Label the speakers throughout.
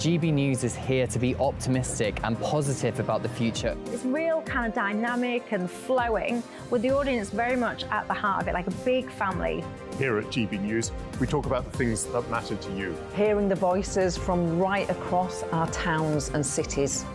Speaker 1: GB News is here to be optimistic and positive about the future.
Speaker 2: It's real kind of dynamic and flowing, with the audience very much at the heart of it, like a big family.
Speaker 3: Here at GB News, we talk about the things that matter to you.
Speaker 4: Hearing the voices from right across our towns and cities,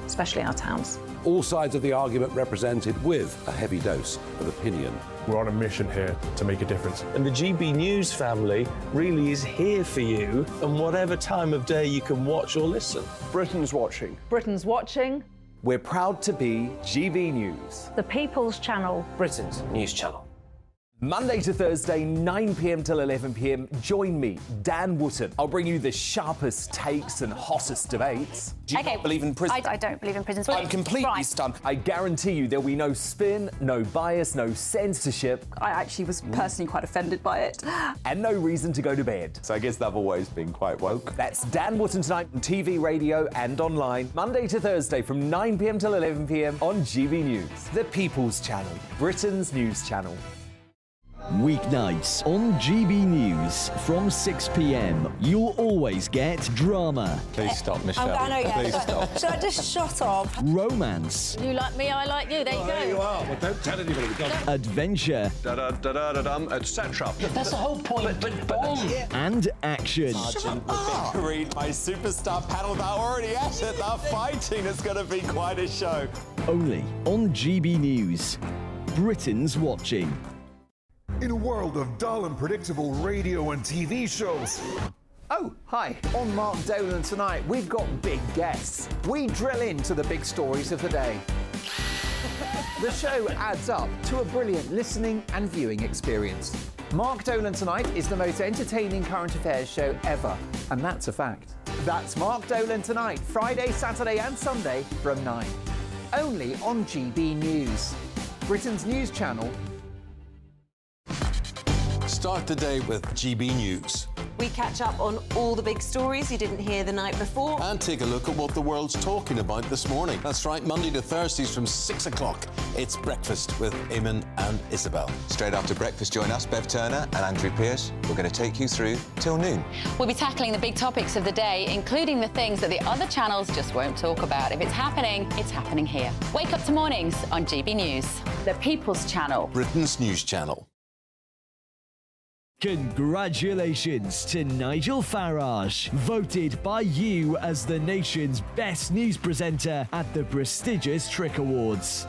Speaker 4: especially our towns.
Speaker 5: All sides of the argument represented with a heavy dose of opinion.
Speaker 3: We're on a mission here to make a difference.
Speaker 6: And the GB News family really is here for you, and whatever time of day you can watch or listen.
Speaker 7: Britain's watching.
Speaker 4: Britain's watching.
Speaker 7: We're proud to be GB News.
Speaker 2: The People's Channel.
Speaker 8: Britain's news channel.
Speaker 7: Monday to Thursday, 9 p.m. till 11 p.m. Join me, Dan Wootton. I'll bring you the sharpest takes and hottest debates.
Speaker 8: Do you not believe in prison?
Speaker 2: I don't believe in prisons.
Speaker 8: I'm completely stunned.
Speaker 7: I guarantee you there'll be no spin, no bias, no censorship.
Speaker 9: I actually was personally quite offended by it.
Speaker 7: And no reason to go to bed.
Speaker 10: So I guess they've always been quite woke.
Speaker 7: That's Dan Wootton tonight on TV, radio and online. Monday to Thursday from 9 p.m. till 11 p.m. on GB News. The People's Channel, Britain's news channel.
Speaker 11: Weeknights on GB News from 6 p.m. You'll always get drama.
Speaker 10: Please stop, Michelle.
Speaker 9: I know, yeah.
Speaker 10: Please stop.
Speaker 9: Should I just shut up?
Speaker 11: Romance.
Speaker 2: You like me, I like you. There you go.
Speaker 5: You are. Well, don't tell anybody.
Speaker 11: Adventure.
Speaker 10: Etc.
Speaker 8: That's the whole point.
Speaker 11: And action.
Speaker 10: Sergeant, the big green, my superstar panel that are already at it. They're fighting. It's going to be quite a show.
Speaker 11: Only on GB News. Britain's watching.
Speaker 12: In a world of dull and predictable radio and TV shows.
Speaker 7: Oh, hi. On Mark Dolan tonight, we've got big guests. We drill into the big stories of the day. The show adds up to a brilliant listening and viewing experience. Mark Dolan Tonight is the most entertaining current affairs show ever, and that's a fact. That's Mark Dolan Tonight, Friday, Saturday and Sunday from 9. Only on GB News, Britain's news channel.
Speaker 5: Start the day with GB News.
Speaker 9: We catch up on all the big stories you didn't hear the night before.
Speaker 5: And take a look at what the world's talking about this morning. That's right, Monday to Thursdays from 6 o'clock. It's Breakfast with Eamon and Isabel.
Speaker 10: Straight after breakfast, join us, Bev Turner and Andrew Pearce. We're going to take you through till noon.
Speaker 13: We'll be tackling the big topics of the day, including the things that the other channels just won't talk about. If it's happening here. Wake up to mornings on GB News, the People's Channel.
Speaker 5: Britain's news channel.
Speaker 11: Congratulations to Nigel Farage, voted by you as the nation's best news presenter at the prestigious Trick Awards.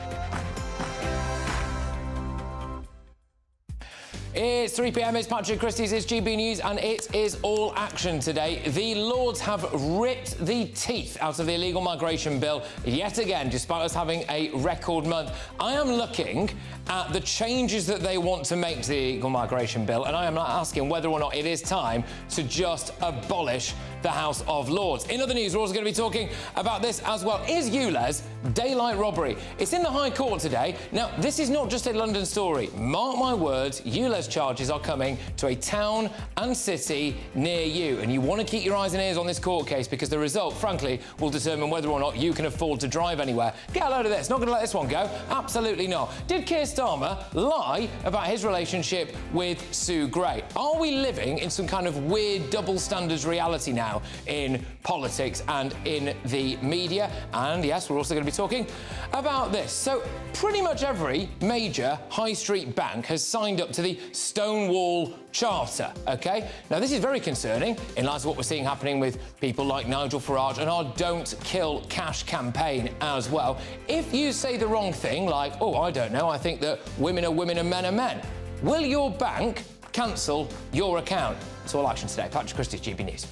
Speaker 8: It's 3 p.m, it's Patrick Christys, it's GB News, and it is all action today. The Lords have ripped the teeth out of the illegal migration bill yet again, despite us having a record month. I am looking at the changes that they want to make to the illegal migration bill, and I am asking whether or not it is time to just abolish the House of Lords. In other news, we're also going to be talking about this as well. Is ULEZ daylight robbery? It's in the High Court today. Now, this is not just a London story. Mark my words, ULEZ charges are coming to a town and city near you. And you want to keep your eyes and ears on this court case because the result, frankly, will determine whether or not you can afford to drive anywhere. Get a load of this. Not going to let this one go. Absolutely not. Did Keir Starmer lie about his relationship with Sue Gray? Are we living in some kind of weird double standards reality now in politics and in the media? And yes, we're also going to be talking about this. So pretty much every major high street bank has signed up to the Stonewall Charter, OK? Now, this is very concerning in light of what we're seeing happening with people like Nigel Farage and our Don't Kill Cash campaign as well. If you say the wrong thing, like, oh, I don't know, I think that women are women and men are men, will your bank cancel your account? It's all action today. Patrick Christys, GB News.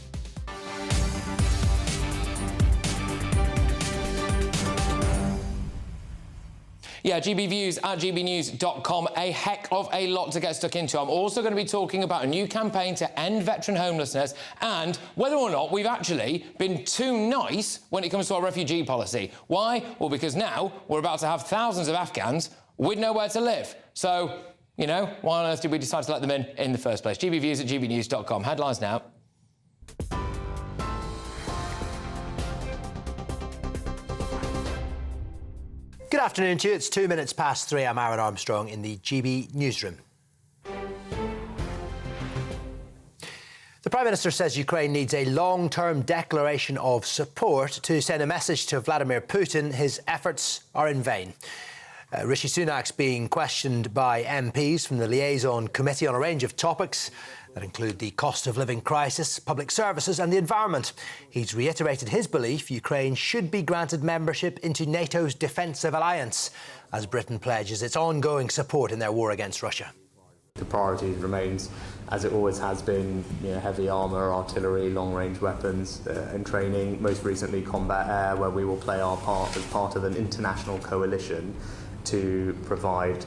Speaker 8: Yeah, GB Views at gbnews.com. A heck of a lot to get stuck into. I'm also going to be talking about a new campaign to end veteran homelessness and whether or not we've actually been too nice when it comes to our refugee policy. Why? Well, because now we're about to have thousands of Afghans with nowhere to live. So, you know, why on earth did we decide to let them in the first place? GB Views at gbnews.com. Headlines now.
Speaker 14: Good afternoon to you. It's 2 minutes past 3. I'm Aaron Armstrong in the GB newsroom. The Prime Minister says Ukraine needs a long-term declaration of support to send a message to Vladimir Putin his efforts are in vain. Rishi Sunak's being questioned by MPs from the Liaison Committee on a range of topics that include the cost of living crisis, public services and the environment. He's reiterated his belief Ukraine should be granted membership into NATO's defensive alliance as Britain pledges its ongoing support in their war against Russia.
Speaker 15: The priority remains, as it always has been, heavy armour, artillery, long-range weapons and training, most recently combat air, where we will play our part as part of an international coalition to provide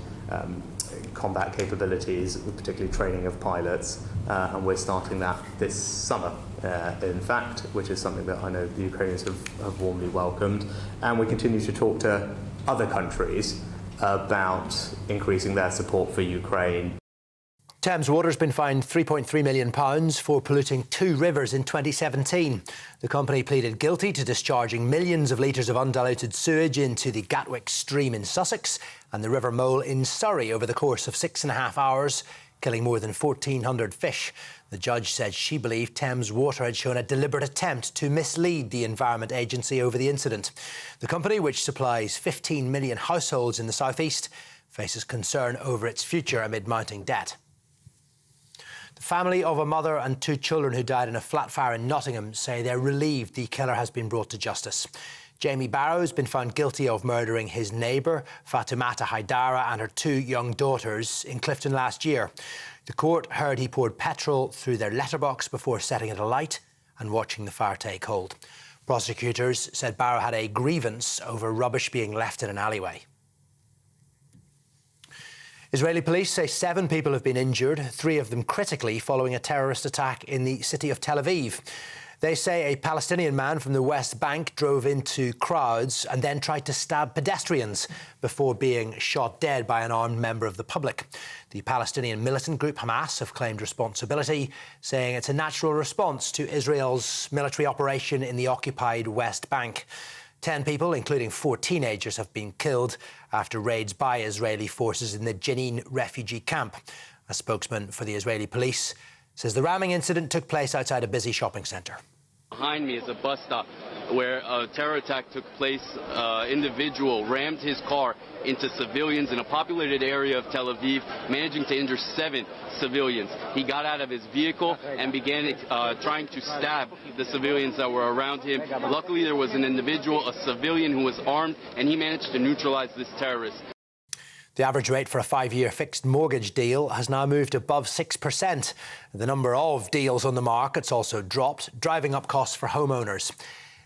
Speaker 15: combat capabilities, particularly training of pilots, and we're starting that this summer, in fact, which is something that I know the Ukrainians have warmly welcomed. And we continue to talk to other countries about increasing their support for Ukraine.
Speaker 14: Thames Water's been fined £3.3 million for polluting 2 rivers in 2017. The company pleaded guilty to discharging millions of litres of undiluted sewage into the Gatwick Stream in Sussex and the River Mole in Surrey over the course of 6.5 hours, killing more than 1,400 fish. The judge said she believed Thames Water had shown a deliberate attempt to mislead the Environment Agency over the incident. The company, which supplies 15 million households in the South East, faces concern over its future amid mounting debt. The family of a mother and 2 children who died in a flat fire in Nottingham say they're relieved the killer has been brought to justice. Jamie Barrow has been found guilty of murdering his neighbour, Fatoumata Haidara, and her 2 young daughters in Clifton last year. The court heard he poured petrol through their letterbox before setting it alight and watching the fire take hold. Prosecutors said Barrow had a grievance over rubbish being left in an alleyway. Israeli police say 7 people have been injured, 3 of them critically, following a terrorist attack in the city of Tel Aviv. They say a Palestinian man from the West Bank drove into crowds and then tried to stab pedestrians before being shot dead by an armed member of the public. The Palestinian militant group Hamas have claimed responsibility, saying it's a natural response to Israel's military operation in the occupied West Bank. 10 people, including 4 teenagers, have been killed after raids by Israeli forces in the Jenin refugee camp. A spokesman for the Israeli police says the ramming incident took place outside a busy shopping centre.
Speaker 16: Behind me is a bus stop where a terror attack took place. Individual rammed his car into civilians in a populated area of Tel Aviv, managing to injure 7 civilians. He got out of his vehicle and began trying to stab the civilians that were around him. Luckily, there was an individual, a civilian, who was armed, and he managed to neutralize this terrorist.
Speaker 14: The average rate for a 5-year fixed mortgage deal has now moved above 6%. The number of deals on the market's also dropped, driving up costs for homeowners.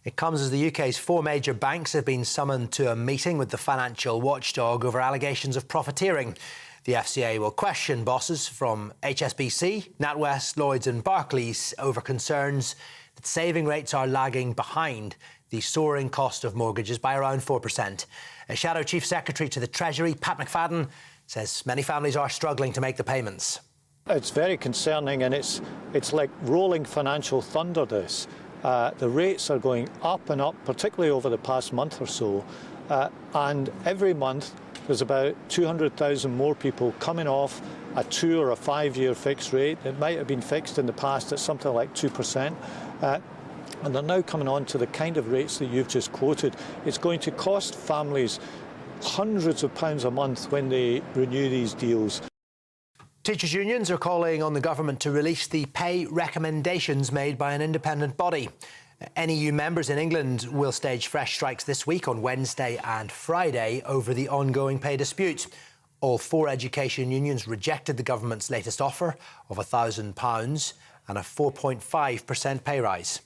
Speaker 14: It comes as the UK's 4 major banks have been summoned to a meeting with the financial watchdog over allegations of profiteering. The FCA will question bosses from HSBC, NatWest, Lloyds and Barclays over concerns that saving rates are lagging behind the soaring cost of mortgages by around 4%. A Shadow Chief Secretary to the Treasury, Pat McFadden, says many families are struggling to make the payments.
Speaker 17: It's very concerning, and it's like rolling financial thunder, this. The rates are going up and up, particularly over the past month or so, and every month there's about 200,000 more people coming off a 2 or a 5-year fixed rate. It might have been fixed in the past at something like 2%. And they're now coming on to the kind of rates that you've just quoted. It's going to cost families hundreds of pounds a month when they renew these deals.
Speaker 14: Teachers' unions are calling on the government to release the pay recommendations made by an independent body. NEU members in England will stage fresh strikes this week on Wednesday and Friday over the ongoing pay dispute. All 4 education unions rejected the government's latest offer of £1,000 and a 4.5% pay rise.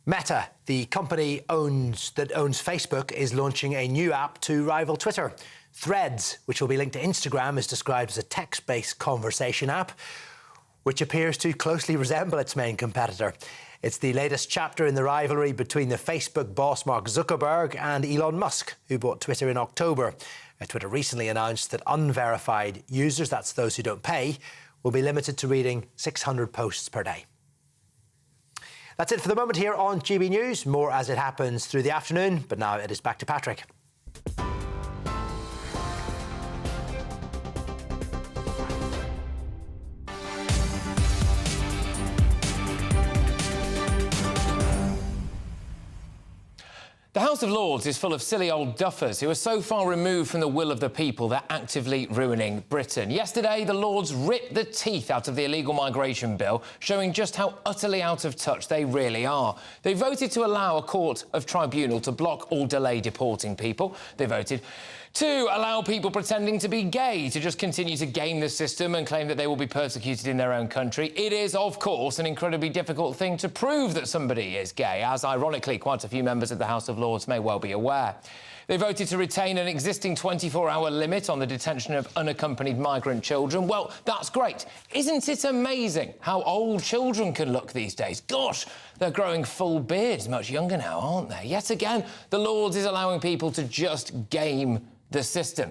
Speaker 14: Meta, the company that owns Facebook, is launching a new app to rival Twitter. Threads, which will be linked to Instagram, is described as a text-based conversation app, which appears to closely resemble its main competitor. It's the latest chapter in the rivalry between the Facebook boss Mark Zuckerberg and Elon Musk, who bought Twitter in October. Twitter recently announced that unverified users, that's those who don't pay, will be limited to reading 600 posts per day. That's it for the moment here on GB News. More as it happens through the afternoon, but now it is back to Patrick.
Speaker 8: The House of Lords is full of silly old duffers who are so far removed from the will of the people they're actively ruining Britain. Yesterday, the Lords ripped the teeth out of the illegal migration bill, showing just how utterly out of touch they really are. They voted to allow a court of tribunal to block or delay deporting people. They voted to allow people pretending to be gay to just continue to game the system and claim that they will be persecuted in their own country. It is, of course, an incredibly difficult thing to prove that somebody is gay, as, ironically, quite a few members of the House of Lords may well be aware. They voted to retain an existing 24-hour limit on the detention of unaccompanied migrant children. Well, that's great. Isn't it amazing how old children can look these days? Gosh, they're growing full beards much younger now, aren't they? Yet again, the Lords is allowing people to just game the system.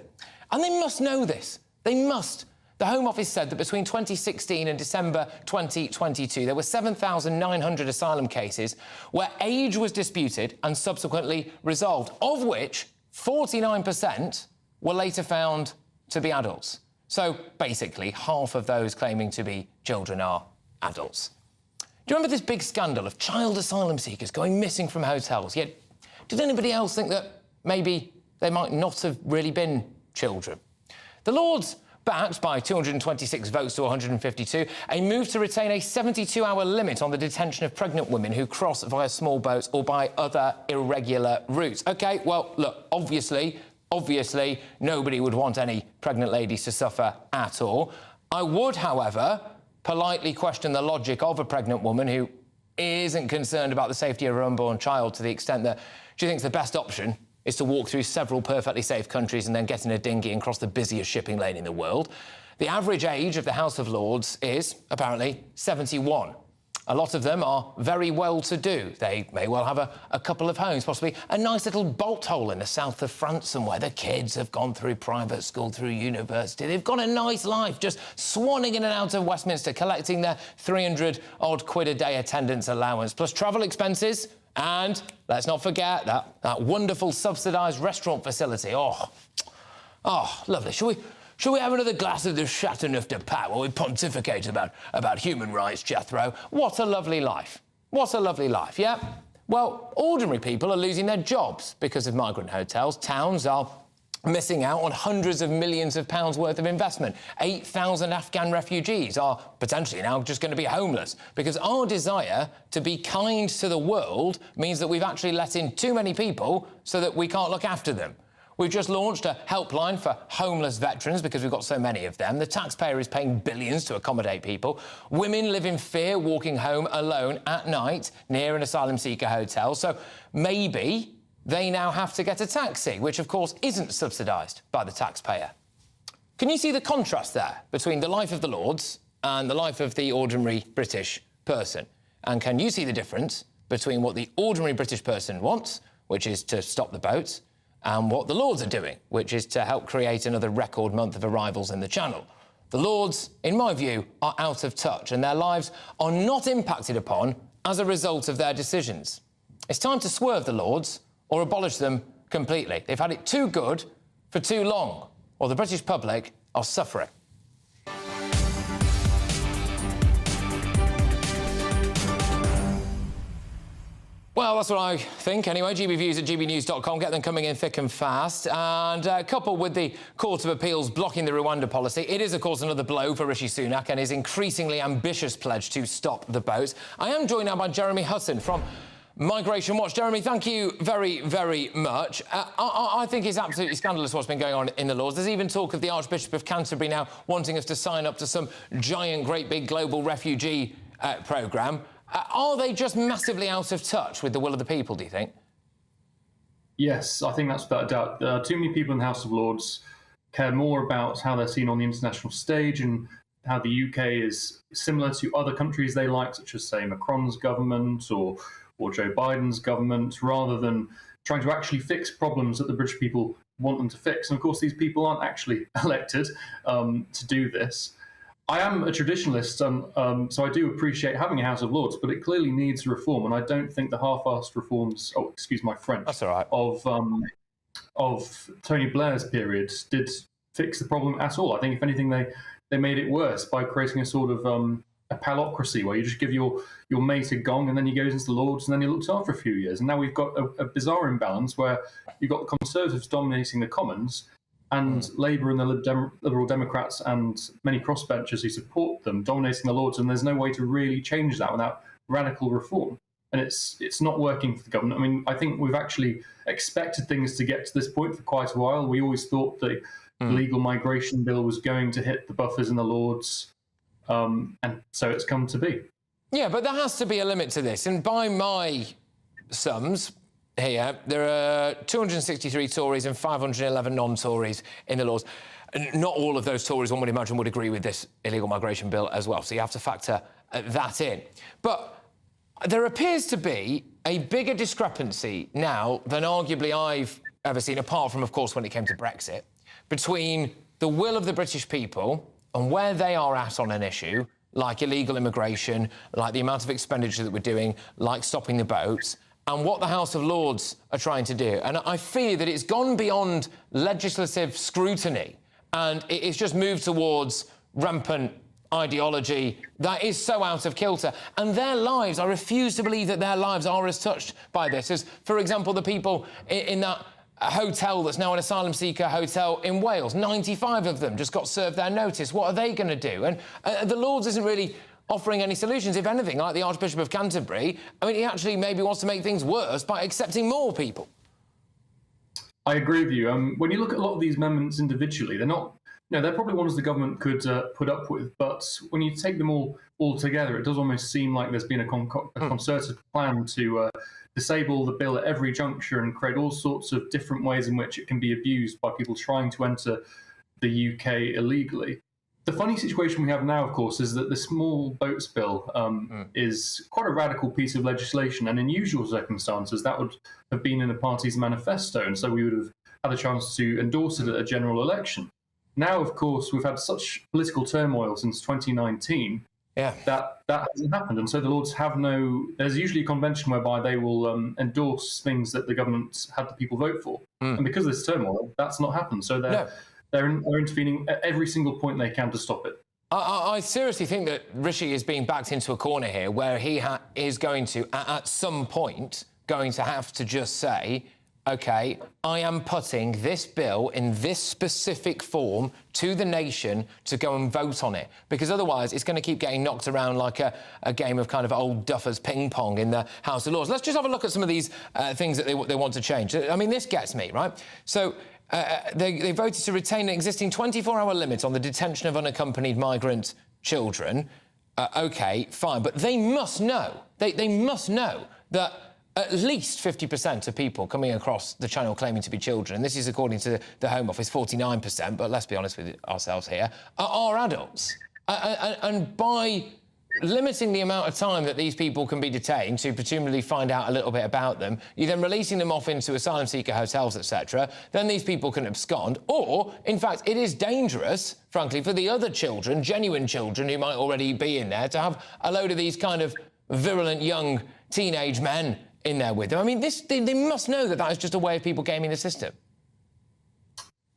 Speaker 8: And they must know this. They must. The Home Office said that between 2016 and December 2022, there were 7,900 asylum cases where age was disputed and subsequently resolved, of which 49% were later found to be adults. So, basically, half of those claiming to be children are adults. Do you remember this big scandal of child asylum seekers going missing from hotels? Yet, did anybody else think that maybe they might not have really been children? The Lords backed by 226 votes to 152 a move to retain a 72-hour limit on the detention of pregnant women who cross via small boats or by other irregular routes. OK, well, look, obviously, nobody would want any pregnant ladies to suffer at all. I would, however, politely question the logic of a pregnant woman who isn't concerned about the safety of her unborn child to the extent that she thinks the best option is to walk through several perfectly safe countries and then get in a dinghy and cross the busiest shipping lane in the world. The average age of the House of Lords is, apparently, 71. A lot of them are very well-to-do. They may well have a couple of homes, possibly a nice little bolt hole in the south of France somewhere. The kids have gone through private school, through university. They've got a nice life, just swanning in and out of Westminster, collecting their 300-odd quid a day attendance allowance, plus travel expenses. And let's not forget that wonderful subsidised restaurant facility. Oh, lovely. Shall we have another glass of the Chateauneuf de Paix while we pontificate about human rights, Jethro? What a lovely life. What a lovely life, yeah? Well, ordinary people are losing their jobs because of migrant hotels. Towns are missing out on hundreds of millions of pounds worth of investment. 8,000 Afghan refugees are potentially now just going to be homeless because our desire to be kind to the world means that we've actually let in too many people so that we can't look after them. We've just launched a helpline for homeless veterans because we've got so many of them. The taxpayer is paying billions to accommodate people. Women live in fear walking home alone at night near an asylum seeker hotel. So maybe they now have to get a taxi, which, of course, isn't subsidised by the taxpayer. Can you see the contrast there between the life of the Lords and the life of the ordinary British person? And can you see the difference between what the ordinary British person wants, which is to stop the boats, and what the Lords are doing, which is to help create another record month of arrivals in the Channel? The Lords, in my view, are out of touch, and their lives are not impacted upon as a result of their decisions. It's time to swerve the Lords or abolish them completely. They've had it too good for too long, or the British public are suffering. Well, that's what I think, anyway. GBviews at gbnews.com. Get them coming in thick and fast. And coupled with the Court of Appeals blocking the Rwanda policy, it is, of course, another blow for Rishi Sunak and his increasingly ambitious pledge to stop the boat. I am joined now by Jeremy Hutton from Migration Watch. Jeremy, thank you very, very much. I think it's absolutely scandalous what's been going on in the Lords. There's even talk of the Archbishop of Canterbury now wanting us to sign up to some giant, great big global refugee programme. Are they just massively out of touch with the will of the people, do you think?
Speaker 18: Yes, I think that's without a doubt. Too many people in the House of Lords care more about how they're seen on the international stage and how the UK is similar to other countries they like, such as, say, Macron's government or Joe Biden's government, rather than trying to actually fix problems that the British people want them to fix. And of course, these people aren't actually elected to do this. I am a traditionalist, so I do appreciate having a House of Lords, but it clearly needs reform, and I don't think the half-assed reforms, oh, excuse my French,
Speaker 8: that's all right,
Speaker 18: of Tony Blair's period did fix the problem at all. I think, if anything, they made it worse by creating a sort of a palocracy where you just give your mate a gong and then he goes into the Lords and then he looks after a few years. And now we've got a bizarre imbalance where you've got the Conservatives dominating the Commons and Labour and the Liberal Democrats and many crossbenchers who support them dominating the Lords, and there's no way to really change that without radical reform. And it's not working for the government. I mean, I think we've actually expected things to get to this point for quite a while. We always thought the legal migration bill was going to hit the buffers in the Lords, and so it's come to be.
Speaker 8: Yeah, but there has to be a limit to this. And by my sums here, there are 263 Tories and 511 non-Tories in the Lords. Not all of those Tories, one would imagine, would agree with this illegal migration bill as well. So you have to factor that in. But there appears to be a bigger discrepancy now than arguably I've ever seen, apart from, of course, when it came to Brexit, between the will of the British people and where they are at on an issue, like illegal immigration, like the amount of expenditure that we're doing, like stopping the boats, and what the House of Lords are trying to do. And I fear that it's gone beyond legislative scrutiny and it's just moved towards rampant ideology that is so out of kilter. And their lives, I refuse to believe that their lives are as touched by this as, for example, the people in that hotel that's now an asylum seeker hotel in Wales. 95 of them just got served their notice. What are they going to do? And the Lords isn't really offering any solutions. If anything, like the Archbishop of Canterbury, I mean, he actually maybe wants to make things worse by accepting more people.
Speaker 18: I agree with you. When you look at a lot of these amendments individually, they're not, they're probably ones the government could put up with. But when you take them all together, it does almost seem like there's been a concerted plan to disable the bill at every juncture and create all sorts of different ways in which it can be abused by people trying to enter the UK illegally. The funny situation we have now, of course, is that the small boats bill is quite a radical piece of legislation, and in usual circumstances that would have been in a party's manifesto, and so we would have had a chance to endorse it at a general election. Now, of course, we've had such political turmoil since 2019 that hasn't happened, and so the Lords have there's usually a convention whereby they will endorse things that the government had the people vote for, and because of this turmoil, that's not happened, so they're intervening at every single point they can to stop it.
Speaker 8: I seriously think that Rishi is being backed into a corner here where he is going to, at some point, going to have to just say, OK, I am putting this bill in this specific form to the nation to go and vote on it, because otherwise it's going to keep getting knocked around like a game of kind of old duffers ping pong in the House of Lords. Let's just have a look at some of these things that they want to change. I mean, this gets me, right? So they voted to retain an existing 24-hour limit on the detention of unaccompanied migrant children. OK, fine, but they must know, they must know that at least 50% of people coming across the channel claiming to be children, and this is according to the Home Office, 49%, but let's be honest with ourselves here, are adults. And by limiting the amount of time that these people can be detained to presumably find out a little bit about them, you're then releasing them off into asylum seeker hotels, etc., then these people can abscond. Or, in fact, it is dangerous, frankly, for the other children, genuine children who might already be in there, to have a load of these kind of virulent young teenage men in there with them. I mean, they must know that that is just a way of people gaming the system.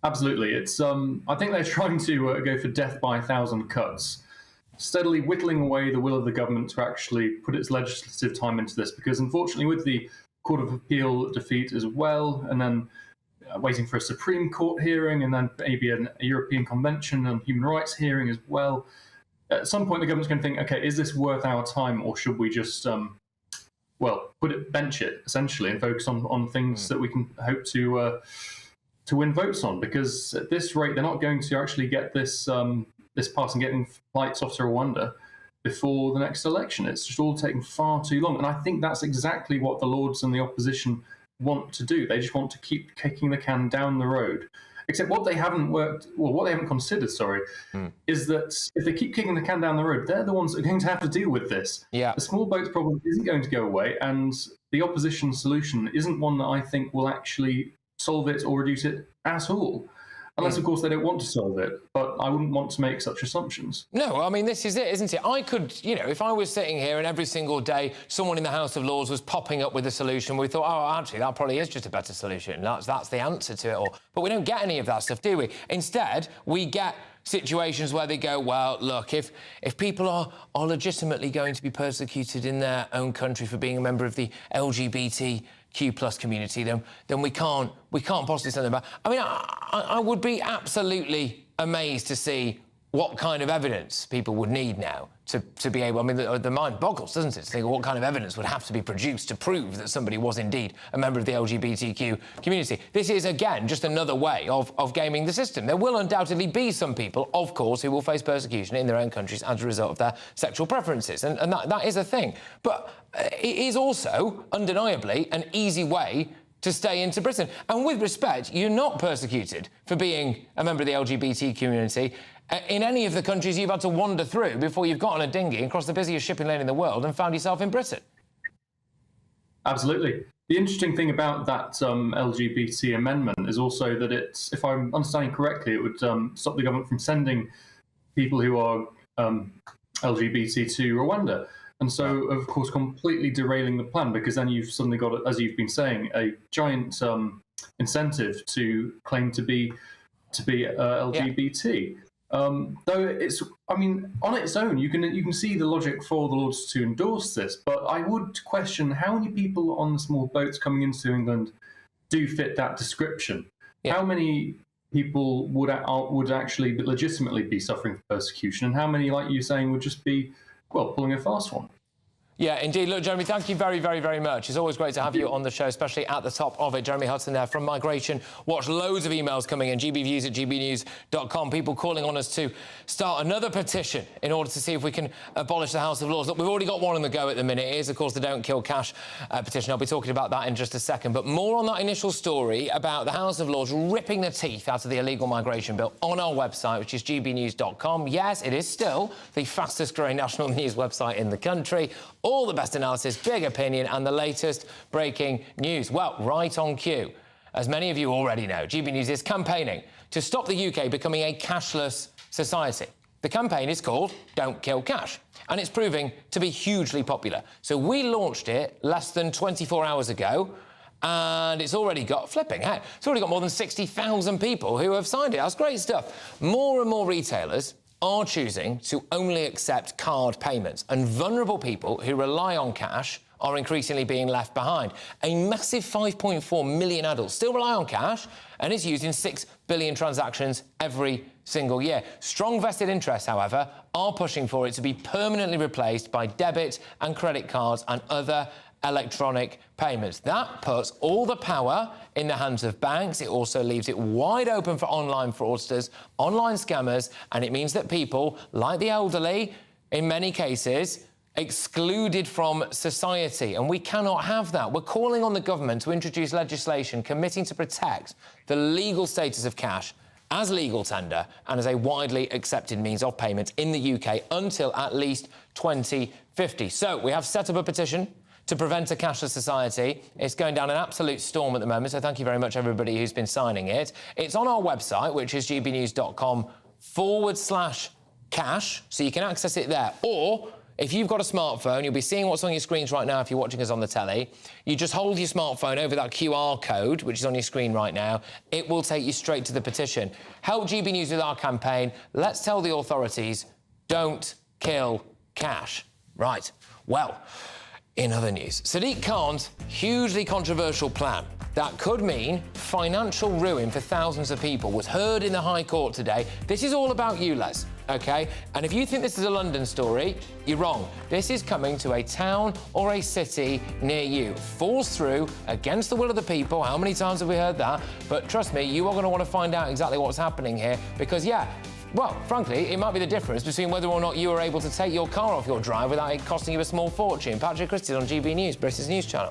Speaker 18: Absolutely. It's I think they're trying to go for death by 1,000 cuts, steadily whittling away the will of the government to actually put its legislative time into this, because unfortunately with the Court of Appeal defeat as well, and then waiting for a Supreme Court hearing, and then maybe a European Convention on Human Rights hearing as well, at some point the government's going to think, OK, is this worth our time, or should we just bench it, essentially, and focus on things that we can hope to win votes on? Because at this rate, they're not going to actually get this passed and getting flights off to Rwanda before the next election. It's just all taking far too long. And I think that's exactly what the Lords and the opposition want to do. They just want to keep kicking the can down the road. Except what they haven't considered, is that if they keep kicking the can down the road, they're the ones that are going to have to deal with this.
Speaker 8: Yeah.
Speaker 18: The small boats problem isn't going to go away, and the opposition solution isn't one that I think will actually solve it or reduce it at all. Unless, of course, they don't want to solve it. But I wouldn't want to make such assumptions.
Speaker 8: No, I mean, this is it, isn't it? I could, if I was sitting here and every single day someone in the House of Lords was popping up with a solution, we thought, oh, actually, that probably is just a better solution. That's the answer to it all. But we don't get any of that stuff, do we? Instead, we get situations where they go, well, look, if people are legitimately going to be persecuted in their own country for being a member of the LGBTQ plus community, then we can't possibly send them back. I mean, I would be absolutely amazed to see what kind of evidence people would need now to be able... I mean, the mind boggles, doesn't it, to think of what kind of evidence would have to be produced to prove that somebody was indeed a member of the LGBTQ community. This is, again, just another way of gaming the system. There will undoubtedly be some people, of course, who will face persecution in their own countries as a result of their sexual preferences, and that is a thing. But it is also, undeniably, an easy way to stay into Britain. And with respect, you're not persecuted for being a member of the LGBT community in any of the countries you've had to wander through before you've got on a dinghy and crossed the busiest shipping lane in the world and found yourself in Britain.
Speaker 18: Absolutely. The interesting thing about that LGBT amendment is also that it's, if I'm understanding correctly, it would stop the government from sending people who are LGBT to Rwanda. And so, of course, completely derailing the plan, because then you've suddenly got, as you've been saying, a giant incentive to claim to be LGBT. Yeah. Though it's, I mean, on its own, you can see the logic for the Lords to endorse this, but I would question how many people on the small boats coming into England do fit that description. Yeah. How many people would actually legitimately be suffering persecution, and how many, like you saying, would just be, well, pulling a fast one?
Speaker 8: Yeah, indeed. Look, Jeremy, thank you very, very, very much. It's always great to have you on the show, especially at the top of it. Jeremy Hudson there from Migration Watch. Loads of emails coming in, gbviews@gbnews.com. People calling on us to start another petition in order to see if we can abolish the House of Lords. Look, we've already got one on the go at the minute. It is, of course, the Don't Kill Cash petition. I'll be talking about that in just a second. But more on that initial story about the House of Lords ripping the teeth out of the illegal migration bill on our website, which is gbnews.com. Yes, it is still the fastest-growing national news website in the country. All the best analysis, big opinion, and the latest breaking news. Well, right on cue. As many of you already know, GB News is campaigning to stop the UK becoming a cashless society. The campaign is called Don't Kill Cash, and it's proving to be hugely popular. So we launched it less than 24 hours ago, and it's already got, flipping heck, it's already got more than 60,000 people who have signed it. That's great stuff. More and more retailers are choosing to only accept card payments, and vulnerable people who rely on cash are increasingly being left behind. A massive 5.4 million adults still rely on cash, and it's used in 6 billion transactions every single year. Strong vested interests, however, are pushing for it to be permanently replaced by debit and credit cards and other electronic payments. That puts all the power in the hands of banks. It also leaves it wide open for online fraudsters, online scammers, and it means that people, like the elderly, in many cases, excluded from society, and we cannot have that. We're calling on the government to introduce legislation committing to protect the legal status of cash as legal tender and as a widely accepted means of payment in the UK until at least 2050. So we have set up a petition to prevent a cashless society. It's going down an absolute storm at the moment, so thank you very much, everybody who's been signing it. It's on our website, which is gbnews.com/cash, so you can access it there. Or, if you've got a smartphone, you'll be seeing what's on your screens right now if you're watching us on the telly. You just hold your smartphone over that QR code, which is on your screen right now. It will take you straight to the petition. Help GB News with our campaign. Let's tell the authorities, don't kill cash. Right, well, in other news, Sadiq Khan's hugely controversial plan that could mean financial ruin for thousands of people was heard in the High Court today. This is all about ULEZ, OK? And if you think this is a London story, you're wrong. This is coming to a town or a city near you. Falls through against the will of the people. How many times have we heard that? But trust me, you are going to want to find out exactly what's happening here because, yeah, well, frankly, it might be the difference between whether or not you are able to take your car off your drive without it costing you a small fortune. Patrick Christys on GB News, Britain's news channel.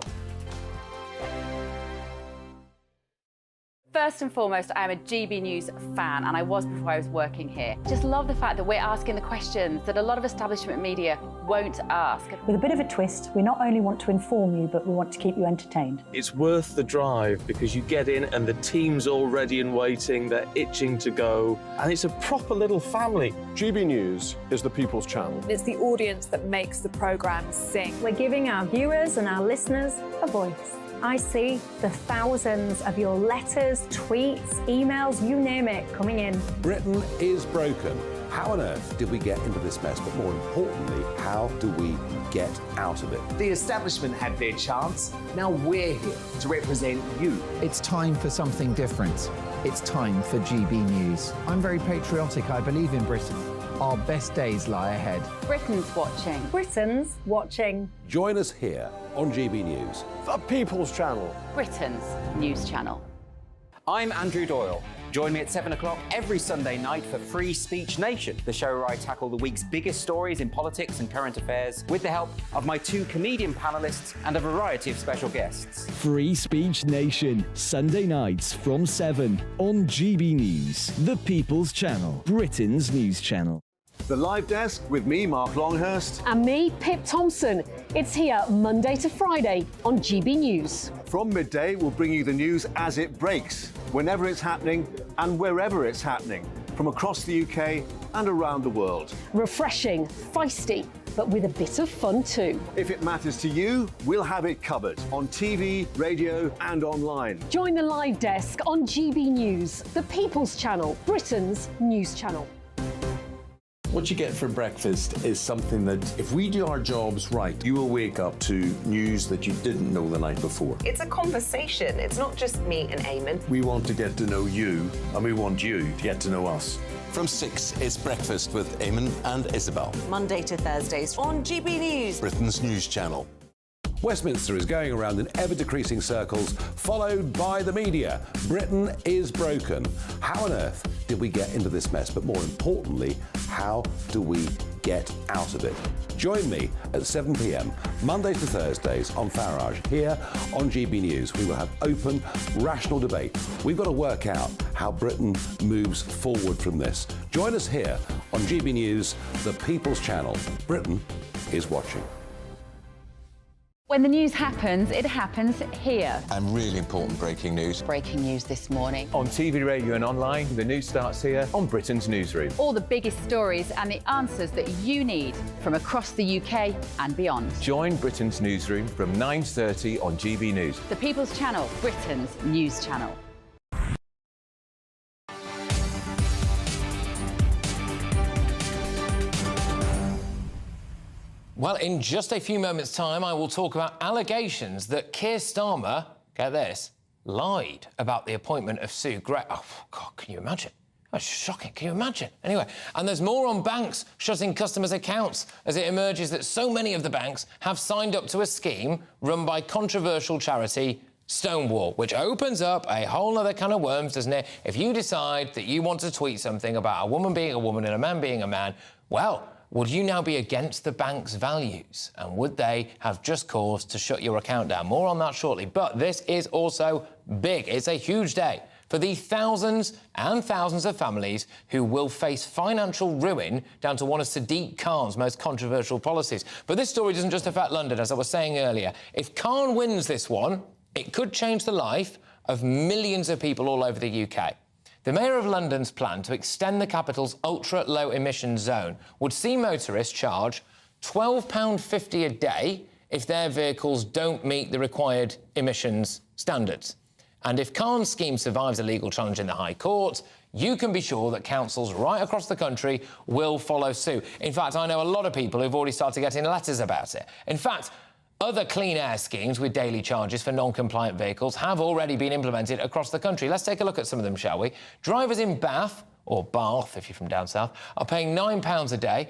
Speaker 13: First and foremost, I am a GB News fan, and I was before I was working here. Just love the fact that we're asking the questions that a lot of establishment media won't ask.
Speaker 19: With a bit of a twist, we not only want to inform you, but we want to keep you entertained.
Speaker 6: It's worth the drive because you get in and the team's all ready and waiting, they're itching to go, and it's a proper little family.
Speaker 3: GB News is the people's channel.
Speaker 20: It's the audience that makes the programme sing.
Speaker 2: We're giving our viewers and our listeners a voice. I see the thousands of your letters, tweets, emails, you name it, coming in.
Speaker 20: Britain is broken. How on earth did we get into this mess? But more importantly, how do we get out of it?
Speaker 7: The establishment had their chance. Now we're here to represent you.
Speaker 21: It's time for something different. It's time for GB News. I'm very patriotic. I believe in Britain. Our best days lie ahead.
Speaker 13: Britain's watching.
Speaker 2: Britain's watching.
Speaker 20: Join us here on GB News.
Speaker 22: The People's Channel.
Speaker 13: Britain's news channel.
Speaker 23: I'm Andrew Doyle. Join me at 7 o'clock every Sunday night for Free Speech Nation, the show where I tackle the week's biggest stories in politics and current affairs with the help of my 2 comedian panellists and a variety of special guests.
Speaker 11: Free Speech Nation, Sunday nights from 7 on GB News, the People's Channel, Britain's news channel.
Speaker 22: The Live Desk with me, Mark Longhurst.
Speaker 24: And me, Pip Thompson. It's here Monday to Friday on GB News.
Speaker 22: From midday, we'll bring you the news as it breaks, whenever it's happening and wherever it's happening, from across the UK and around the world.
Speaker 24: Refreshing, feisty, but with a bit of fun too.
Speaker 22: If it matters to you, we'll have it covered on TV, radio and online.
Speaker 24: Join the Live Desk on GB News, the People's Channel, Britain's news channel.
Speaker 25: What you get for breakfast is something that, if we do our jobs right, you will wake up to news that you didn't know the night before.
Speaker 9: It's a conversation. It's not just me and Eamon.
Speaker 25: We want to get to know you, and we want you to get to know us.
Speaker 5: From 6, it's Breakfast with Eamon and Isabel.
Speaker 9: Monday to Thursdays on GB News.
Speaker 5: Britain's news channel.
Speaker 20: Westminster is going around in ever-decreasing circles, followed by the media. Britain is broken. How on earth did we get into this mess? But more importantly, how do we get out of it? Join me at 7 p.m, Mondays to Thursdays on Farage, here on GB News. We will have open, rational debate. We've got to work out how Britain moves forward from this. Join us here on GB News, the People's Channel. Britain is watching.
Speaker 13: When the news happens, it happens here.
Speaker 5: And really important breaking news.
Speaker 13: Breaking news this morning.
Speaker 26: On TV, radio and online, the news starts here on Britain's Newsroom.
Speaker 13: All the biggest stories and the answers that you need from across the UK and beyond.
Speaker 26: Join Britain's Newsroom from 9:30 on GB News.
Speaker 13: The People's Channel, Britain's news channel.
Speaker 8: Well, in just a few moments' time, I will talk about allegations that Keir Starmer, get this, lied about the appointment of Sue Gray. Oh, God, can you imagine? That's shocking. Can you imagine? Anyway, and there's more on banks shutting customers' accounts as it emerges that so many of the banks have signed up to a scheme run by controversial charity Stonewall, which opens up a whole other can of worms, doesn't it? If you decide that you want to tweet something about a woman being a woman and a man being a man, well, would you now be against the bank's values? And would they have just cause to shut your account down? More on that shortly. But this is also big. It's a huge day for the thousands and thousands of families who will face financial ruin down to one of Sadiq Khan's most controversial policies. But this story doesn't just affect London, as I was saying earlier. If Khan wins this one, it could change the life of millions of people all over the UK. The Mayor of London's plan to extend the capital's ultra-low emission zone would see motorists charge £12.50 a day if their vehicles don't meet the required emissions standards. And if Khan's scheme survives a legal challenge in the High Court, you can be sure that councils right across the country will follow suit. In fact, I know a lot of people who've already started getting letters about it. In fact, other clean air schemes with daily charges for non-compliant vehicles have already been implemented across the country. Let's take a look at some of them, shall we? Drivers in Bath, or Bath if you're from down south, are paying £9 a day.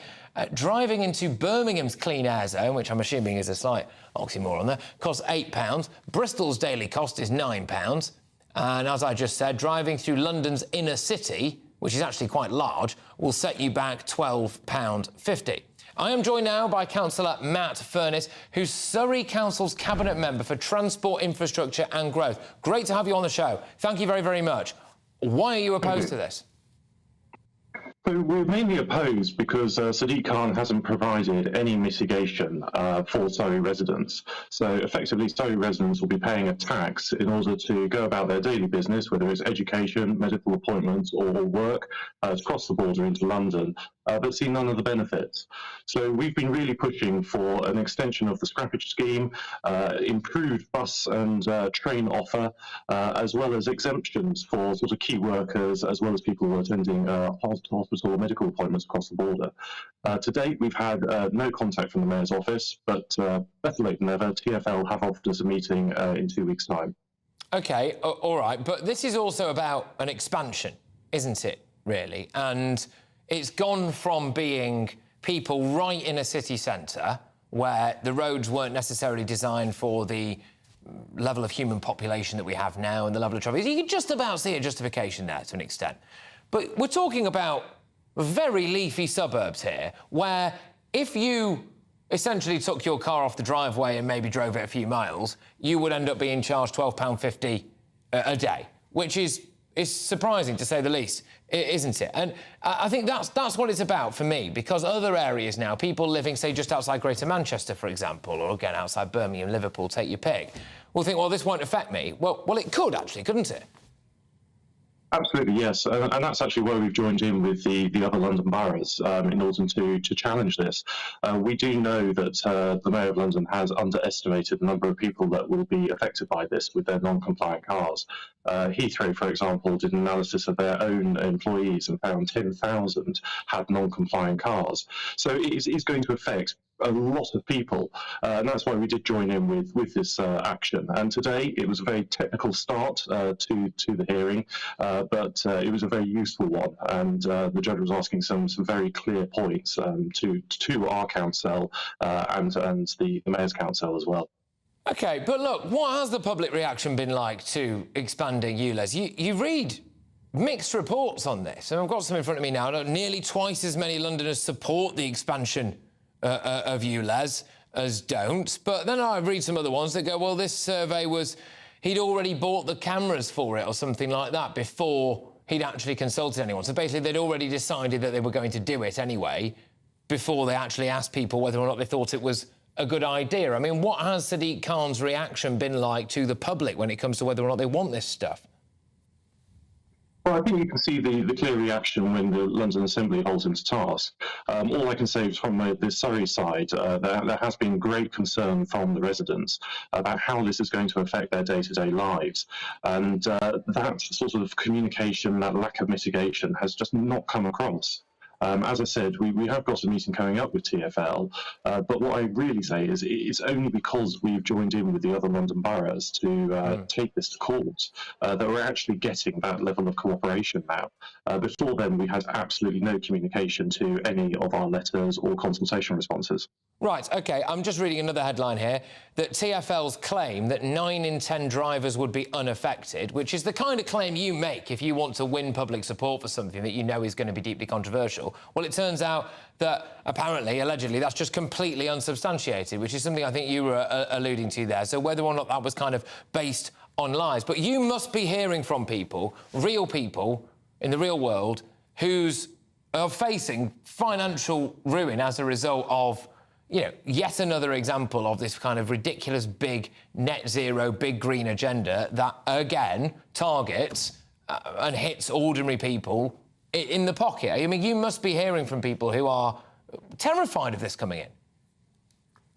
Speaker 8: Driving into Birmingham's clean air zone, which I'm assuming is a slight oxymoron there, costs £8. Bristol's daily cost is £9. And as I just said, driving through London's inner city, which is actually quite large, will set you back £12.50. I am joined now by Councillor Matt Furness, who's Surrey Council's Cabinet Member for Transport, Infrastructure and Growth. Great to have you on the show. Thank you very, very much. Why are you opposed to this?
Speaker 27: So we're mainly opposed because Sadiq Khan hasn't provided any mitigation for Surrey residents. So effectively, Surrey residents will be paying a tax in order to go about their daily business, whether it's education, medical appointments or work, to cross the border into London. but see none of the benefits. So we've been really pushing for an extension of the scrappage scheme, improved bus and train offer, as well as exemptions for sort of key workers, as well as people who are attending hospital or medical appointments across the border. To date, we've had no contact from the Mayor's office, but better late than never, TfL have offered us a meeting in 2 weeks' time.
Speaker 8: OK, all right, but this is also about an expansion, isn't it, really? And it's gone from being people right in a city centre where the roads weren't necessarily designed for the level of human population that we have now and the level of traffic. You can just about see a justification there to an extent. But we're talking about very leafy suburbs here where if you essentially took your car off the driveway and maybe drove it a few miles, you would end up being charged £12.50 a day, which is surprising, to say the least, isn't it? And I think that's what it's about for me, because other areas now, people living, say, just outside Greater Manchester, for example, or again outside Birmingham, Liverpool, take your pick, will think, well, this won't affect me. Well, it could, actually, couldn't it?
Speaker 27: Absolutely, yes. And that's actually where we've joined in with the other London boroughs in order to challenge this. We do know that the Mayor of London has underestimated the number of people that will be affected by this with their non-compliant cars. Heathrow, for example, did an analysis of their own employees and found 10,000 had non-compliant cars. So it is going to affect a lot of people, and that's why we did join in with this action. And today it was a very technical start to the hearing, but it was a very useful one, and the judge was asking some very clear points to our council and the Mayor's council as well.
Speaker 8: OK, but look, what has the public reaction been like to expanding ULEZ? You read mixed reports on this, and I've got some in front of me now. Nearly twice as many Londoners support the expansion of ULEZ as don't. But then I read some other ones that go, well, this survey was, he'd already bought the cameras for it or something like that before he'd actually consulted anyone. So basically they'd already decided that they were going to do it anyway before they actually asked people whether or not they thought it was a good idea. I mean, what has Sadiq Khan's reaction been like to the public when it comes to whether or not they want this stuff?
Speaker 27: Well, I think you can see the clear reaction when the London Assembly holds him to task. All I can say is from the Surrey side, there has been great concern from the residents about how this is going to affect their day-to-day lives. And that sort of communication, that lack of mitigation has just not come across. As I said, we have got a meeting coming up with TfL, but what I really say is it's only because we've joined in with the other London boroughs to take this to court that we're actually getting that level of cooperation now. Before then, we had absolutely no communication to any of our letters or consultation responses.
Speaker 8: Right, OK, I'm just reading another headline here, that TfL's claim that 9 in 10 drivers would be unaffected, which is the kind of claim you make if you want to win public support for something that you know is going to be deeply controversial. Well, it turns out that apparently, allegedly, that's just completely unsubstantiated, which is something I think you were alluding to there. So whether or not that was kind of based on lies. But you must be hearing from people, real people in the real world, who's are facing financial ruin as a result of, you know, yet another example of this kind of ridiculous big net zero, big green agenda that, again, targets and hits ordinary people in the pocket. I mean, you must be hearing from people who are terrified of this coming in.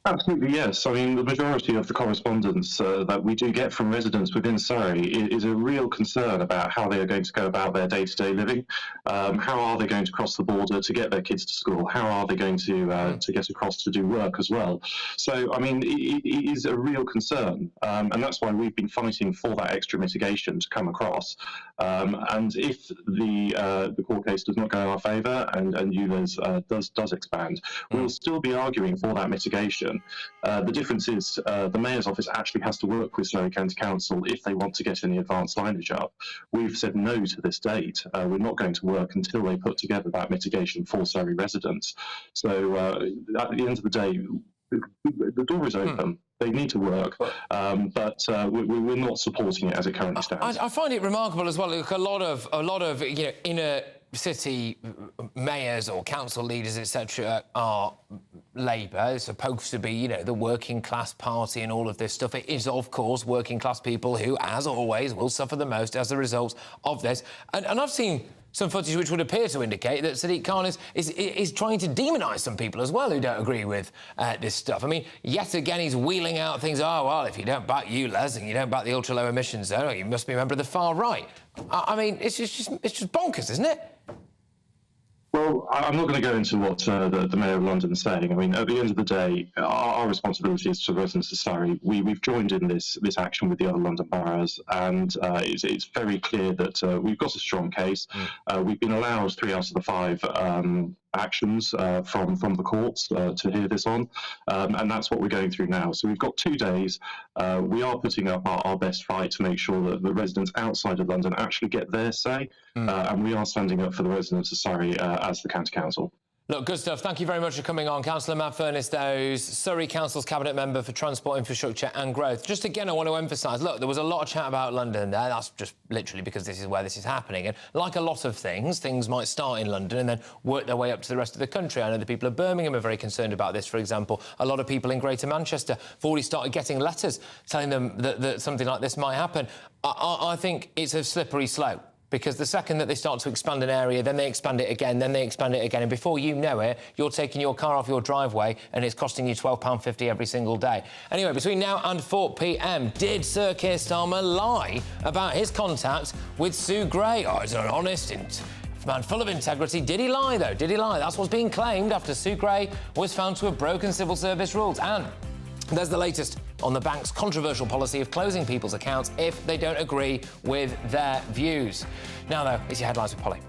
Speaker 27: Absolutely, yes. I mean, the majority of the correspondence that we do get from residents within Surrey is a real concern about how they are going to go about their day-to-day living. How are they going to cross the border to get their kids to school? How are they going to get across to do work as well? So, I mean, it is a real concern, and that's why we've been fighting for that extra mitigation to come across. And if the court case does not go in our favour and ULEZ does expand, we'll still be arguing for that mitigation. The difference is the Mayor's office actually has to work with Surrey County Council if they want to get any advanced lineage up. We've said no to this date. We're not going to work until they put together that mitigation for Surrey residents. So at the end of the day, the door is open. They need to work, but we're not supporting it as it currently stands.
Speaker 8: I find it remarkable as well. Look, a lot of you know, inner city mayors or council leaders, etc., are Labour. It's supposed to be, you know, the working class party and all of this stuff. It is, of course, working class people who, as always, will suffer the most as a result of this. And I've seen Some footage which would appear to indicate that Sadiq Khan is trying to demonise some people as well who don't agree with this stuff. I mean, yet again, he's wheeling out things, oh, well, if you don't back ULEZ and you don't back the ultra-low emissions zone, you must be a member of the far right. I mean, it's just bonkers, isn't it?
Speaker 27: Well, I'm not going to go into what the Mayor of London is saying. I mean, at the end of the day, our responsibility is to the residents of Surrey. We've joined in this action with the other London boroughs, and it's very clear that we've got a strong case. We've been allowed 3 out of the 5 actions from the courts to hear this on, and that's what we're going through now. So we've got 2 days. We are putting up our best fight to make sure that the residents outside of London actually get their say, and we are standing up for the residents of Surrey as the County Council.
Speaker 8: Look, good stuff. Thank you very much for coming on. Councillor Matt Furness-Dowes, Surrey Council's Cabinet Member for Transport, Infrastructure and Growth. Just again, I want to emphasise, look, there was a lot of chat about London there. That's just literally because this is where this is happening. And like a lot of things might start in London and then work their way up to the rest of the country. I know the people of Birmingham are very concerned about this, for example. A lot of people in Greater Manchester have already started getting letters telling them that something like this might happen. I think it's a slippery slope. Because the second that they start to expand an area, then they expand it again, then they expand it again, and before you know it, you're taking your car off your driveway and it's costing you £12.50 every single day. Anyway, between now and 4 p.m, did Sir Keir Starmer lie about his contact with Sue Gray? Oh, he's an honest man full of integrity. Did he lie, though? Did he lie? That's what's being claimed after Sue Gray was found to have broken civil service rules. And there's the latest on the bank's controversial policy of closing people's accounts if they don't agree with their views. Now, though, it's your headlines with Polly.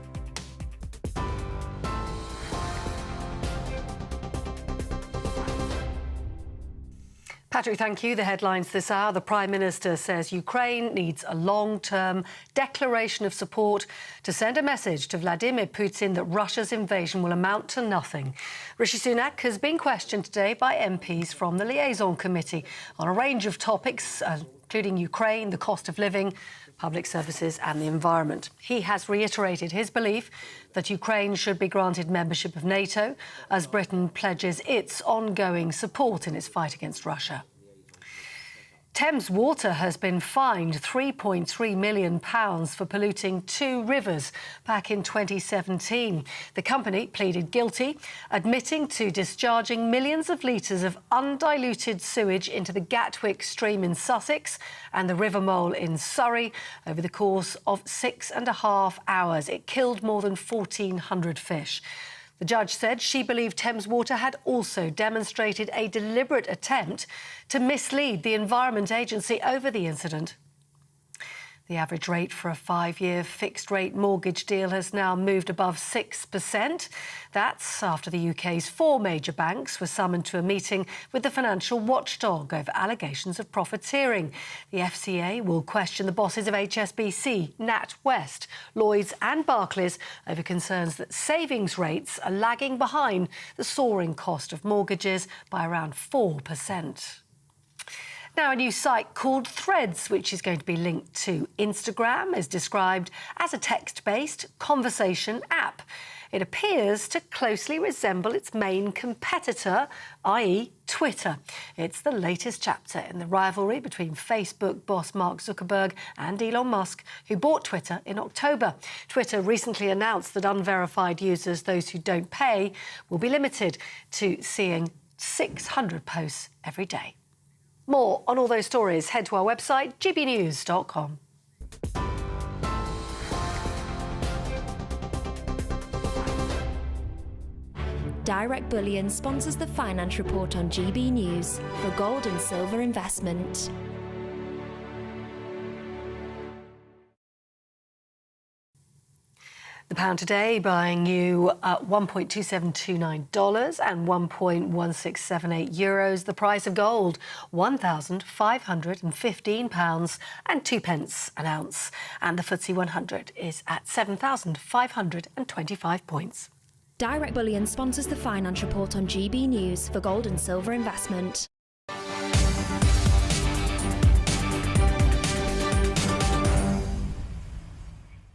Speaker 1: Patrick, thank you. The headlines this hour. The Prime Minister says Ukraine needs a long-term declaration of support to send a message to Vladimir Putin that Russia's invasion will amount to nothing. Rishi Sunak has been questioned today by MPs from the Liaison Committee on a range of topics, including Ukraine, the cost of living, public services and the environment. He has reiterated his belief that Ukraine should be granted membership of NATO as Britain pledges its ongoing support in its fight against Russia. Thames Water has been fined £3.3 million for polluting 2 rivers back in 2017. The company pleaded guilty, admitting to discharging millions of litres of undiluted sewage into the Gatwick stream in Sussex and the River Mole in Surrey over the course of 6.5 hours. It killed more than 1,400 fish. The judge said she believed Thames Water had also demonstrated a deliberate attempt to mislead the Environment Agency over the incident. The average rate for a 5-year fixed-rate mortgage deal has now moved above 6%. That's after the UK's 4 major banks were summoned to a meeting with the financial watchdog over allegations of profiteering. The FCA will question the bosses of HSBC, NatWest, Lloyds and Barclays over concerns that savings rates are lagging behind the soaring cost of mortgages by around 4%. Now, a new site called Threads, which is going to be linked to Instagram, is described as a text-based conversation app. It appears to closely resemble its main competitor, i.e. Twitter. It's the latest chapter in the rivalry between Facebook boss Mark Zuckerberg and Elon Musk, who bought Twitter in October. Twitter recently announced that unverified users, those who don't pay, will be limited to seeing 600 posts every day. More on all those stories, head to our website, gbnews.com.
Speaker 4: Direct Bullion sponsors the Finance Report on GB News for gold and silver investment.
Speaker 1: The pound today buying you $1.2729 and €1.1678 euros. The price of gold, £1,515 and 2 pence an ounce. And the FTSE 100 is at 7,525 points.
Speaker 4: Direct Bullion sponsors the Finance Report on GB News for gold and silver investment.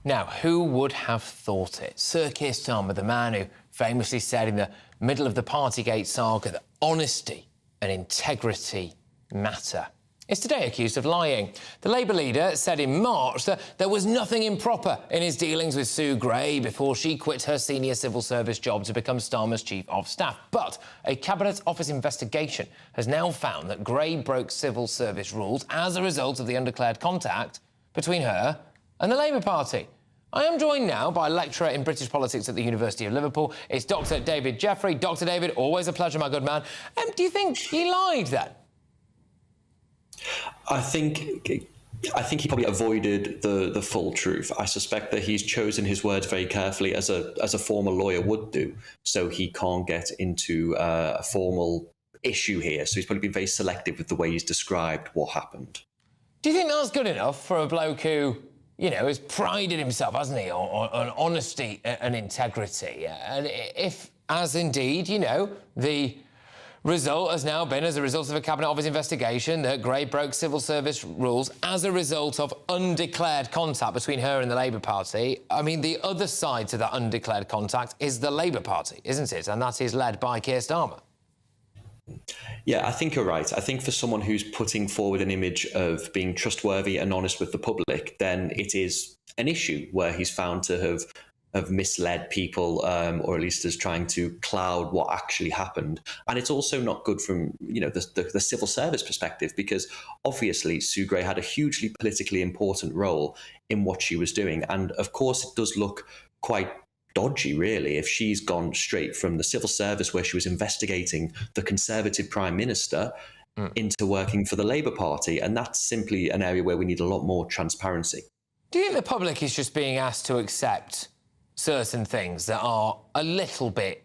Speaker 8: Now, who would have thought it? Sir Keir Starmer, the man who famously said in the middle of the Partygate saga that honesty and integrity matter. is today accused of lying. The Labour leader said in March that there was nothing improper in his dealings with Sue Gray before she quit her senior civil service job to become Starmer's Chief of Staff. But a Cabinet Office investigation has now found that Gray broke civil service rules as a result of the undeclared contact between her and the Labour Party. I am joined now by a lecturer in British politics at the University of Liverpool. It's Dr David Jeffrey. Dr David, always a pleasure, my good man. Do you think he lied then?
Speaker 10: I think he probably avoided the full truth. I suspect that he's chosen his words very carefully, as a former lawyer would do, so he can't get into a formal issue here. So he's probably been very selective with the way he's described what happened.
Speaker 8: Do you think that's good enough for a bloke who, you know, has prided himself, hasn't he, on honesty and integrity? And if, as indeed, you know, the result has now been, as a result of a Cabinet Office investigation, that Gray broke civil service rules as a result of undeclared contact between her and the Labour Party. I mean, the other side to that undeclared contact is the Labour Party, isn't it? And that is led by Keir Starmer.
Speaker 10: Yeah, I think you're right. I think for someone who's putting forward an image of being trustworthy and honest with the public, then it is an issue where he's found to have misled people, or at least is trying to cloud what actually happened. And it's also not good from, you know, the civil service perspective, because obviously Sue Gray had a hugely politically important role in what she was doing. And of course, it does look quite dodgy, really, if she's gone straight from the civil service, where she was investigating the Conservative Prime Minister, into working for the Labour Party. And that's simply an area where we need a lot more transparency.
Speaker 8: Do you think the public is just being asked to accept certain things that are a little bit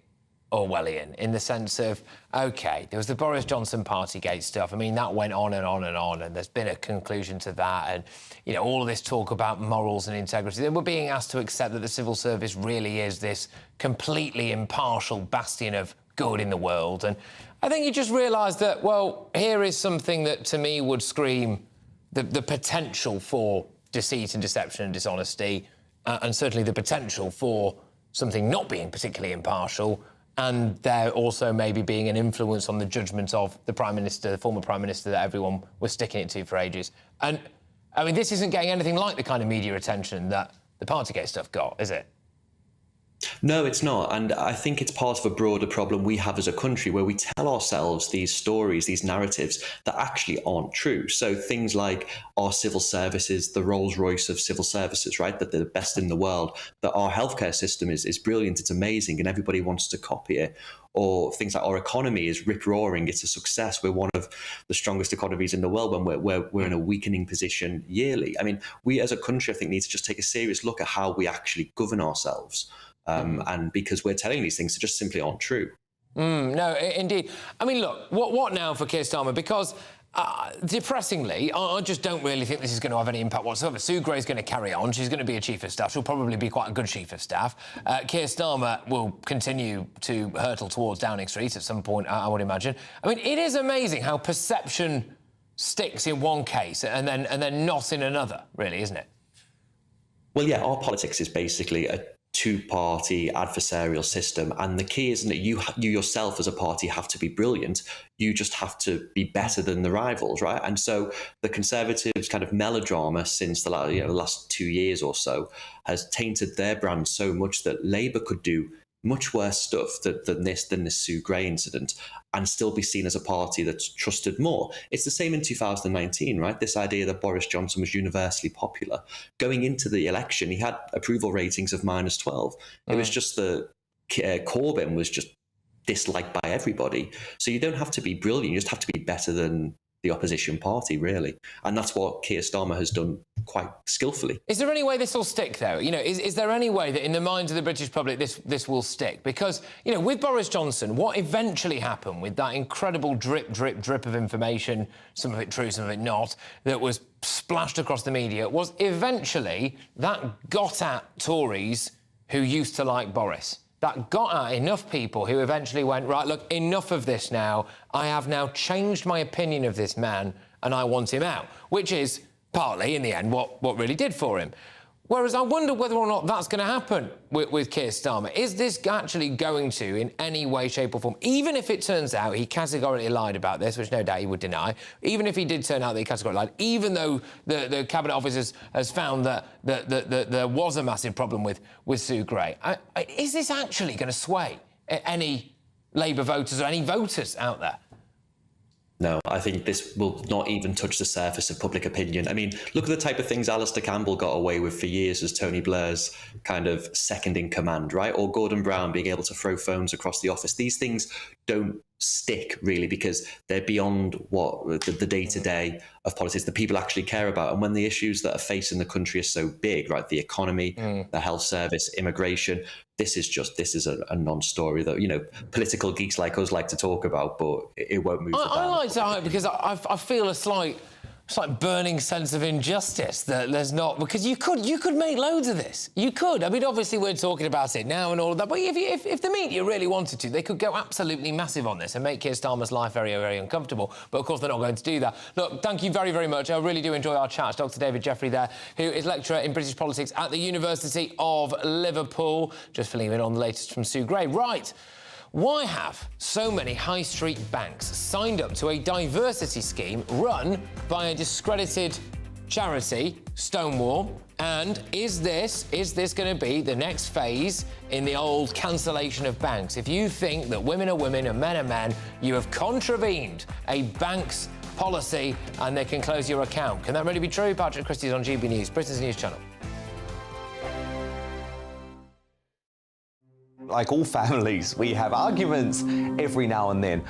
Speaker 8: Orwellian, in the sense of, OK, there was the Boris Johnson Partygate stuff. I mean, that went on and on and on, and there's been a conclusion to that. And, you know, all of this talk about morals and integrity, then we're being asked to accept that the civil service really is this completely impartial bastion of good in the world. And I think you just realise that, well, here is something that, to me, would scream the potential for deceit and deception and dishonesty, and certainly the potential for something not being particularly impartial, and there also maybe being an influence on the judgment of the Prime Minister, the former Prime Minister that everyone was sticking it to for ages. And, I mean, this isn't getting anything like the kind of media attention that the Partygate stuff got, is it?
Speaker 10: No, it's not. And I think it's part of a broader problem we have as a country, where we tell ourselves these stories, these narratives that actually aren't true. So things like our civil services, the Rolls-Royce of civil services, right, that they're the best in the world, that our healthcare system is brilliant, it's amazing, and everybody wants to copy it. Or things like our economy is rip-roaring, it's a success, we're one of the strongest economies in the world, when we're in a weakening position yearly. I mean, we as a country, I think, need to just take a serious look at how we actually govern ourselves. And because we're telling these things that just simply aren't true.
Speaker 8: No, indeed. I mean, look, what now for Keir Starmer? Because depressingly, I just don't really think this is going to have any impact whatsoever. Sue Gray's going to carry on. She's going to be a Chief of Staff. She'll probably be quite a good Chief of Staff. Keir Starmer will continue to hurtle towards Downing Street at some point, I would imagine. I mean, it is amazing how perception sticks in one case and then not in another, really, isn't it?
Speaker 10: Well, yeah, our politics is basically a two-party adversarial system, and the key isn't that you yourself as a party have to be brilliant, you just have to be better than the rivals, right? And so the Conservatives' kind of melodrama since the last 2 years or so has tainted their brand so much that Labour could do much worse stuff than this Sue Gray incident, and still be seen as a party that's trusted more. It's the same in 2019, right? This idea that Boris Johnson was universally popular. Going into the election, he had approval ratings of -12. It was just that Corbyn was just disliked by everybody. So you don't have to be brilliant, you just have to be better than the opposition party, really. And that's what Keir Starmer has done quite skillfully.
Speaker 8: Is there any way this will stick, though? You know, is there any way that in the minds of the British public this will stick? Because, you know, with Boris Johnson, what eventually happened with that incredible drip of information, some of it true, some of it not, that was splashed across the media, was eventually that got at Tories who used to like Boris. That got at enough people who eventually went, right, look, enough of this now. I have now changed my opinion of this man and I want him out, which is partly, in the end, what really did for him. Whereas I wonder whether or not that's going to happen with Keir Starmer. Is this actually going to, in any way, shape or form, even if it turns out he categorically lied about this, which no doubt he would deny, even if he did turn out that he categorically lied, even though the Cabinet Office has found that there was a massive problem with Sue Gray, is this actually going to sway any Labour voters or any voters out there?
Speaker 10: No, I think this will not even touch the surface of public opinion. I mean, look at the type of things Alistair Campbell got away with for years as Tony Blair's kind of second in command, right? Or Gordon Brown being able to throw phones across the office. These things don't stick, really, because they're beyond what the day-to-day of politics that people actually care about. And when the issues that are facing the country are so big, right, the economy, the health service, immigration, this is a non-story that, you know, political geeks like us like to talk about, but it won't move.
Speaker 8: I like to, because I feel a slight burning sense of injustice that there's not, because you could make loads of this. You could. I mean, obviously we're talking about it now and all of that, but if the media really wanted to, they could go absolutely massive on this and make Keir Starmer's life very, very uncomfortable. But of course they're not going to do that. Look, thank you very, very much. I really do enjoy our chats. Dr. David Jeffrey there, who is lecturer in British politics at the University of Liverpool, just filling in on the latest from Sue Gray. Right. Why have so many high street banks signed up to a diversity scheme run by a discredited charity, Stonewall? And is this going to be the next phase in the old cancellation of banks? If you think that women are women and men are men, you have contravened a bank's policy and they can close your account. Can that really be true? Patrick Christys on GB News, Britain's news channel.
Speaker 12: Like all families, we have arguments every now and then,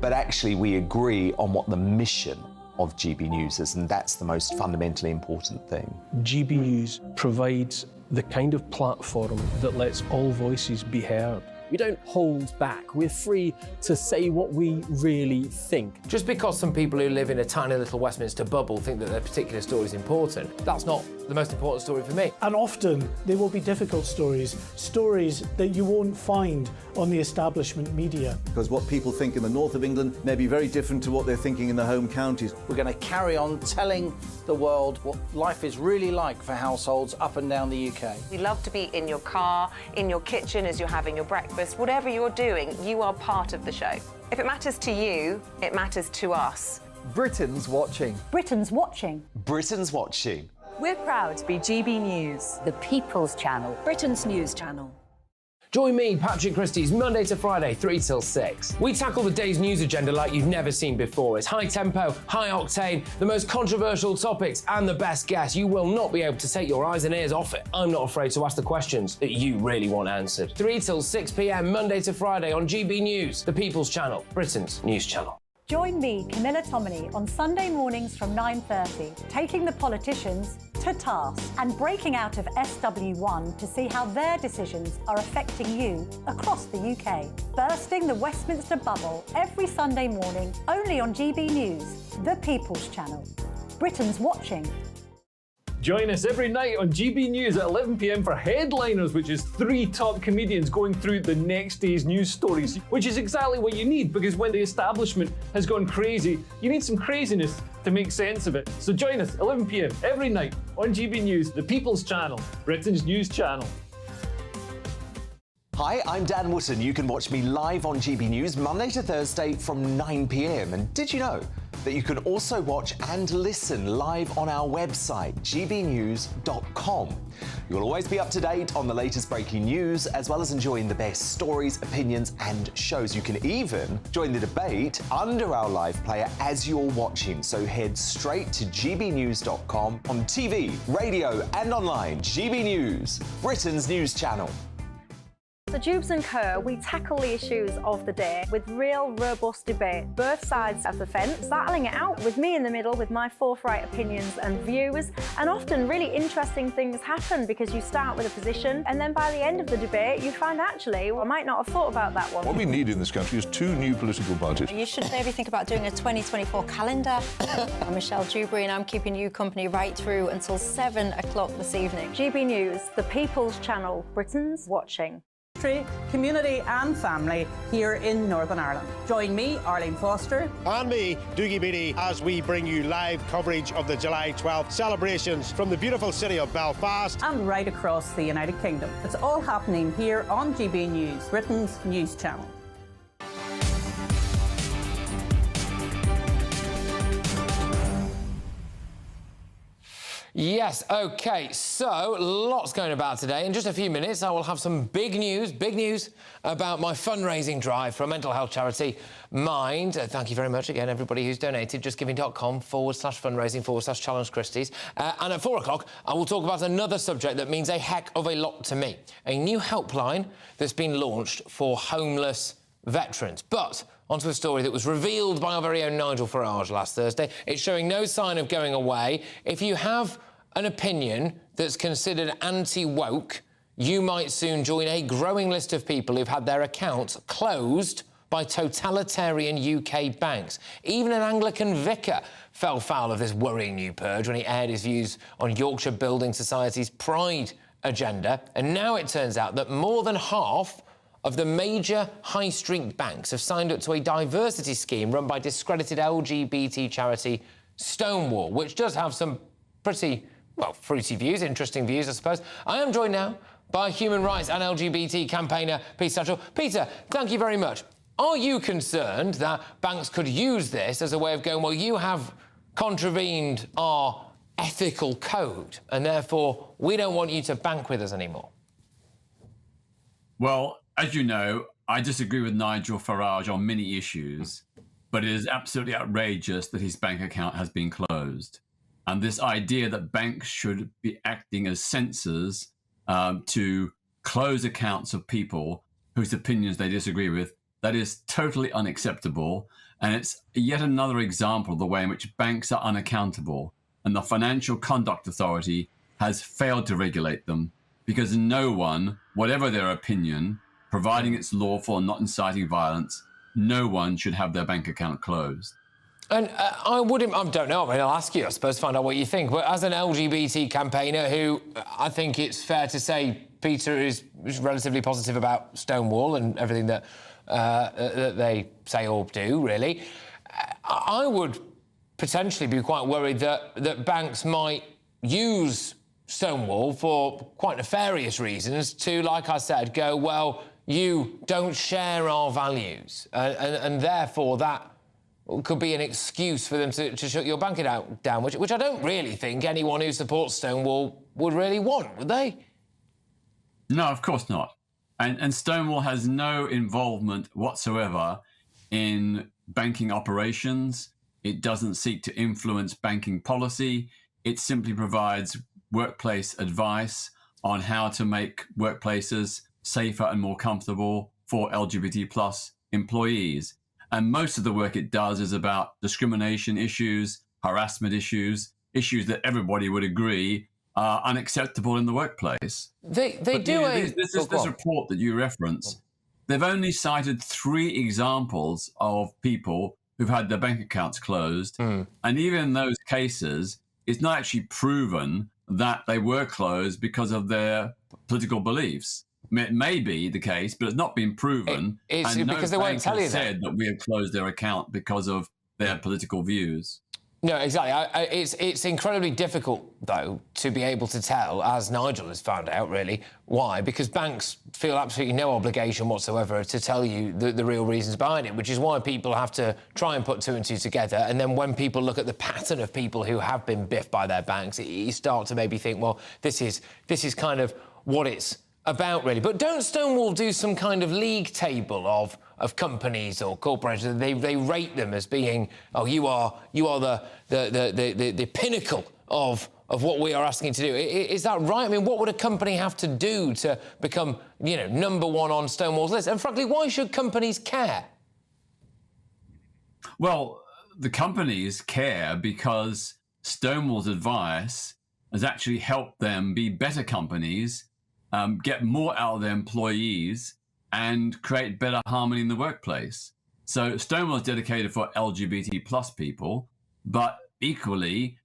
Speaker 12: but actually we agree on what the mission of GB News is, and that's the most fundamentally important thing.
Speaker 14: GB News provides the kind of platform that lets all voices be heard. We don't hold back. We're free to say what we really think.
Speaker 8: Just because some people who live in a tiny little Westminster bubble think that their particular story is important, that's not the most important story for me.
Speaker 15: And often they will be difficult stories, stories that you won't find on the establishment media.
Speaker 22: Because what people think in the north of England may be very different to what they're thinking in their home counties.
Speaker 16: We're going to carry on telling the world what life is really like for households up and down the UK.
Speaker 9: We love to be in your car, in your kitchen as you're having your breakfast. Whatever you're doing, you are part of the show. If it matters to you, it matters to us.
Speaker 7: Britain's watching.
Speaker 24: Britain's watching.
Speaker 12: Britain's watching.
Speaker 17: We're proud to be GB News,
Speaker 24: The People's Channel.
Speaker 17: Britain's news channel.
Speaker 8: Join me, Patrick Christys, Monday to Friday, 3 till 6. We tackle the day's news agenda like you've never seen before. It's high tempo, high octane, the most controversial topics and the best guests. You will not be able to take your eyes and ears off it. I'm not afraid to ask the questions that you really want answered. 3 till 6 p.m, Monday to Friday on GB News, the People's Channel, Britain's news channel.
Speaker 24: Join me, Camilla Tominey, on Sunday mornings from 9:30, taking the politicians to task and breaking out of SW1 to see how their decisions are affecting you across the UK. Bursting the Westminster bubble every Sunday morning, only on GB News, the People's Channel. Britain's watching.
Speaker 14: Join us every night on GB News at 11 p.m. for Headliners, which is 3 top comedians going through the next day's news stories, which is exactly what you need, because when the establishment has gone crazy, you need some craziness to make sense of it. So join us 11 p.m. every night on GB News, the People's Channel, Britain's news channel.
Speaker 12: Hi, I'm Dan Wootton. You can watch me live on GB News Monday to Thursday from 9 p.m. And did you know that you can also watch and listen live on our website, gbnews.com. You'll always be up to date on the latest breaking news, as well as enjoying the best stories, opinions and shows. You can even join the debate under our live player as you're watching. So head straight to gbnews.com on TV, radio and online. GB News, Britain's news channel.
Speaker 2: So Jubes & Co, we tackle the issues of the day with real robust debate, both sides of the fence, battling it out with me in the middle with my forthright opinions and views. And often really interesting things happen because you start with a position and then by the end of the debate you find actually, well, I might not have thought about that one.
Speaker 18: What we need in this country is 2 new political parties.
Speaker 19: You should maybe think about doing a 2024 calendar. I'm Michelle Dewberry and I'm keeping you company right through until 7 o'clock this evening.
Speaker 2: GB News, the People's Channel, Britain's watching.
Speaker 3: community and family here in Northern Ireland. Join me, Arlene Foster.
Speaker 6: And me, Dougie Beattie, as we bring you live coverage of the July 12th celebrations from the beautiful city of Belfast.
Speaker 3: And right across the United Kingdom. It's all happening here on GB News, Britain's news channel.
Speaker 8: Yes, OK, so lots going about today. In just a few minutes, I will have some big news about my fundraising drive for a mental health charity, Mind. Thank you very much again, everybody who's donated. JustGiving.com/fundraising/challenge Christys. And at 4 o'clock, I will talk about another subject that means a heck of a lot to me. A new helpline that's been launched for homeless veterans. But onto a story that was revealed by our very own Nigel Farage last Thursday. It's showing no sign of going away. If you have an opinion that's considered anti-woke, you might soon join a growing list of people who've had their accounts closed by totalitarian UK banks. Even an Anglican vicar fell foul of this worrying new purge when he aired his views on Yorkshire Building Society's Pride agenda. And now it turns out that more than half of the major high street banks have signed up to a diversity scheme run by discredited LGBT charity Stonewall, which does have some pretty, well, fruity views, interesting views, I suppose. I am joined now by human rights and LGBT campaigner Peter Satchell. Peter, thank you very much. Are you concerned that banks could use this as a way of going, well, you have contravened our ethical code and therefore we don't want you to bank with us anymore?
Speaker 11: Well, as you know, I disagree with Nigel Farage on many issues, but it is absolutely outrageous that his bank account has been closed. And this idea that banks should be acting as censors to close accounts of people whose opinions they disagree with, that is totally unacceptable. And it's yet another example of the way in which banks are unaccountable. And the Financial Conduct Authority has failed to regulate them because no one, whatever their opinion, providing it's lawful and not inciting violence, no one should have their bank account closed.
Speaker 8: And I don't know, I mean, I'll ask you, I suppose, to find out what you think, but as an LGBT campaigner who I think it's fair to say, Peter, is relatively positive about Stonewall and everything that they say or do, really, I would potentially be quite worried that banks might use Stonewall for quite nefarious reasons to, like I said, go, well, you don't share our values, and therefore that could be an excuse for them to shut your bank account down, which I don't really think anyone who supports Stonewall would really want, would they?
Speaker 11: No, of course not. And Stonewall has no involvement whatsoever in banking operations. It doesn't seek to influence banking policy. It simply provides workplace advice on how to make workplaces safer and more comfortable for LGBT plus employees. And most of the work it does is about discrimination issues, harassment issues that everybody would agree are unacceptable in the workplace.
Speaker 8: This
Speaker 11: report that you reference, they've only cited 3 examples of people who've had their bank accounts closed. And even in those cases, it's not actually proven that they were closed because of their political beliefs. I mean, it may be the case, but it's not been proven.
Speaker 8: It's because they won't tell you
Speaker 11: said that we have closed their account because of their political views.
Speaker 8: No, exactly. It's incredibly difficult, though, to be able to tell, as Nigel has found out, really. Why? Because banks feel absolutely no obligation whatsoever to tell you the real reasons behind it, which is why people have to try and put 2 and 2 together. And then when people look at the pattern of people who have been biffed by their banks, you start to maybe think, well, this is kind of what it's about, really. But don't Stonewall do some kind of league table of companies or corporations? They rate them as being, oh, you are the pinnacle of what we are asking to do. Is that right? I mean, what would a company have to do to become, number 1 on Stonewall's list? And frankly, why should companies care?
Speaker 11: Well, the companies care because Stonewall's advice has actually helped them be better companies, get more out of their employees, and create better harmony in the workplace. So Stonewall is dedicated for LGBT plus people, but equally,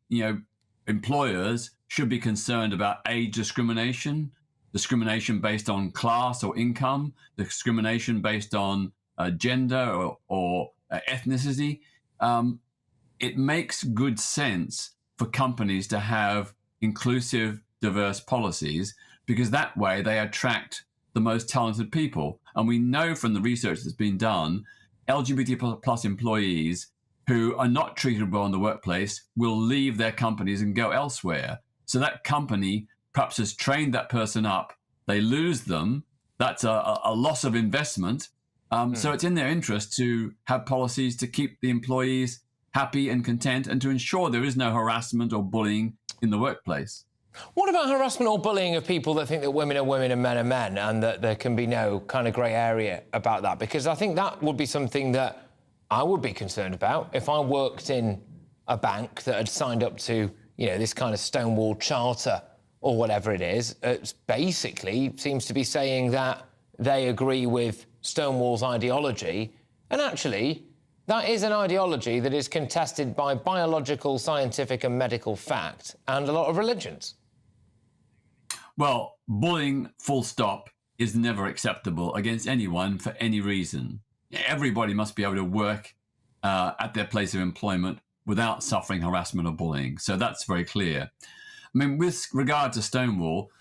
Speaker 11: employers should be concerned about age discrimination, discrimination based on class or income, discrimination based on gender or ethnicity. It makes good sense for companies to have inclusive, diverse policies, because that way they attract the most talented people. And we know from the research that's been done, LGBT plus employees who are not treated well in the workplace will leave their companies and go elsewhere. So that company perhaps has trained that person up, they lose them, that's a loss of investment. So it's in their interest to have policies to keep the employees happy and content and to ensure there is no harassment or bullying in the workplace.
Speaker 8: What about harassment or bullying of people that think that women are women and men are men, and that there can be no kind of grey area about that? Because I think that would be something that I would be concerned about if I worked in a bank that had signed up to, you know, this kind of Stonewall charter or whatever it is. It basically seems to be saying that they agree with Stonewall's ideology, and actually that is an ideology that is contested by biological, scientific and medical fact and a lot of religions.
Speaker 11: Well, bullying, full stop, is never acceptable against anyone for any reason. Everybody must be able to work at their place of employment without suffering harassment or bullying. So that's very clear. I mean, with regard to Stonewall,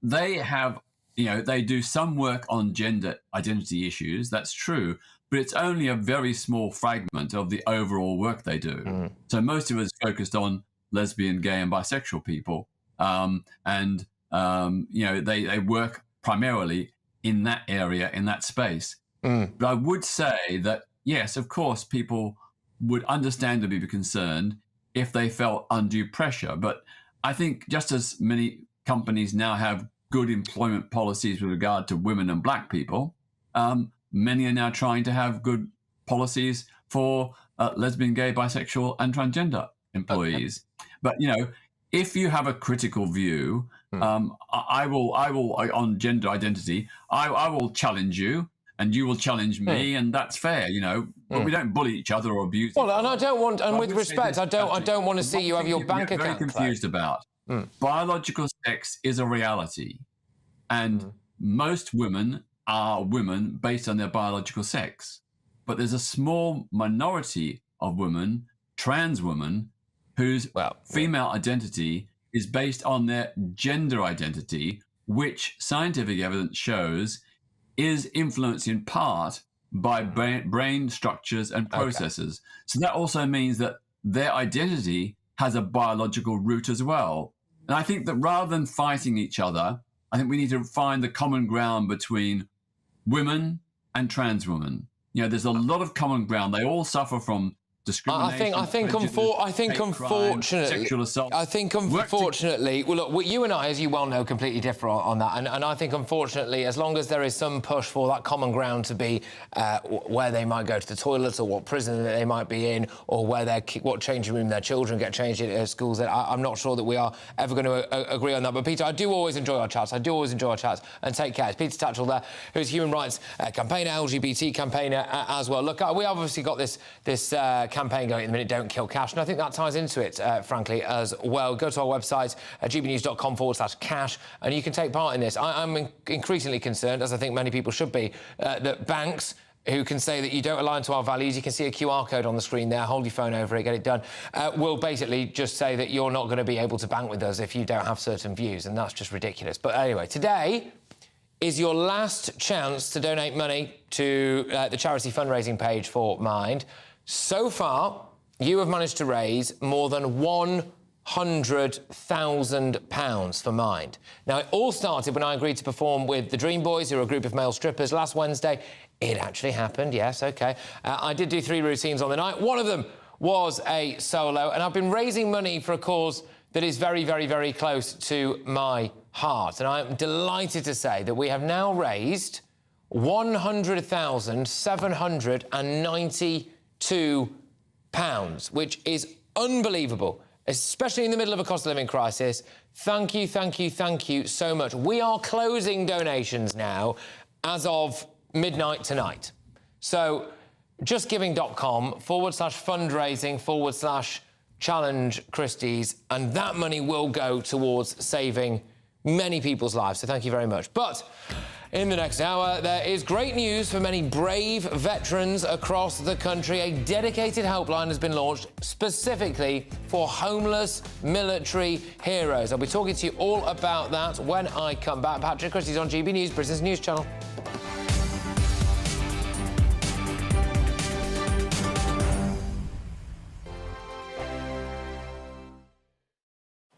Speaker 11: they have, you know, they do some work on gender identity issues. That's true. But it's only a very small fragment of the overall work they do. So most of it is focused on lesbian, gay and bisexual people. You know, they work primarily in that area, in that space. But I would say that, yes, of course, people would understandably be concerned if they felt undue pressure. But I think just as many companies now have good employment policies with regard to women and black people, many are now trying to have good policies for lesbian, gay, bisexual and transgender employees. But, you know, if you have a critical view, I will on gender identity, I will challenge you and you will challenge me, and that's fair, you know. But we don't bully each other or abuse.
Speaker 8: Well, and I don't want, and with respect, I don't want to see you have your bank account
Speaker 11: very confused about. Biological sex is a reality, and most women are women based on their biological sex. But there's a small minority of women, trans women, whose female identity is based on their gender identity, which scientific evidence shows is influenced in part by brain structures and processes. So that also means that their identity has a biological root as well. And I think that rather than fighting each other, I think we need to find the common ground between women and trans women. You know, there's a lot of common ground. They all suffer from discrimination.
Speaker 8: I think unfortunately,
Speaker 11: sexual assault.
Speaker 8: I think unfortunately, well, look, you and I, as you well know, completely differ on that. And I think unfortunately, as long as there is some push for that common ground to be where they might go to the toilet, or what prison they might be in, or where what changing room their children get changed in at schools, I'm not sure that we are ever going to agree on that. But Peter, I do always enjoy our chats. And take care. It's Peter Tatchell there, who's human rights campaigner, LGBT campaigner as well. Look, we obviously got this campaign going at the minute, Don't Kill Cash, and I think that ties into it, frankly, as well. Go to our website, gbnews.com/cash, and you can take part in this. I'm increasingly concerned, as I think many people should be, that banks who can say that you don't align to our values, you can see a QR code on the screen there, hold your phone over it, get it done, will basically just say that you're not going to be able to bank with us if you don't have certain views, and that's just ridiculous. But anyway, today is your last chance to donate money to the charity fundraising page for Mind. So far, you have managed to raise more than £100,000 for Mind. Now, it all started when I agreed to perform with the Dream Boys, who are a group of male strippers, last Wednesday. It actually happened, yes, OK. I did do 3 routines on the night. One of them was a solo, and I've been raising money for a cause that is very, very, very close to my heart. And I'm delighted to say that we have now raised £100,792, which is unbelievable, especially in the middle of a cost of living crisis. Thank you, thank you, thank you so much. We are closing donations now as of midnight tonight. So justgiving.com/fundraising/challenge Christys, and that money will go towards saving many people's lives, so thank you very much. But in the next hour, there is great news for many brave veterans across the country. A dedicated helpline has been launched specifically for homeless military heroes. I'll be talking to you all about that when I come back. Patrick Christys on GB News, Britain's news channel.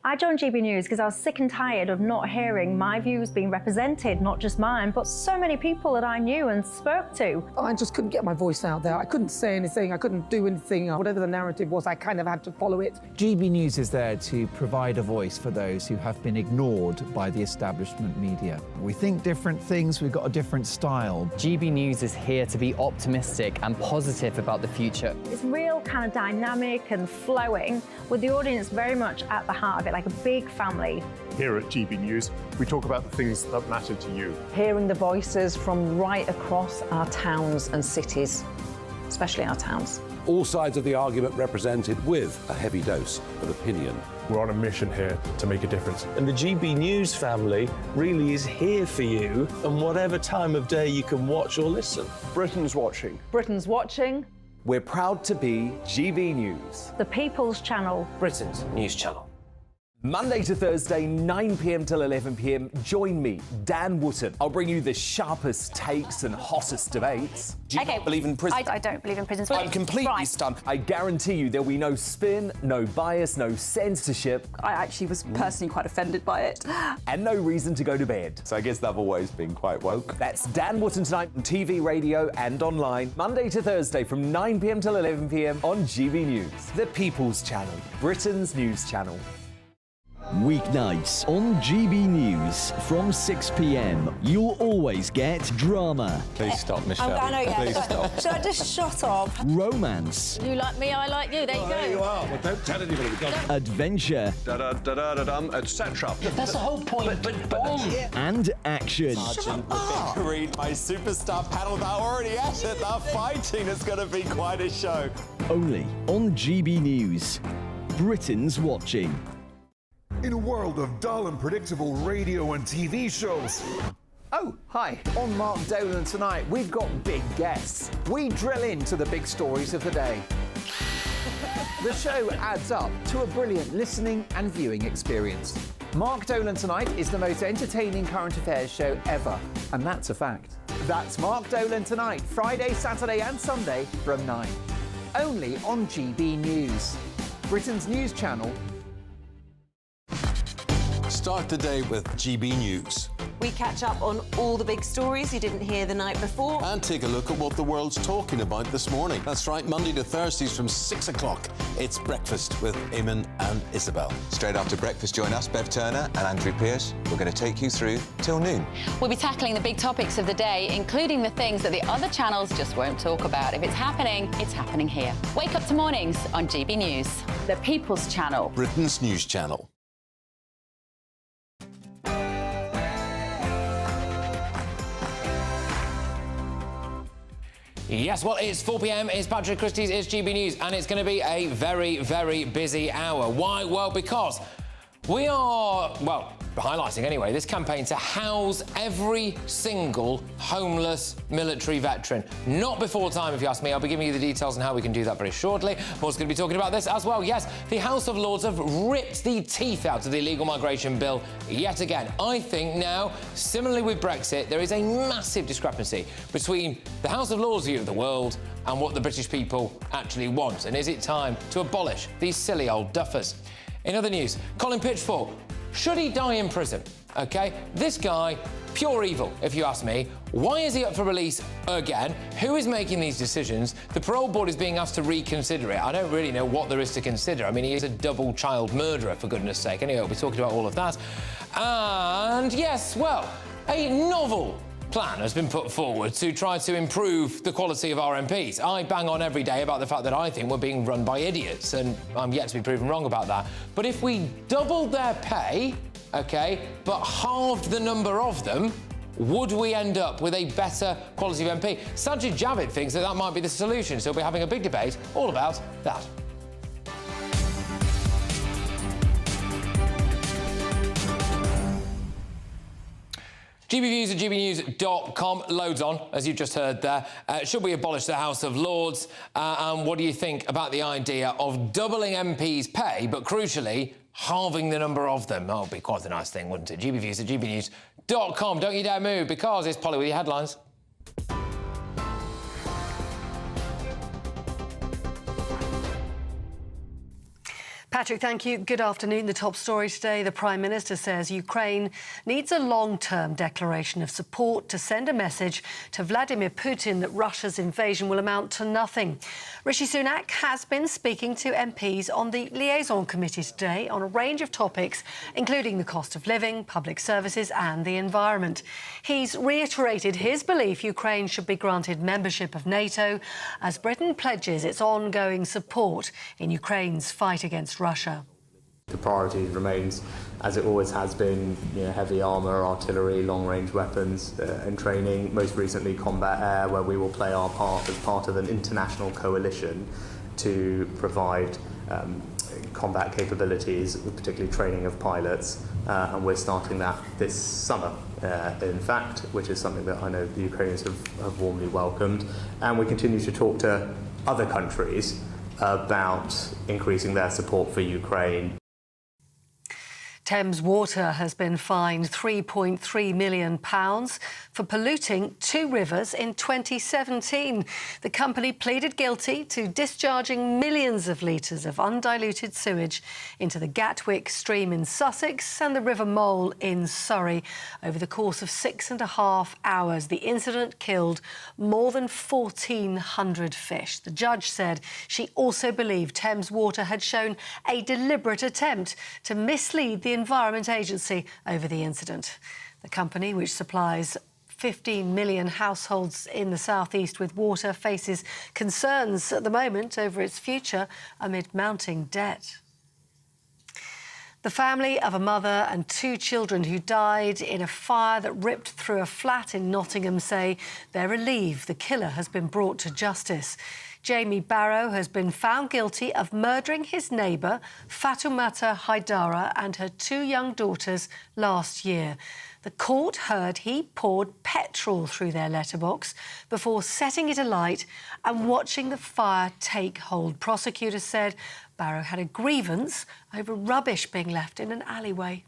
Speaker 2: I joined GB News because I was sick and tired of not hearing my views being represented, not just mine, but so many people that I knew and spoke to.
Speaker 5: I just couldn't get my voice out there. I couldn't say anything, I couldn't do anything. Whatever the narrative was, I kind of had to follow it.
Speaker 13: GB News is there to provide a voice for those who have been ignored by the establishment media. We think different things, we've got a different style.
Speaker 20: GB News is here to be optimistic and positive about the future.
Speaker 2: It's real kind of dynamic and flowing, with the audience very much at the heart of it, like a big family.
Speaker 21: Here at GB News, we talk about the things that matter to you.
Speaker 23: Hearing the voices from right across our towns and cities, especially our towns.
Speaker 25: All sides of the argument represented with a heavy dose of opinion.
Speaker 21: We're on a mission here to make a difference.
Speaker 26: And the GB News family really is here for you, and whatever time of day you can watch or listen.
Speaker 22: Britain's watching.
Speaker 23: Britain's watching.
Speaker 7: We're proud to be GB News.
Speaker 2: The People's Channel.
Speaker 8: Britain's news channel.
Speaker 7: Monday to Thursday, 9 p.m. till 11 p.m. Join me, Dan Wootton. I'll bring you the sharpest takes and hottest debates.
Speaker 28: Do you not believe in prison?
Speaker 2: I don't believe in prisons.
Speaker 28: I'm completely stunned.
Speaker 7: I guarantee you there'll be no spin, no bias, no censorship.
Speaker 17: I actually was personally quite offended by it.
Speaker 7: And no reason to go to bed.
Speaker 12: So I guess they've always been quite woke.
Speaker 7: That's Dan Wootton tonight on TV, radio and online. Monday to Thursday from 9 p.m. till 11 p.m. on GB News. The People's Channel, Britain's news channel.
Speaker 29: Weeknights on GB News from 6 p.m. You'll always get drama.
Speaker 12: Please stop, Michelle.
Speaker 19: I know, yeah.
Speaker 12: Please stop.
Speaker 19: Should I just shut up?
Speaker 29: Romance.
Speaker 19: You like me, I like you. There you go.
Speaker 25: There you are. Well, don't tell anybody.
Speaker 29: Adventure.
Speaker 25: Etc.
Speaker 26: That's the whole point. But
Speaker 29: and action.
Speaker 12: Sergeant, the big read, my superstar panel, they're already at it. They're fighting. It's going to be quite a show.
Speaker 29: Only on GB News. Britain's watching.
Speaker 30: In a world of dull and predictable radio and TV shows.
Speaker 7: Oh, hi. On Mark Dolan tonight, we've got big guests. We drill into the big stories of the day. The show adds up to a brilliant listening and viewing experience. Mark Dolan Tonight is the most entertaining current affairs show ever, and that's a fact. That's Mark Dolan Tonight, Friday, Saturday and Sunday from 9. Only on GB News, Britain's news channel.
Speaker 31: Start the day with GB News.
Speaker 32: We catch up on all the big stories you didn't hear the night before.
Speaker 31: And take a look at what the world's talking about this morning. That's right, Monday to Thursdays from 6 o'clock. It's Breakfast with Eamon and Isabel.
Speaker 33: Straight after breakfast, join us, Bev Turner and Andrew Pearce. We're going to take you through till noon.
Speaker 34: We'll be tackling the big topics of the day, including the things that the other channels just won't talk about. If it's happening here. Wake up to mornings on GB News. The People's Channel.
Speaker 31: Britain's news channel.
Speaker 8: Yes, well, it's 4 p.m, it's Patrick Christys, it's GB News, and it's going to be a very, very busy hour. Why? Well, because we are, well, highlighting anyway, this campaign to house every single homeless military veteran. Not before time, if you ask me. I'll be giving you the details on how we can do that very shortly. I'm also going to be talking about this as well. Yes, the House of Lords have ripped the teeth out of the illegal migration bill yet again. I think now, similarly with Brexit, there is a massive discrepancy between the House of Lords' view of the world and what the British people actually want. And is it time to abolish these silly old duffers? In other news, Colin Pitchfork, should he die in prison? OK, this guy, pure evil, if you ask me. Why is he up for release again? Who is making these decisions? The parole board is being asked to reconsider it. I don't really know what there is to consider. I mean, he is a double child murderer, for goodness sake. Anyway, we'll be talking about all of that. And yes, well, a novel plan has been put forward to try to improve the quality of our MPs. I bang on every day about the fact that I think we're being run by idiots, and I'm yet to be proven wrong about that. But if we doubled their pay, OK, but halved the number of them, would we end up with a better quality of MP? Sajid Javid thinks that that might be the solution, so we'll be having a big debate all about that. GBViews at gbnews.com. Loads on, as you've just heard there. Should we abolish the House of Lords? And what do you think about the idea of doubling MPs' pay, but crucially, halving the number of them? That would be quite a nice thing, wouldn't it? GBViews at gbnews.com. Don't you dare move, because it's Polly with your headlines.
Speaker 1: Patrick, thank you. Good afternoon. The top story today, the Prime Minister says Ukraine needs a long-term declaration of support to send a message to Vladimir Putin that Russia's invasion will amount to nothing. Rishi Sunak has been speaking to MPs on the liaison committee today on a range of topics, including the cost of living, public services and the environment. He's reiterated his belief Ukraine should be granted membership of NATO as Britain pledges its ongoing support in Ukraine's fight against Russia.
Speaker 3: The priority remains, as it always has been, heavy armour, artillery, long-range weapons and training, most recently combat air, where we will play our part as part of an international coalition to provide combat capabilities, particularly training of pilots, and we're starting that this summer, in fact, which is something that I know the Ukrainians have warmly welcomed. And we continue to talk to other countries about increasing their support for Ukraine.
Speaker 1: Thames Water has been fined £3.3 million for polluting 2 rivers in 2017. The company pleaded guilty to discharging millions of litres of undiluted sewage into the Gatwick stream in Sussex and the River Mole in Surrey over the course of 6.5 hours. The incident killed more than 1,400 fish. The judge said she also believed Thames Water had shown a deliberate attempt to mislead the Environment Agency over the incident. The company, which supplies 15 million households in the southeast with water, faces concerns at the moment over its future amid mounting debt. The family of a mother and 2 children who died in a fire that ripped through a flat in Nottingham say they're relieved the killer has been brought to justice. Jamie Barrow has been found guilty of murdering his neighbour, Fatoumata Haidara, and her 2 young daughters last year. The court heard he poured petrol through their letterbox before setting it alight and watching the fire take hold. Prosecutors said Barrow had a grievance over rubbish being left in an alleyway.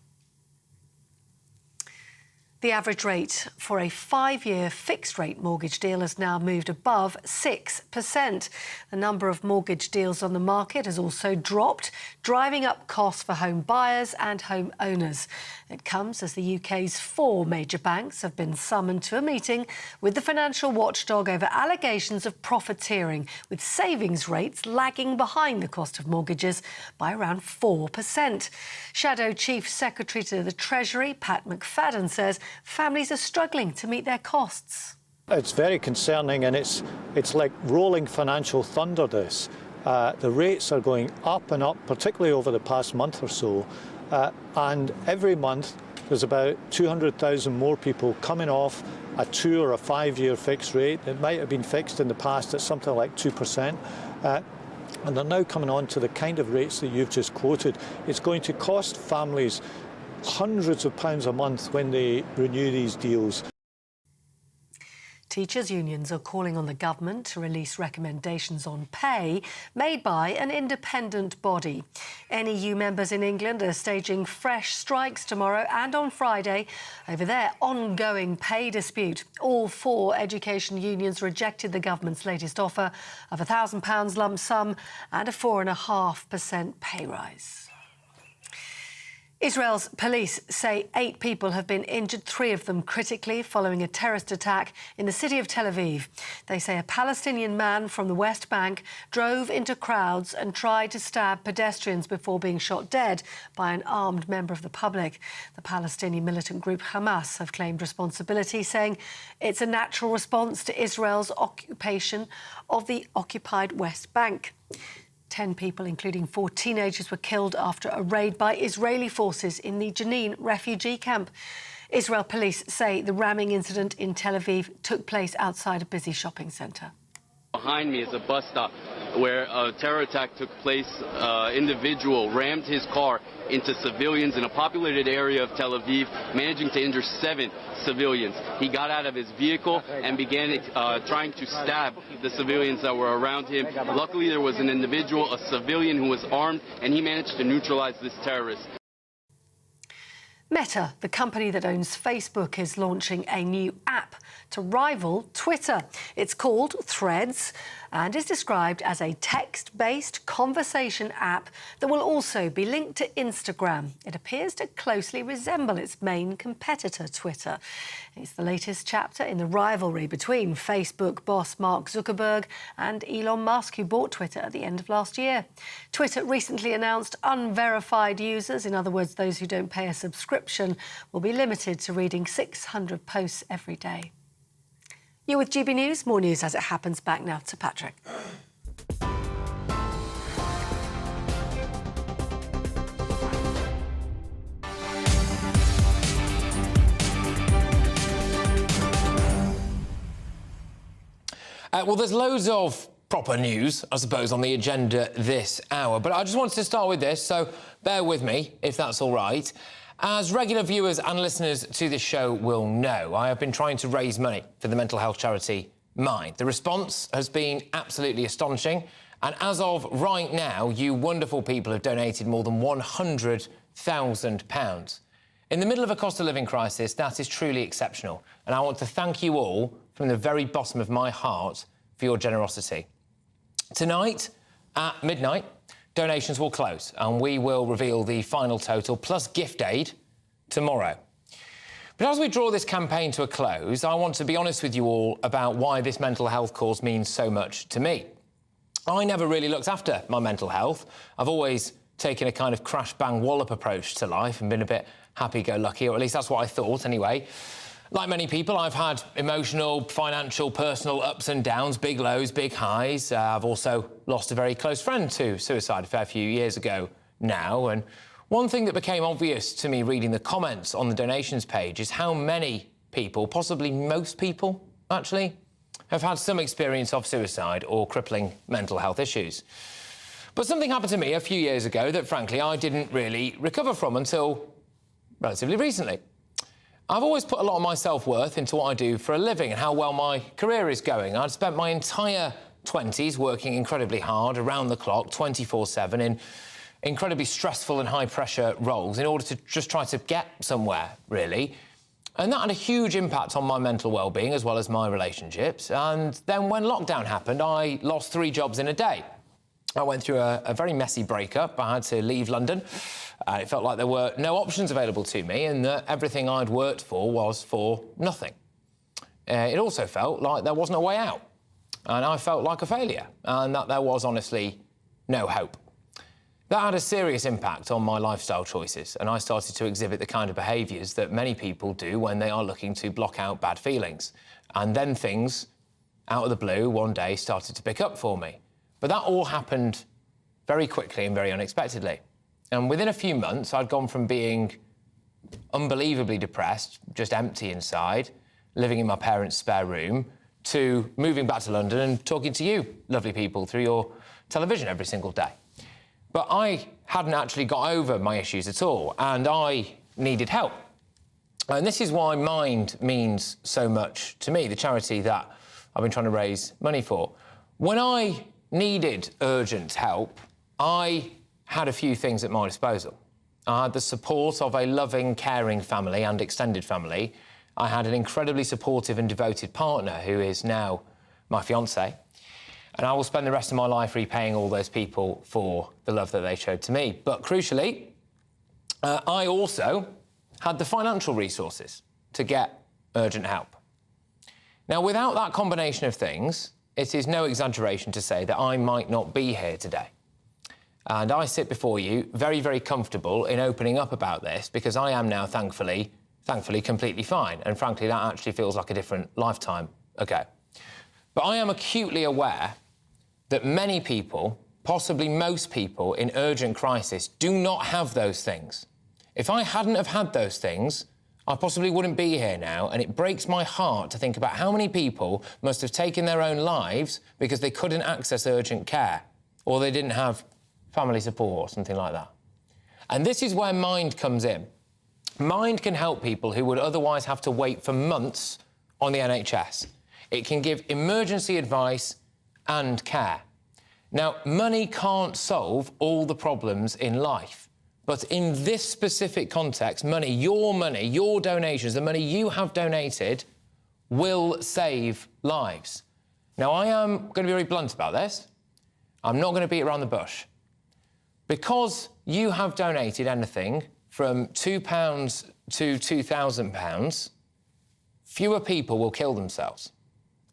Speaker 1: The average rate for a 5-year fixed-rate mortgage deal has now moved above 6%. The number of mortgage deals on the market has also dropped, driving up costs for home buyers and home owners. It comes as the UK's 4 major banks have been summoned to a meeting with the financial watchdog over allegations of profiteering, with savings rates lagging behind the cost of mortgages by around 4%. Shadow Chief Secretary to the Treasury, Pat McFadden, says families are struggling to meet their costs.
Speaker 4: It's very concerning, and it's like rolling financial thunder, this. The rates are going up and up, particularly over the past month or so, and every month there's about 200,000 more people coming off a 2 or a 5-year fixed rate. It might have been fixed in the past at something like 2%. And they're now coming on to the kind of rates that you've just quoted. It's going to cost families hundreds of pounds a month when they renew these deals.
Speaker 1: Teachers' unions are calling on the government to release recommendations on pay made by an independent body. NEU members in England are staging fresh strikes tomorrow and on Friday over their ongoing pay dispute. All 4 education unions rejected the government's latest offer of £1,000 lump sum and a 4.5% pay rise. Israel's police say 8 people have been injured, 3 of them critically, following a terrorist attack in the city of Tel Aviv. They say a Palestinian man from the West Bank drove into crowds and tried to stab pedestrians before being shot dead by an armed member of the public. The Palestinian militant group Hamas have claimed responsibility, saying it's a natural response to Israel's occupation of the occupied West Bank. 10 people, including 4 teenagers, were killed after a raid by Israeli forces in the Jenin refugee camp. Israel police say the ramming incident in Tel Aviv took place outside a busy shopping centre.
Speaker 5: Behind me is a bus stop where a terror attack took place. Individual rammed his car into civilians in a populated area of Tel Aviv, managing to injure 7 civilians. He got out of his vehicle and began trying to stab the civilians that were around him. Luckily, there was an individual, a civilian, who was armed, and he managed to neutralize this terrorist.
Speaker 1: Meta, the company that owns Facebook, is launching a new app to rival Twitter. It's called Threads and is described as a text-based conversation app that will also be linked to Instagram. It appears to closely resemble its main competitor, Twitter. It's the latest chapter in the rivalry between Facebook boss Mark Zuckerberg and Elon Musk, who bought Twitter at the end of last year. Twitter recently announced unverified users, in other words, those who don't pay a subscription, will be limited to reading 600 posts every day. You're with GB News. More news as it happens. Back now to Patrick.
Speaker 8: Well, there's loads of proper news, I suppose, on the agenda this hour. But I just wanted to start with this, so bear with me, if that's all right. As regular viewers and listeners to this show will know, I have been trying to raise money for the mental health charity Mind. The response has been absolutely astonishing, and as of right now, you wonderful people have donated more than £100,000. In the middle of a cost of living crisis, that is truly exceptional, and I want to thank you all from the very bottom of my heart for your generosity. Tonight, at midnight, donations will close, and we will reveal the final total, plus gift aid, tomorrow. But as we draw this campaign to a close, I want to be honest with you all about why this mental health cause means so much to me. I never really looked after my mental health. I've always taken a kind of crash-bang-wallop approach to life and been a bit happy-go-lucky, or at least that's what I thought, anyway. Like many people, I've had emotional, financial, personal ups and downs, big lows, big highs. I've also lost a very close friend to suicide a fair few years ago now. And one thing that became obvious to me reading the comments on the donations page is how many people, possibly most people, actually, have had some experience of suicide or crippling mental health issues. But something happened to me a few years ago that, frankly, I didn't really recover from until relatively recently. I've always put a lot of my self-worth into what I do for a living and how well my career is going. I'd spent my entire 20s working incredibly hard, around the clock, 24/7, in incredibly stressful and high-pressure roles in order to just try to get somewhere, really. And that had a huge impact on my mental well-being as well as my relationships. And then when lockdown happened, I lost 3 jobs in a day. I went through a very messy breakup. I had to leave London. It felt like there were no options available to me and that everything I'd worked for was for nothing. It also felt like there wasn't a way out. And I felt like a failure and that there was honestly no hope. That had a serious impact on my lifestyle choices, and I started to exhibit the kind of behaviours that many people do when they are looking to block out bad feelings. And then things, out of the blue, one day started to pick up for me. But that all happened very quickly and very unexpectedly. And within a few months, I'd gone from being unbelievably depressed, just empty inside, living in my parents' spare room, to moving back to London and talking to you, lovely people, through your television every single day. But I hadn't actually got over my issues at all, and I needed help. And this is why Mind means so much to me, the charity that I've been trying to raise money for. When I needed urgent help, I had a few things at my disposal. I had the support of a loving, caring family and extended family. I had an incredibly supportive and devoted partner who is now my fiancé. And I will spend the rest of my life repaying all those people for the love that they showed to me. But crucially, I also had the financial resources to get urgent help. Now, without that combination of things, it is no exaggeration to say that I might not be here today. And I sit before you very, very comfortable in opening up about this because I am now, thankfully, completely fine. And frankly, that actually feels like a different lifetime ago. But I am acutely aware that many people, possibly most people in urgent crisis, do not have those things. If I hadn't have had those things, I possibly wouldn't be here now, and it breaks my heart to think about how many people must have taken their own lives because they couldn't access urgent care, or they didn't have family support or something like that. And this is where Mind comes in. Mind can help people who would otherwise have to wait for months on the NHS. It can give emergency advice and care. Now, money can't solve all the problems in life, but in this specific context, money, your donations, the money you have donated will save lives. Now, I am going to be very blunt about this. I'm not going to beat around the bush. Because you have donated anything from £2 to £2,000, fewer people will kill themselves.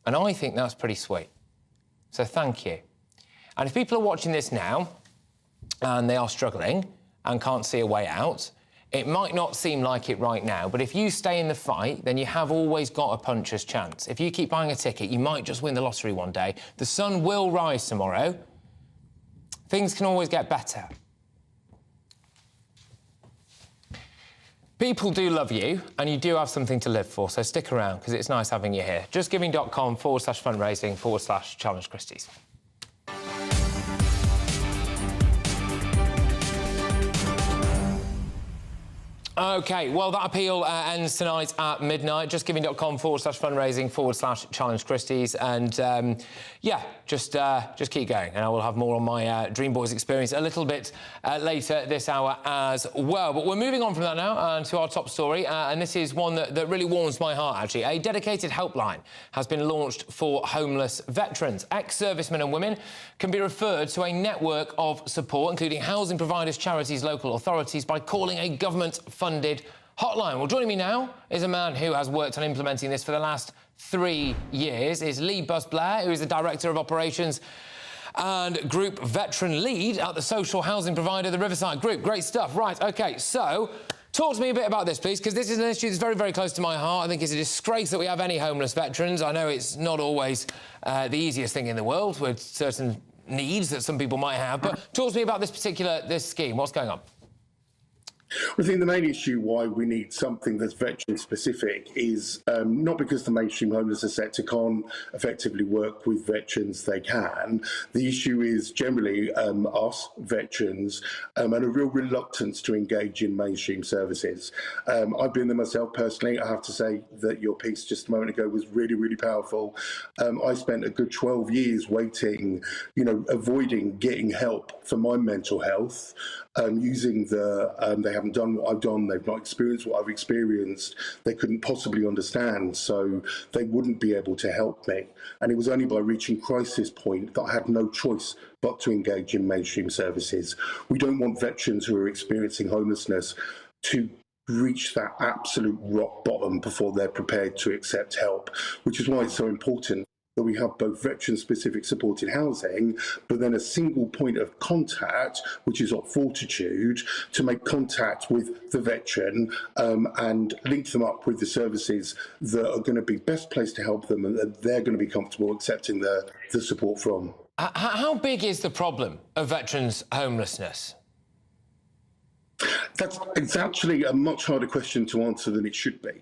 Speaker 8: And I think that's pretty sweet. So thank you. And if people are watching this now and they are struggling and can't see a way out, it might not seem like it right now, but if you stay in the fight, then you have always got a puncher's chance. If you keep buying a ticket, you might just win the lottery one day. The sun will rise tomorrow. Things can always get better. People do love you, and you do have something to live for, so stick around, because it's nice having you here. JustGiving.com/fundraising/challenge Christys. OK, well, that appeal ends tonight at midnight. JustGiving.com/fundraising/challenge Christys. And, yeah, just keep going. And I will have more on my Dream Boys experience a little bit later this hour as well. But we're moving on from that now to our top story. And this is one that really warms my heart, actually. A dedicated helpline has been launched for homeless veterans. Ex-servicemen and women can be referred to a network of support, including housing providers, charities, local authorities, by calling a government-funded hotline. Well, joining me now is a man who has worked on implementing this for the last 3 years. Is Lee Bus-Blair, who is the Director of Operations and Group Veteran Lead at the social housing provider, the Riverside Group. Great stuff. Right, OK, so talk to me a bit about this, please, because this is an issue that's very, very close to my heart. I think it's a disgrace that we have any homeless veterans. I know it's not always the easiest thing in the world with certain needs that some people might have, but talk to me about this scheme. What's going on?
Speaker 6: I think the main issue why we need something that's veteran-specific is not because the mainstream homelessness sector can't effectively work with veterans, they can. The issue is generally us, veterans, and a real reluctance to engage in mainstream services. I've been there myself personally. I have to say that your piece just a moment ago was really, really powerful. I spent a good 12 years waiting, avoiding getting help for my mental health, using they haven't done what I've done, they've not experienced what I've experienced, they couldn't possibly understand, so they wouldn't be able to help me. And it was only by reaching crisis point that I had no choice but to engage in mainstream services. We don't want veterans who are experiencing homelessness to reach that absolute rock bottom before they're prepared to accept help, which is why it's so important that we have both veteran-specific supported housing, but then a single point of contact, which is at Fortitude, to make contact with the veteran and link them up with the services that are going to be best placed to help them and that they're going to be comfortable accepting the support from.
Speaker 8: How big is the problem of veterans' homelessness?
Speaker 6: It's actually a much harder question to answer than it should be.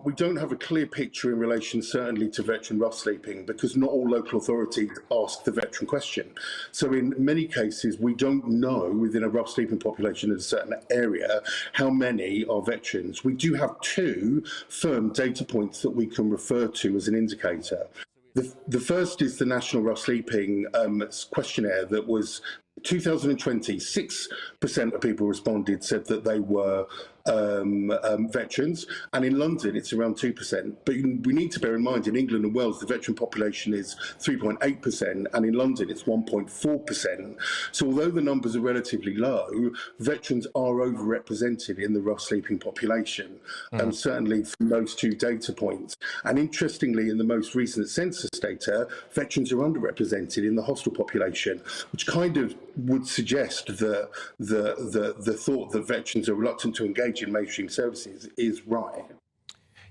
Speaker 6: We don't have a clear picture in relation, certainly, to veteran rough sleeping, because not all local authorities ask the veteran question. So in many cases, we don't know within a rough sleeping population in a certain area how many are veterans. We do have 2 firm data points that we can refer to as an indicator. The first is the National Rough Sleeping questionnaire that was 2020, 6% of people responded, said that they were veterans, and in London it's around 2%. But we need to bear in mind, in England and Wales, the veteran population is 3.8%, and in London it's 1.4%. So although the numbers are relatively low, veterans are overrepresented in the rough sleeping population, certainly from those 2 data points. And interestingly, in the most recent census data, veterans are underrepresented in the hostel population, which kind of would suggest that the thought that veterans are reluctant to engage in mainstream services is right.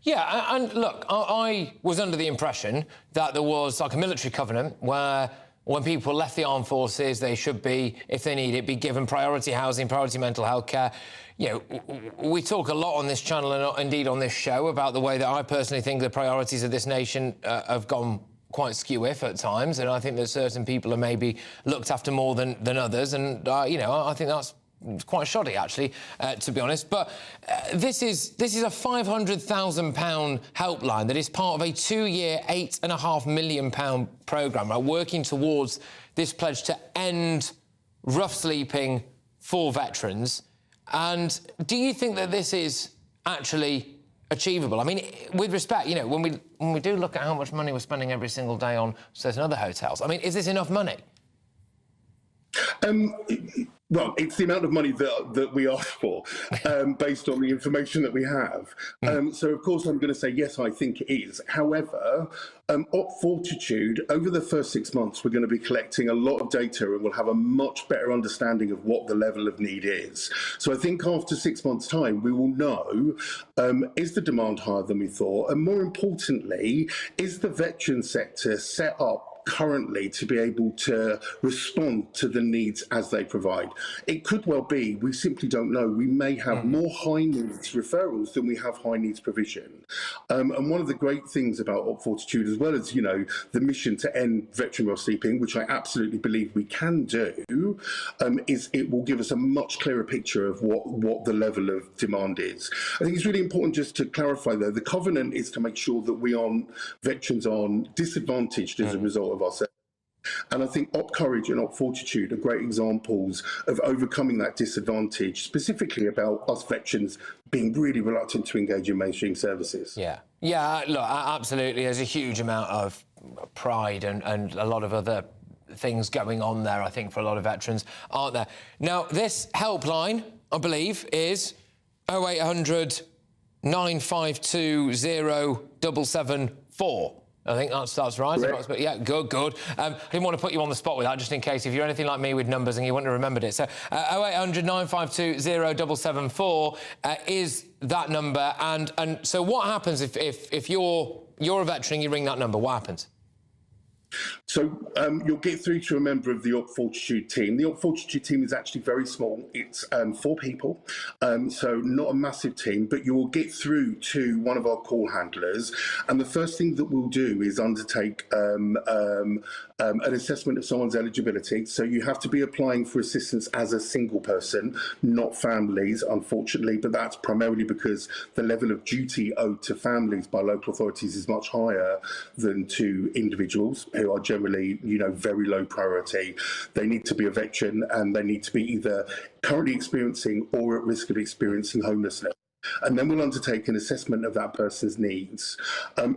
Speaker 8: Yeah, and look, I was under the impression that there was like a military covenant where when people left the armed forces, they should be, if they need it, be given priority housing, priority mental health care. You know, we talk a lot on this channel and indeed on this show about the way that I personally think the priorities of this nation have gone quite skew-if at times, and I think that certain people are maybe looked after more than others, and, you know, I think that's quite shoddy, actually, to be honest. But this is a £500,000 helpline that is part of a 2-year, £8.5 million programme, right, working towards this pledge to end rough sleeping for veterans. And do you think that this is actually achievable? I mean, with respect, you know, when we do look at how much money we're spending every single day on certain other hotels, I mean, is this enough money?
Speaker 6: Well, it's the amount of money that we ask for, based on the information that we have. So, of course, I'm going to say, yes, I think it is. However, Op Fortitude, over the first 6 months, we're going to be collecting a lot of data and we'll have a much better understanding of what the level of need is. So I think after 6 months' time, we will know, is the demand higher than we thought? And more importantly, is the veteran sector set up currently to be able to respond to the needs as they provide? It could well be, we simply don't know. We may have more high needs referrals than we have high needs provision. And one of the great things about Op Fortitude, as well as, you know, the mission to end veteran rough sleeping, which I absolutely believe we can do, is it will give us a much clearer picture of what the level of demand is. I think it's really important just to clarify, though, the covenant is to make sure that veterans aren't disadvantaged as a result of ourselves. And I think Op Courage and Op Fortitude are great examples of overcoming that disadvantage, specifically about us veterans being really reluctant to engage in mainstream services.
Speaker 8: Yeah, look, absolutely. There's a huge amount of pride and a lot of other things going on there, I think, for a lot of veterans, aren't there? Now, this helpline, I believe, is 0800 952 0774. I think that's right.
Speaker 6: Correct.
Speaker 8: Yeah, good. I didn't want to put you on the spot with that, just in case if you're anything like me with numbers and you wouldn't have remembered it. So 0800 952 0774 is that number. And so what happens if you're a veteran and you ring that number? What happens?
Speaker 6: So you'll get through to a member of the Op Fortitude team. The Op Fortitude team is actually very small. It's 4 people, so not a massive team, but you will get through to one of our call handlers. And the first thing that we'll do is undertake an assessment of someone's eligibility. So you have to be applying for assistance as a single person, not families, unfortunately, but that's primarily because the level of duty owed to families by local authorities is much higher than to individuals who are generally, you know, very low priority. They need to be a veteran and they need to be either currently experiencing or at risk of experiencing homelessness. And then we'll undertake an assessment of that person's needs.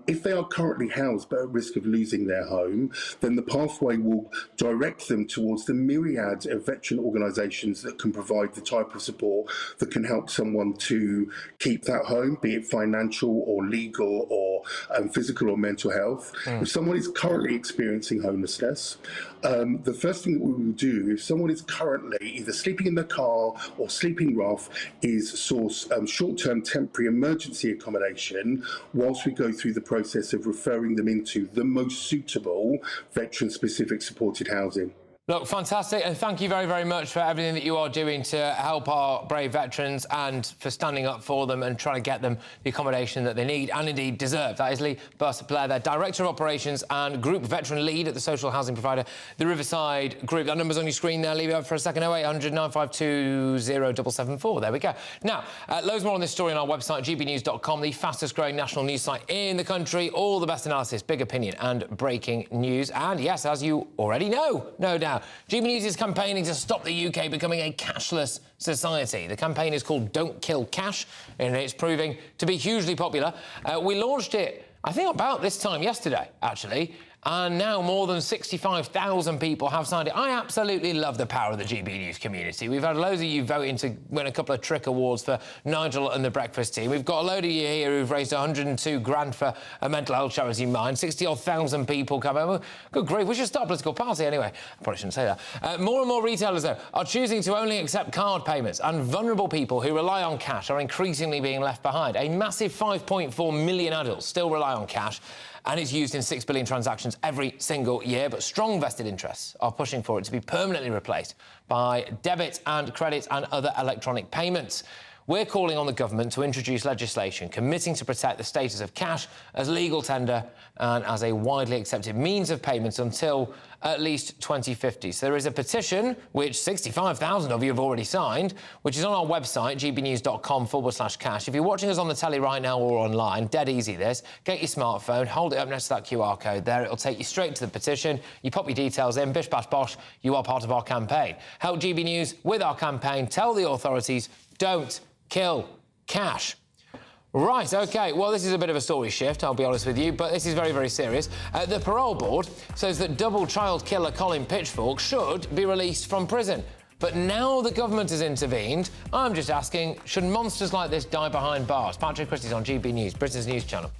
Speaker 6: If they are currently housed but at risk of losing their home, then the pathway will direct them towards the myriad of veteran organisations that can provide the type of support that can help someone to keep that home, be it financial or legal or physical or mental health. If someone is currently experiencing homelessness, the first thing that we will do, if someone is currently either sleeping in the car or sleeping rough, is source short-term temporary emergency accommodation whilst we go through the process of referring them into the most suitable veteran-specific supported housing.
Speaker 8: Look, fantastic, and thank you very, very much for everything that you are doing to help our brave veterans and for standing up for them and trying to get them the accommodation that they need and indeed deserve. That is Lee Burster-Blair, their Director of Operations and Group Veteran Lead at the social housing provider, the Riverside Group. That number's on your screen there. Leave it up for a second. 0800 952 0774. There we go. Now, loads more on this story on our website, gbnews.com, the fastest growing national news site in the country. All the best analysis, big opinion and breaking news. And yes, as you already know, no doubt, GB News is campaigning to stop the UK becoming a cashless society. The campaign is called Don't Kill Cash, and it's proving to be hugely popular. We launched it, I think, about this time yesterday, actually, and now more than 65,000 people have signed it. I absolutely love the power of the GB News community. We've had loads of you voting to win a couple of Trick Awards for Nigel and the Breakfast Team. We've got a load of you here who've raised 102 grand for a mental health charity Mind. 60,000 people come over. Good grief, we should start a political party anyway. I probably shouldn't say that. More and more retailers, though, are choosing to only accept card payments, and vulnerable people who rely on cash are increasingly being left behind. A massive 5.4 million adults still rely on cash. and it's used in 6 billion transactions every single year, but strong vested interests are pushing for it to be permanently replaced by debit and credit and other electronic payments. We're calling on the government to introduce legislation committing to protect the status of cash as legal tender and as a widely accepted means of payment until at least 2050. So there is a petition, which 65,000 of you have already signed, which is on our website, gbnews.com/cash. If you're watching us on the telly right now or online, dead easy this, get your smartphone, hold it up next to that QR code there, it'll take you straight to the petition, you pop your details in, bish bash bosh, you are part of our campaign. Help GB News with our campaign, tell the authorities, don't kill cash. Right, OK, well, this is a bit of a story shift, I'll be honest with you, but this is very, very serious. The Parole Board says that double child killer Colin Pitchfork should be released from prison. But now the government has intervened, I'm just asking, should monsters like this die behind bars? Patrick Christys on GB News, Britain's news channel.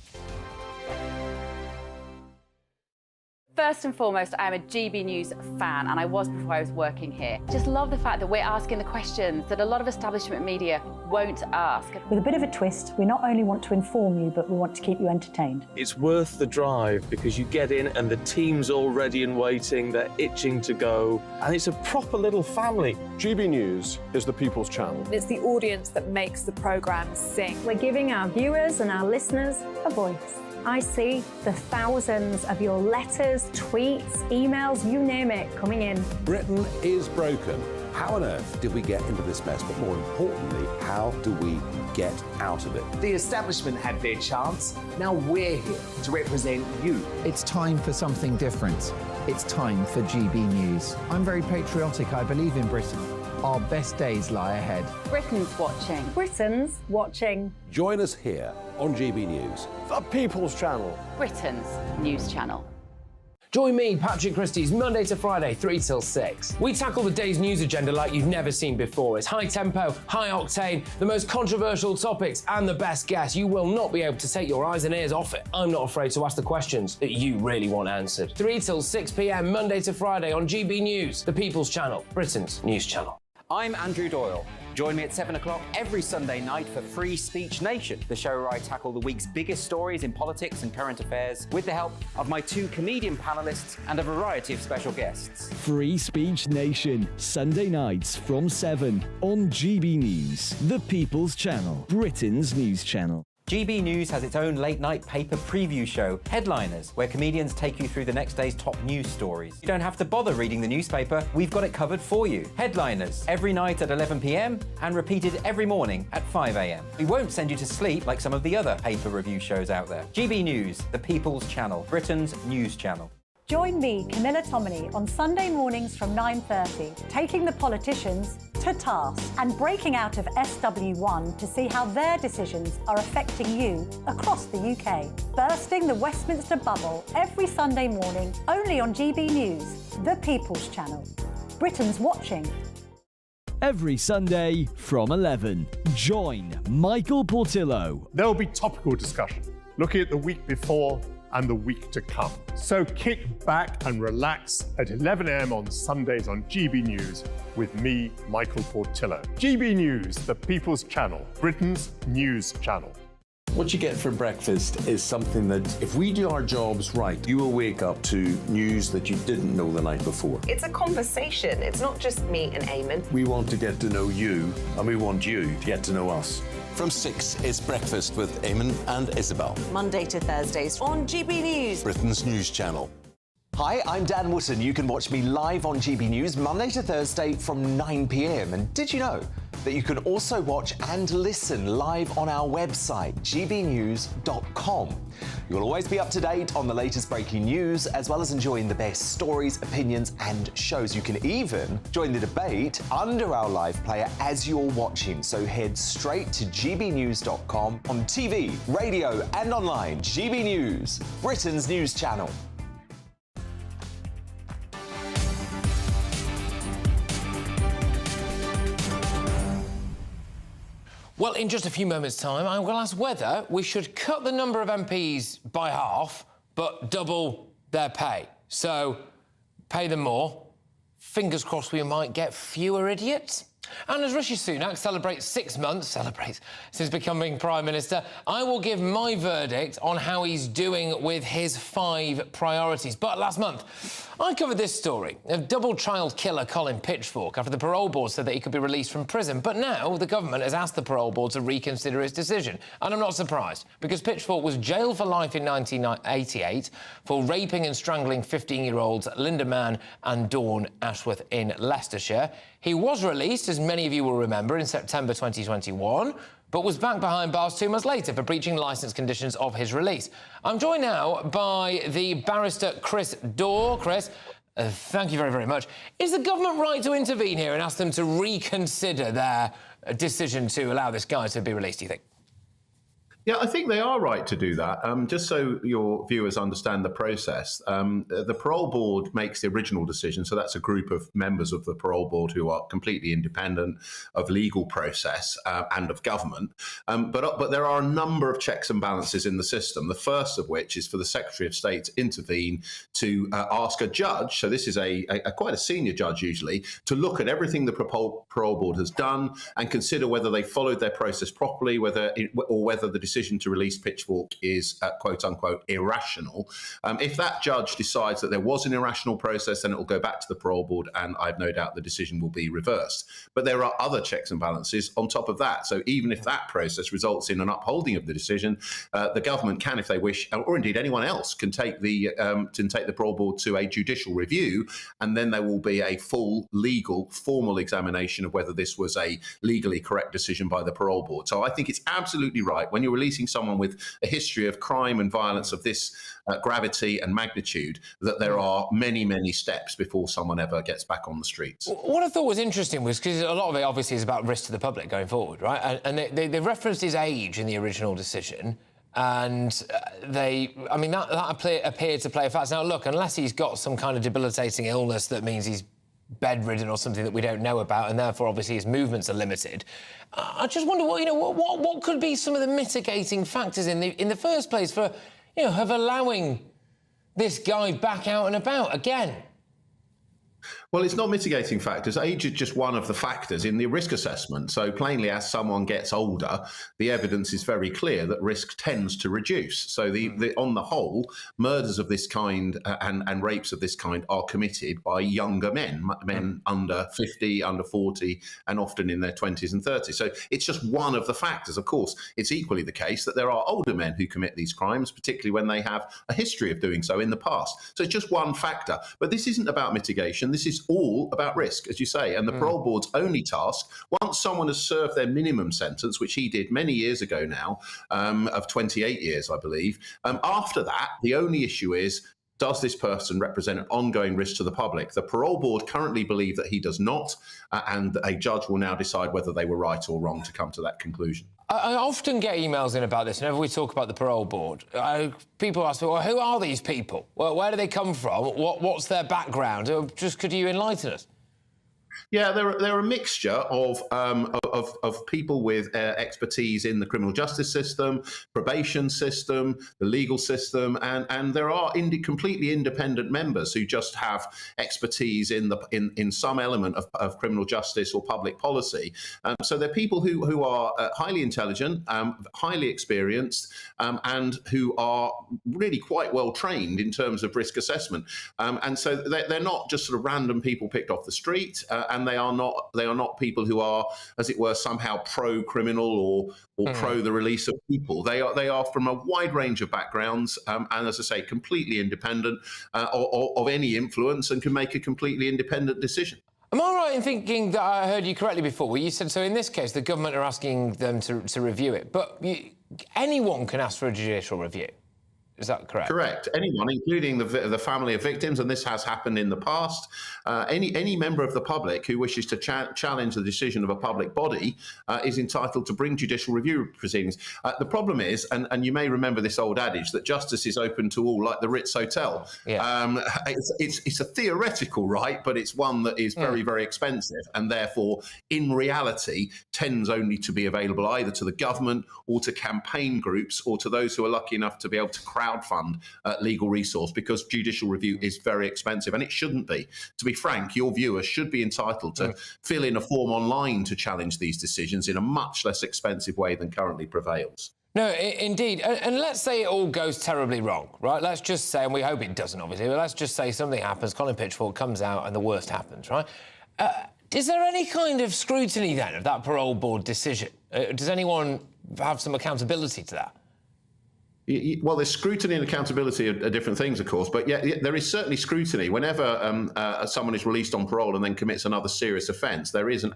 Speaker 34: First and foremost, I am a GB News fan, and I was before I was working here. Just love the fact that we're asking the questions that a lot of establishment media won't ask.
Speaker 9: With a bit of a twist, we not only want to inform you, but we want to keep you entertained.
Speaker 26: It's worth the drive because you get in and the team's all ready and waiting, they're itching to go, and it's a proper little family.
Speaker 10: GB News is the people's channel.
Speaker 11: It's the audience that makes the programme sing.
Speaker 2: We're giving our viewers and our listeners a voice. I see the thousands of your letters, tweets, emails, you name it, coming in.
Speaker 25: Britain is broken. How on earth did we get into this mess? But more importantly, how do we get out of it?
Speaker 7: The establishment had their chance. Now we're here to represent you.
Speaker 13: It's time for something different. It's time for GB News. I'm very patriotic. I believe in Britain. Our best days lie ahead.
Speaker 34: Britain's watching.
Speaker 2: Britain's watching.
Speaker 25: Join us here on GB News.
Speaker 10: The People's Channel.
Speaker 34: Britain's news channel.
Speaker 8: Join me, Patrick Christys, Monday to Friday, 3 till 6. We tackle the day's news agenda like you've never seen before. It's high tempo, high octane, the most controversial topics and the best guests. You will not be able to take your eyes and ears off it. I'm not afraid to ask the questions that you really want answered. 3 till 6 p.m, Monday to Friday on GB News, the People's Channel, Britain's news channel.
Speaker 14: I'm Andrew Doyle. Join me at 7 o'clock every Sunday night for Free Speech Nation, the show where I tackle the week's biggest stories in politics and current affairs with the help of my 2 comedian panellists and a variety of special guests.
Speaker 29: Free Speech Nation, Sunday nights from 7 on GB News, the People's Channel, Britain's news channel.
Speaker 14: GB News has its own late-night paper preview show, Headliners, where comedians take you through the next day's top news stories. You don't have to bother reading the newspaper, we've got it covered for you. Headliners, every night at 11 p.m, and repeated every morning at 5 a.m. We won't send you to sleep like some of the other paper review shows out there. GB News, the People's Channel, Britain's news channel.
Speaker 9: Join me, Camilla Tominey, on Sunday mornings from 9:30, taking the politicians to task and breaking out of SW1 to see how their decisions are affecting you across the UK. Bursting the Westminster bubble every Sunday morning, only on GB News, the People's Channel. Britain's watching.
Speaker 29: Every Sunday from 11, join Michael Portillo.
Speaker 15: There will be topical discussion, looking at the week before and the week to come. So kick back and relax at 11 a.m. on Sundays on GB News with me, Michael Portillo. GB News, the People's Channel, Britain's news channel.
Speaker 25: What you get for breakfast is something that, if we do our jobs right, you will wake up to news that you didn't know the night before.
Speaker 32: It's a conversation. It's not just me and Eamon.
Speaker 25: We want to get to know you, and we want you to get to know us.
Speaker 31: From 6, it's Breakfast with Eamon and Isabel.
Speaker 32: Monday to Thursdays on GB News,
Speaker 31: Britain's news channel.
Speaker 12: Hi, I'm Dan Wootton. You can watch me live on GB News Monday to Thursday from 9 p.m. And did you know that you can also watch and listen live on our website, gbnews.com. You'll always be up to date on the latest breaking news, as well as enjoying the best stories, opinions and shows. You can even join the debate under our live player as you're watching. So head straight to gbnews.com on TV, radio and online. GB News, Britain's news channel.
Speaker 8: Well, in just a few moments' time, I will ask whether we should cut the number of MPs by half, but double their pay. So, pay them more. Fingers crossed we might get fewer idiots. And as Rishi Sunak celebrates 6 months since becoming Prime Minister, I will give my verdict on how he's doing with his 5 priorities. But last month, I covered this story of double-child killer Colin Pitchfork after the Parole Board said that he could be released from prison. But now the government has asked the Parole Board to reconsider its decision. And I'm not surprised, because Pitchfork was jailed for life in 1988 for raping and strangling 15-year-olds Linda Mann and Dawn Ashworth in Leicestershire. He was released, as many of you will remember, in September 2021, but was back behind bars 2 months later for breaching licence conditions of his release. I'm joined now by the barrister Chris Daw. Chris, thank you very, very much. Is the government right to intervene here and ask them to reconsider their decision to allow this guy to be released, do you think?
Speaker 3: Yeah, I think they are right to do that. Just so your viewers understand the process, the Parole Board makes the original decision, so that's a group of members of the Parole Board who are completely independent of legal process and of government. But there are a number of checks and balances in the system, the first of which is for the Secretary of State to intervene to ask a judge, so this is a quite a senior judge usually, to look at everything the Parole Board has done and consider whether they followed their process properly, whether the decision to release Pitchfork is quote-unquote irrational. If that judge decides that there was an irrational process, then it will go back to the Parole Board, and I've no doubt the decision will be reversed. But there are other checks and balances on top of that. So even if that process results in an upholding of the decision, the government can, if they wish, or indeed anyone else, can take the Parole Board to a judicial review, and then there will be a full legal, formal examination of whether this was a legally correct decision by the Parole Board. So I think it's absolutely right when you're releasing someone with a history of crime and violence of this gravity and magnitude, that there are many, many steps before someone ever gets back on the streets.
Speaker 8: What I thought was interesting was, because a lot of it obviously is about risk to the public going forward, right? And they referenced his age in the original decision, and that appeared to play a factor. Now, look, unless he's got some kind of debilitating illness that means he's bedridden or something that we don't know about, and therefore obviously his movements are limited. I just wonder what could be some of the mitigating factors in the first place for of allowing this guy back out and about again.
Speaker 3: Well, it's not mitigating factors. Age is just one of the factors in the risk assessment. So plainly, as someone gets older, the evidence is very clear that risk tends to reduce. So on the whole, murders of this kind and rapes of this kind are committed by younger men under 50, under 40, and often in their 20s and 30s. So it's just one of the factors. Of course, it's equally the case that there are older men who commit these crimes, particularly when they have a history of doing so in the past. So it's just one factor. But this isn't about mitigation. This is all about risk, as you say, and the Parole Board's only task, once someone has served their minimum sentence, which he did many years ago now, of 28 years, I believe, after that, the only issue is, does this person represent an ongoing risk to the public? The Parole Board currently believe that he does not, and a judge will now decide whether they were right or wrong to come to that conclusion.
Speaker 8: I often get emails in about this whenever we talk about the Parole Board. People ask me, well, who are these people? Well, where do they come from? What's their background? Just could you enlighten us?
Speaker 3: Yeah, they're a mixture of people with expertise in the criminal justice system, probation system, the legal system, and there are completely independent members who just have expertise in some element of criminal justice or public policy. So they're people who are highly intelligent, highly experienced, and who are really quite well trained in terms of risk assessment. And so they're not just sort of random people picked off the street. And they are not people who are, as it were, somehow pro-criminal or pro the release of people. They are from a wide range of backgrounds, and as I say, completely independent of any influence, and can make a completely independent decision.
Speaker 8: Am I right in thinking that I heard you correctly before, where you said, so in this case, the government are asking them to review it, but anyone can ask for a judicial review? Is that correct?
Speaker 3: Correct. Anyone, including the family of victims, and this has happened in the past, any member of the public who wishes to challenge the decision of a public body is entitled to bring judicial review proceedings. The problem is, and you may remember this old adage, that justice is open to all, like the Ritz Hotel. Yeah. It's a theoretical right, but it's one that is very, very expensive, and therefore, in reality, tends only to be available either to the government or to campaign groups or to those who are lucky enough to be able to crowd crowdfund legal resource because judicial review is very expensive, and it shouldn't be. To be frank, your viewers should be entitled to fill in a form online to challenge these decisions in a much less expensive way than currently prevails.
Speaker 8: No, indeed. And let's say it all goes terribly wrong, right? Let's just say, and we hope it doesn't, obviously, but let's just say something happens, Colin Pitchfork comes out and the worst happens, right? Is there any kind of scrutiny then of that parole board decision? Does anyone have some accountability to that?
Speaker 3: Well, there's scrutiny and accountability are different things, of course, but yeah, there is certainly scrutiny. Whenever someone is released on parole and then commits another serious offence, there is an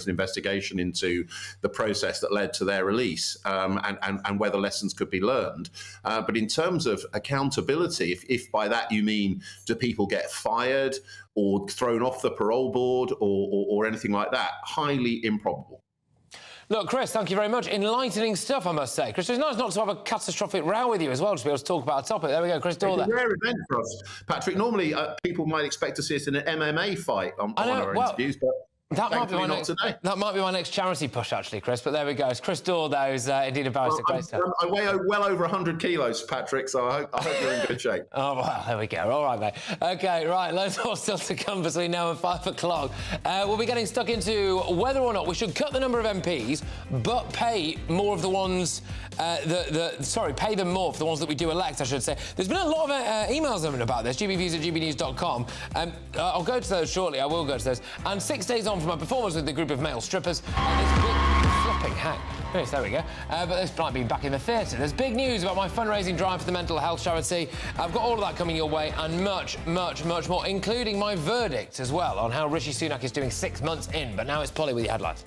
Speaker 3: investigation into the process that led to their release and whether lessons could be learned. But in terms of accountability, if by that you mean do people get fired or thrown off the parole board or anything like that, highly improbable.
Speaker 8: Look, Chris, thank you very much. Enlightening stuff, I must say. Chris, it's nice not to have a catastrophic row with you as well, to be able to talk about a topic. There we go, Chris Dorler.
Speaker 3: It's a rare event for us, Patrick. Normally, people might expect to see us in an MMA fight on our interviews, but
Speaker 8: that might be my next charity push, actually, Chris, but there we go. It's Chris Dorler, who's indeed a barrister. Great stuff.
Speaker 3: I weigh well over 100 kilos, Patrick, so I hope you're in good shape.
Speaker 8: Oh, well, there we go. All right, mate. OK, right, loads more still to come between now and 5 o'clock. We'll be getting stuck into whether or not we should cut the number of MPs, but pay more of the ones... pay them more for the ones that we do elect, I should say. There's been a lot of emails about this, gbviews@gbnews.com. I'll go to those shortly, I will go to those. And 6 days on from my performance with the group of male strippers, this big flipping hack. Yes, there we go. But this might be back in the theatre. There's big news about my fundraising drive for the mental health charity. I've got all of that coming your way and much, much, much more, including my verdict as well on how Rishi Sunak is doing 6 months in. But now it's Polly with your headlines.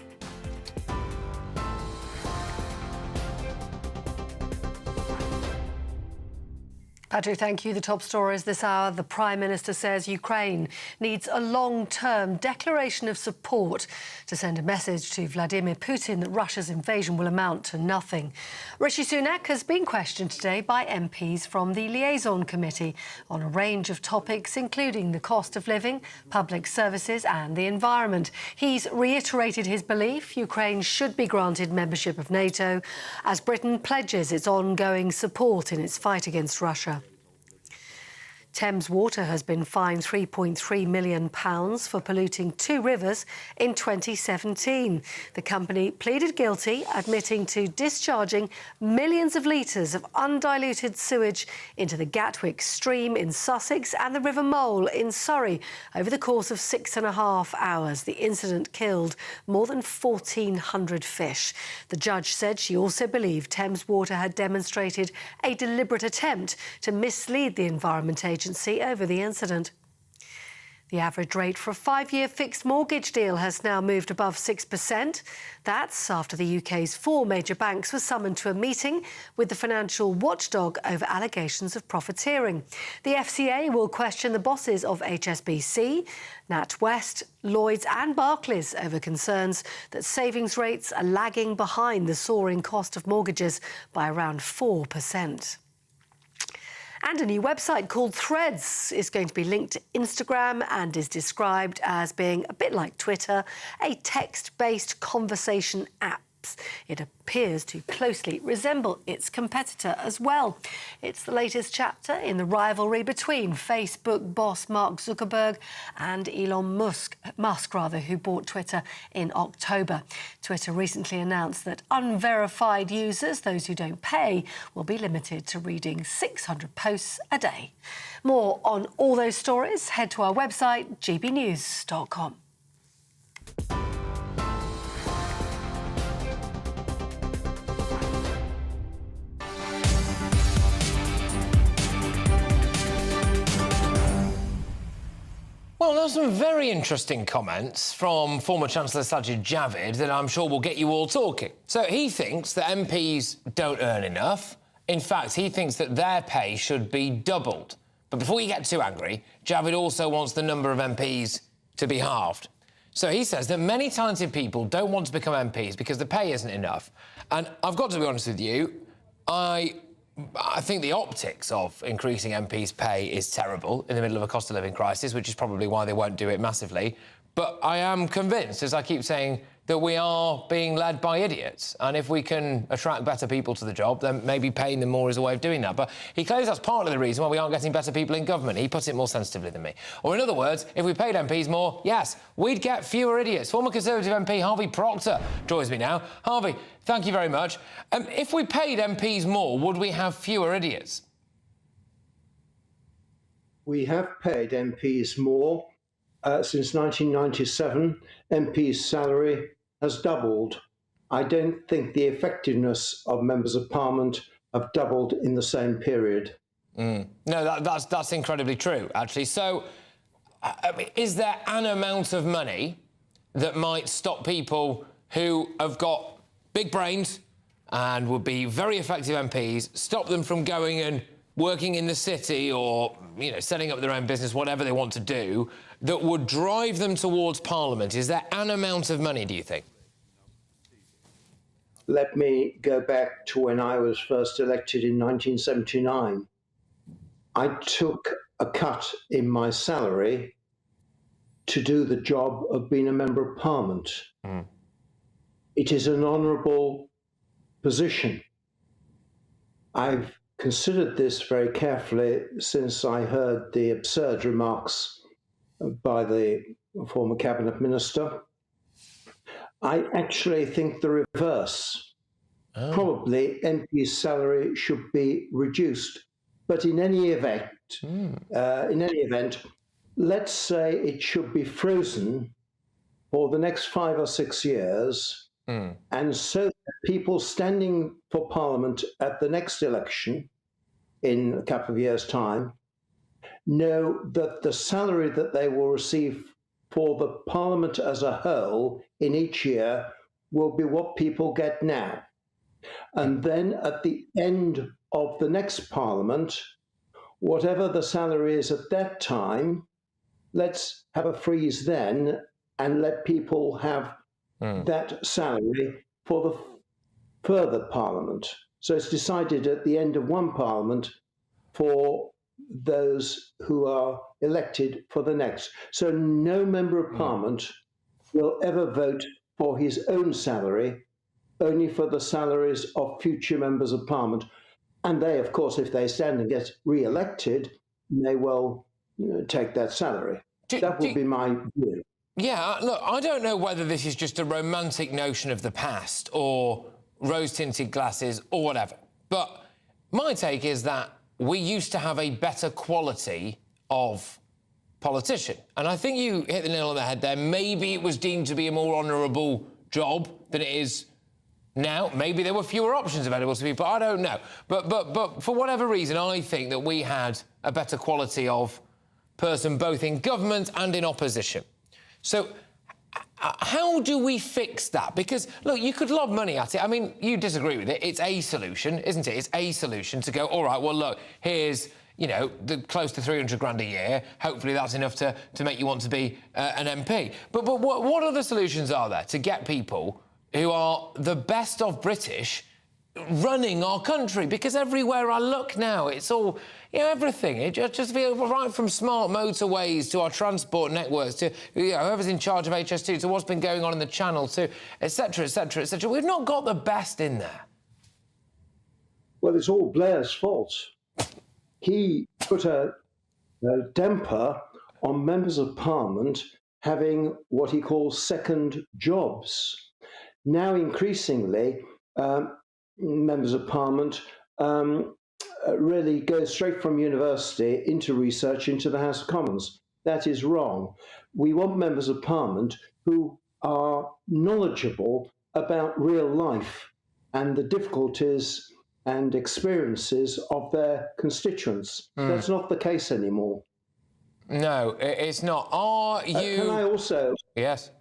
Speaker 1: Patrick, thank you. The top stories this hour. The Prime Minister says Ukraine needs a long-term declaration of support to send a message to Vladimir Putin that Russia's invasion will amount to nothing. Rishi Sunak has been questioned today by MPs from the Liaison Committee on a range of topics, including the cost of living, public services and the environment. He's reiterated his belief Ukraine should be granted membership of NATO as Britain pledges its ongoing support in its fight against Russia. Thames Water has been fined £3.3 million for polluting 2 rivers in 2017. The company pleaded guilty, admitting to discharging millions of litres of undiluted sewage into the Gatwick Stream in Sussex and the River Mole in Surrey over the course of 6.5 hours. The incident killed more than 1,400 fish. The judge said she also believed Thames Water had demonstrated a deliberate attempt to mislead the Environment Agency over the incident. The average rate for a 5-year fixed mortgage deal has now moved above 6%. That's after the UK's 4 major banks were summoned to a meeting with the financial watchdog over allegations of profiteering. The FCA will question the bosses of HSBC, NatWest, Lloyds and Barclays over concerns that savings rates are lagging behind the soaring cost of mortgages by around 4%. And a new website called Threads is going to be linked to Instagram and is described as being a bit like Twitter, a text-based conversation app. It appears to closely resemble its competitor as well. It's the latest chapter in the rivalry between Facebook boss Mark Zuckerberg and Elon Musk, who bought Twitter in October. Twitter recently announced that unverified users, those who don't pay, will be limited to reading 600 posts a day. More on all those stories, head to our website, gbnews.com.
Speaker 8: Well, there's some very interesting comments from former Chancellor Sajid Javid that I'm sure will get you all talking. So he thinks that MPs don't earn enough. In fact, he thinks that their pay should be doubled. But before you get too angry, Javid also wants the number of MPs to be halved. So he says that many talented people don't want to become MPs because the pay isn't enough. And I've got to be honest with you, I think the optics of increasing MPs' pay is terrible in the middle of a cost of living crisis, which is probably why they won't do it massively. But I am convinced, as I keep saying that we are being led by idiots. And if we can attract better people to the job, then maybe paying them more is a way of doing that. But he claims that's part of the reason why we aren't getting better people in government. He puts it more sensitively than me. Or in other words, if we paid MPs more, yes, we'd get fewer idiots. Former Conservative MP Harvey Proctor joins me now. Harvey, thank you very much. If we paid MPs more, would we have fewer idiots?
Speaker 4: We have paid MPs more. Since 1997, MPs' salary has doubled. I don't think the effectiveness of members of Parliament have doubled in the same period.
Speaker 8: No, that's incredibly true, actually. So, is there an amount of money that might stop people who have got big brains and would be very effective MPs, stop them from going and working in the city or, you know, setting up their own business, whatever they want to do, that would drive them towards Parliament? Is there an amount of money, do you think?
Speaker 4: Let me go back to when I was first elected in 1979. I took a cut in my salary to do the job of being a member of Parliament. It is an honourable position. I've considered this very carefully since I heard the absurd remarks by the former cabinet minister. I actually think the reverse. Probably MP's salary should be reduced, but in any event, let's say it should be frozen for the next 5 or 6 years, and so that people standing for Parliament at the next election in a couple of years' time know that the salary that they will receive for the Parliament as a whole in each year will be what people get now. And then at the end of the next Parliament, whatever the salary is at that time, let's have a freeze then and let people have that salary for the further Parliament. So it's decided at the end of one Parliament for those who are elected for the next. So no member of Parliament will ever vote for his own salary, only for the salaries of future members of Parliament. And they, of course, if they stand and get re-elected, may well take that salary. That would be my view.
Speaker 8: Yeah, look, I don't know whether this is just a romantic notion of the past or rose-tinted glasses or whatever, but my take is that we used to have a better quality of politician. And I think you hit the nail on the head there. Maybe it was deemed to be a more honourable job than it is now. Maybe there were fewer options available to people. I don't know. But for whatever reason, I think that we had a better quality of person both in government and in opposition. So how do we fix that? Because, look, you could lob money at it. I mean, you disagree with it. It's a solution, isn't it? It's a solution to go, all right, well, look, here's, you know, close to 300 grand a year. Hopefully that's enough to make you want to be an MP. But what other solutions are there to get people who are the best of British running our country? Because everywhere I look now, it's all, you know, everything. It just feels right from smart motorways to our transport networks to, you know, whoever's in charge of HS2 to what's been going on in the Channel to et cetera, et cetera, et cetera. We've not got the best in there.
Speaker 4: Well, it's all Blair's fault. He put a damper on members of Parliament having what he calls second jobs. Now, increasingly, members of Parliament really go straight from university into research into the House of Commons. That is wrong. We want members of Parliament who are knowledgeable about real life and the difficulties and experiences of their constituents. That's not the case anymore.
Speaker 8: No, it's not. Are you...
Speaker 4: Can I also...
Speaker 8: Yes.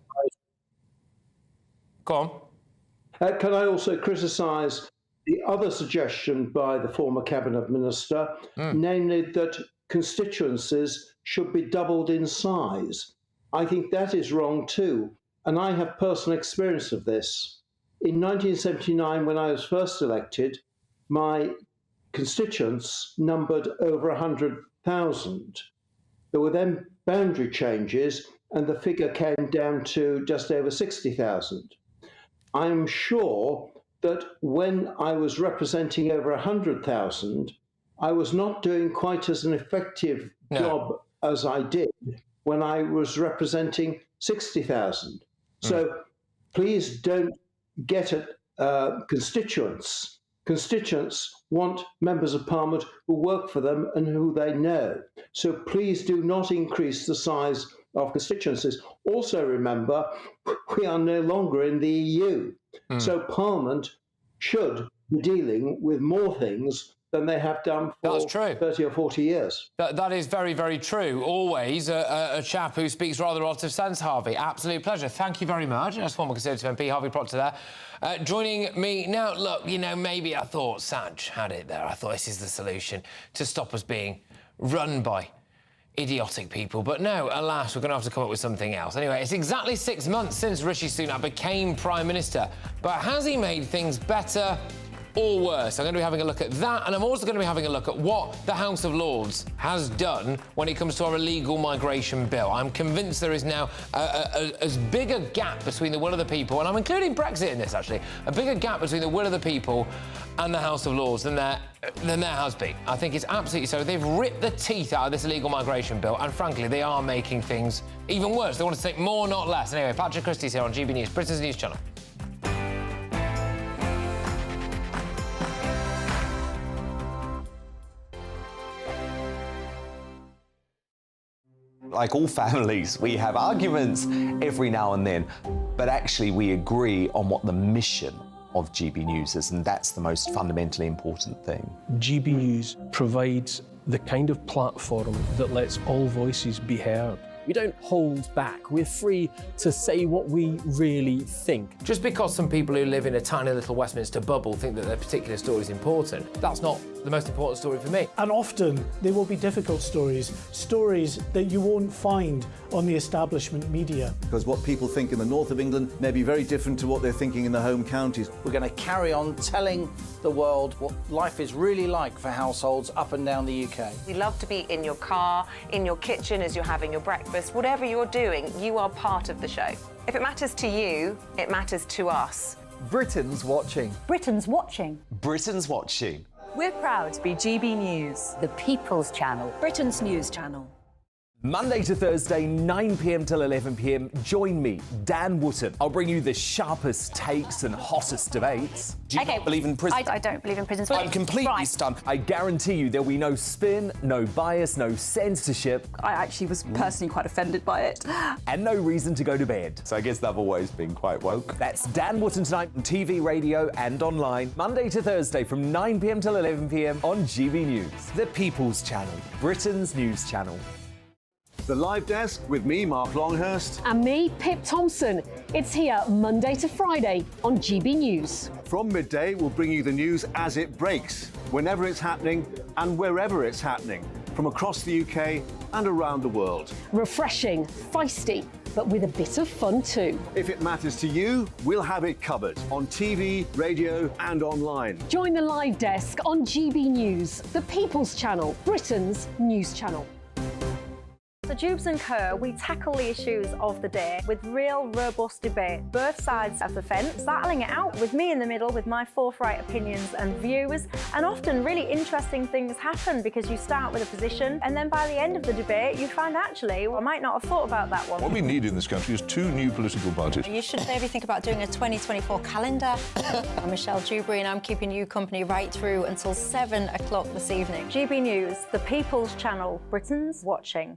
Speaker 8: Go on.
Speaker 4: Can I also criticise the other suggestion by the former cabinet minister, namely that constituencies should be doubled in size? I think that is wrong too, and I have personal experience of this. In 1979, when I was first elected, my constituents numbered over 100,000. There were then boundary changes, and the figure came down to just over 60,000. I'm sure that when I was representing over 100,000, I was not doing quite as an effective job as I did when I was representing 60,000. So please don't get at constituents. Constituents want members of parliament who work for them and who they know. So please do not increase the size of constituencies. Also remember, we are no longer in the EU. So parliament should be dealing with more things than they have done for 30 or 40 years.
Speaker 8: That is very, very true. Always a chap who speaks rather a lot of sense, Harvey. Absolute pleasure. Thank you very much. That's former Conservative MP Harvey Proctor there. Joining me now, look, you know, maybe I thought Sanj had it there. I thought this is the solution to stop us being run by idiotic people. But no, alas, we're going to have to come up with something else. Anyway, it's exactly 6 months since Rishi Sunak became Prime Minister. But has he made things better or worse? I'm going to be having a look at that, and I'm also going to be having a look at what the House of Lords has done when it comes to our illegal migration bill. I'm convinced there is now as big a gap between the will of the people, and I'm including Brexit in this, actually, a bigger gap between the will of the people and the House of Lords than there has been. I think it's absolutely so. They've ripped the teeth out of this illegal migration bill, and frankly, they are making things even worse. They want to take more, not less. Anyway, Patrick Christys here on GB News, Britain's news channel.
Speaker 12: Like all families, we have arguments every now and then, but actually we agree on what the mission of GB News is, and that's the most fundamentally important thing.
Speaker 26: GB News provides the kind of platform that lets all voices be heard. We don't hold back. We're free to say what we really think.
Speaker 8: Just because some people who live in a tiny little Westminster bubble think that their particular story is important, that's not the most important story for me.
Speaker 5: And often they will be difficult stories, stories that you won't find on the establishment media.
Speaker 16: Because what people think in the north of England may be very different to what they're thinking in the home counties.
Speaker 17: We're going to carry on telling the world what life is really like for households up and down the UK.
Speaker 32: We love to be in your car, in your kitchen as you're having your breakfast. Whatever you're doing, you are part of the show. If it matters to you, it matters to us.
Speaker 12: Britain's watching.
Speaker 9: Britain's watching.
Speaker 12: Britain's watching.
Speaker 11: We're proud to be GB News,
Speaker 9: The People's Channel.
Speaker 11: Britain's news channel.
Speaker 12: Monday to Thursday, 9 p.m. till 11 p.m. Join me, Dan Wootton. I'll bring you the sharpest takes and hottest debates. Do you not believe in prison?
Speaker 2: I don't believe in prison.
Speaker 12: I'm completely stunned. I guarantee you there'll be no spin, no bias, no censorship.
Speaker 11: I actually was personally quite offended by it.
Speaker 12: And no reason to go to bed. So I guess they've always been quite woke. That's Dan Wootton tonight on TV, radio and online. Monday to Thursday from 9 p.m. till 11 p.m. on GB News. The People's Channel. Britain's news channel.
Speaker 10: The Live Desk with me, Mark Longhurst.
Speaker 18: And me, Pip Thompson. It's here Monday to Friday on GB News.
Speaker 10: From midday, we'll bring you the news as it breaks, whenever it's happening and wherever it's happening, from across the UK and around the world.
Speaker 18: Refreshing, feisty, but with a bit of fun too.
Speaker 10: If it matters to you, we'll have it covered on TV, radio and online.
Speaker 18: Join the Live Desk on GB News, the People's Channel, Britain's news channel.
Speaker 2: So Jubes and Kerr, we tackle the issues of the day with real, robust debate, both sides of the fence, battling it out with me in the middle with my forthright opinions and views. And often really interesting things happen because you start with a position and then by the end of the debate you find actually, well, I might not have thought about that one.
Speaker 19: What we need in this country is 2 new political parties.
Speaker 20: You should maybe think about doing a 2024 calendar. I'm Michelle Dewberry and I'm keeping you company right through until 7 o'clock this evening.
Speaker 2: GB News, the People's Channel, Britain's watching.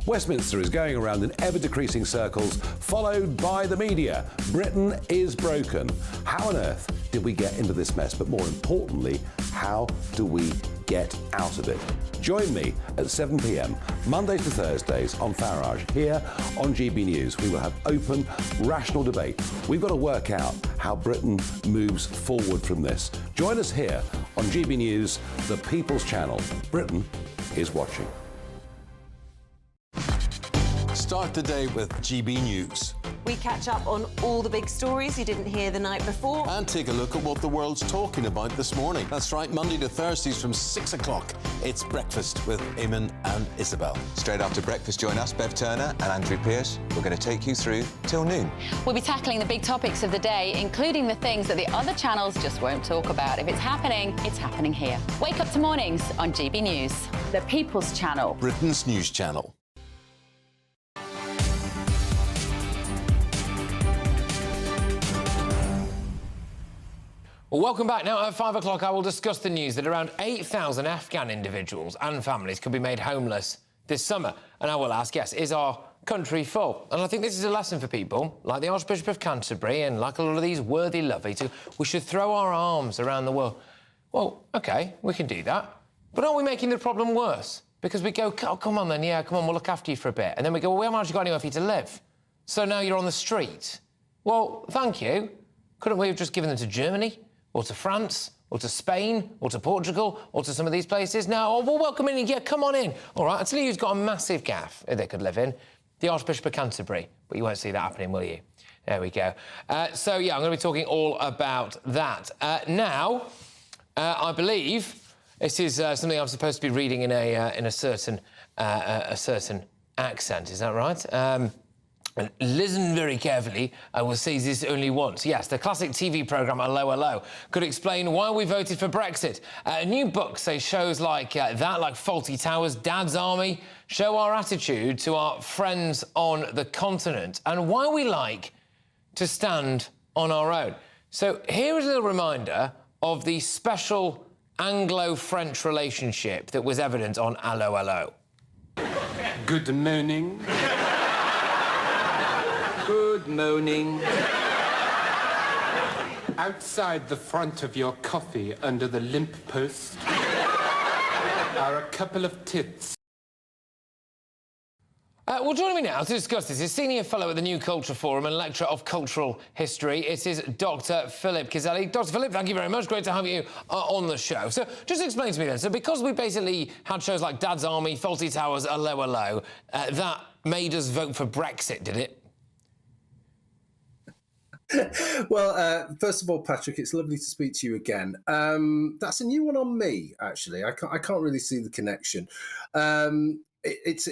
Speaker 21: Westminster is going around in ever-decreasing circles, followed by the media. Britain is broken. How on earth did we get into this mess? But more importantly, how do we get out of it? Join me at 7 p.m, Mondays to Thursdays on Farage, here on GB News. We will have open, rational debate. We've got to work out how Britain moves forward from this. Join us here on GB News, the People's Channel. Britain is watching.
Speaker 31: Start the day with GB News. We catch up on all the big stories you didn't hear the night before. And take a look at what the world's talking about this morning. That's right, Monday to Thursdays from 6 o'clock. It's Breakfast with Eamon and Isabel.
Speaker 12: Straight after breakfast, join us, Bev Turner and Andrew Pearce. We're going to take you through till noon.
Speaker 6: We'll be tackling the big topics of the day, including the things that the other channels just won't talk about. If it's happening here. Wake up to mornings on GB News, the People's Channel.
Speaker 31: Britain's news channel.
Speaker 8: Well, welcome back. Now, at 5 o'clock, I will discuss the news that around 8,000 Afghan individuals and families could be made homeless this summer. And I will ask, yes, is our country full? And I think this is a lesson for people, like the Archbishop of Canterbury and like a lot of these worthy lovelies, we should throw our arms around the world. Well, OK, we can do that. But aren't we making the problem worse? Because we go, oh, come on then, yeah, come on, we'll look after you for a bit. And then we go, well, we haven't actually got anywhere for you to live. So now you're on the street. Well, thank you. Couldn't we have just given them to Germany? Or to France, or to Spain, or to Portugal, or to some of these places? No, oh, we'll welcome in, yeah, come on in. All right, I'll tell you who's got a massive gaff they could live in. The Archbishop of Canterbury. But you won't see that happening, will you? There we go. So, yeah, I'm going to be talking all about that. Now, I believe this is something I'm supposed to be reading in a certain accent. Is that right? Listen very carefully, I will say this only once. Yes, the classic TV programme Hello, Hello could explain why we voted for Brexit. A new book says shows like that, like Fawlty Towers, Dad's Army, show our attitude to our friends on the continent and why we like to stand on our own. So here is a little reminder of the special Anglo-French relationship that was evident on Hello, Hello.
Speaker 7: Good morning. Good morning. Outside the front of your coffee, under the limp post, are a couple of tits.
Speaker 8: Well, joining me now to discuss this is Senior Fellow at the New Culture Forum and Lecturer of Cultural History. It is Dr. Philip Kiselli. Dr. Philip, thank you very much. Great to have you on the show. So just explain to me then. So because we basically had shows like Dad's Army, Fawlty Towers, Hello, Hello, that made us vote for Brexit, did it?
Speaker 13: Well, first of all, Patrick, it's lovely to speak to you again. That's a new one on me, actually. I can't really see the connection. It's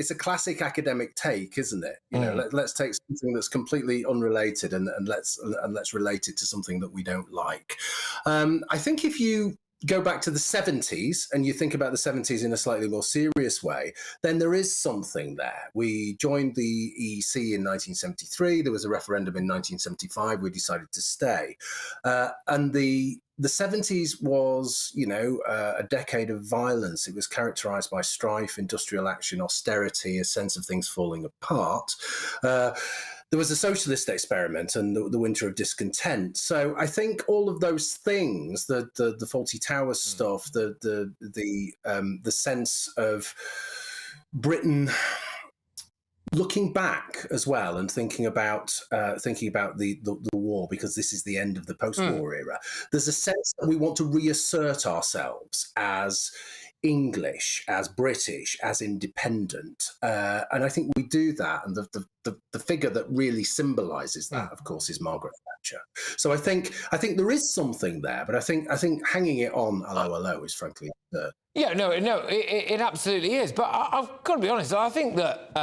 Speaker 13: a classic academic take, isn't it? You know, let's take something that's completely unrelated and let's relate it to something that we don't like. I think if you go back to the 70s and you think about the 70s in a slightly more serious way, then there is something there. We joined the EEC in 1973. There was a referendum in 1975. We decided to stay. And the 70s was, a decade of violence. It was characterized by strife, industrial action, austerity, a sense of things falling apart. There was a socialist experiment and the winter of discontent. So I think all of those things, the Fawlty Towers stuff, the sense of Britain looking back as well and thinking about the war, because this is the end of the post-war era. There's a sense that we want to reassert ourselves as English, as British, as independent, and I think we do that. And the figure that really symbolises that, of course, is Margaret Thatcher. So I think there is something there, but I think hanging it on Hello, Hello is frankly absurd.
Speaker 8: Yeah, no, it absolutely is. But I've got to be honest, I think that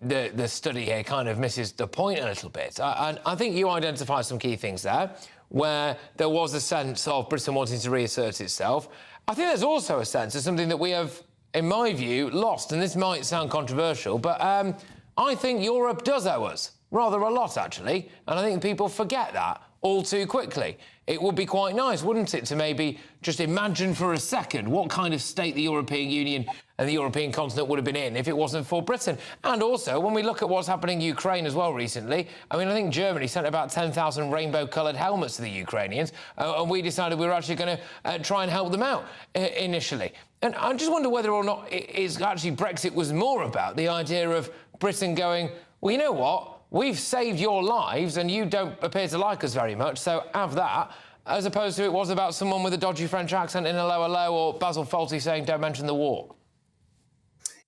Speaker 8: the study here kind of misses the point a little bit. And I think you identify some key things there, where there was a sense of Britain wanting to reassert itself. I think there's also a sense of something that we have, in my view, lost. And this might sound controversial, but I think Europe does owe us rather a lot, actually. And I think people forget that all too quickly. It would be quite nice, wouldn't it, to maybe just imagine for a second what kind of state the European Union and the European continent would have been in if it wasn't for Britain. And also, when we look at what's happening in Ukraine as well recently, I mean, I think Germany sent about 10,000 rainbow-coloured helmets to the Ukrainians, and we decided we were actually going to try and help them out initially. And I just wonder whether or not actually Brexit was more about the idea of Britain going, well, you know what? We've saved your lives and you don't appear to like us very much, so have that, as opposed to it was about someone with a dodgy French accent in Hello, Hello, or Basil Fawlty saying, don't mention the war.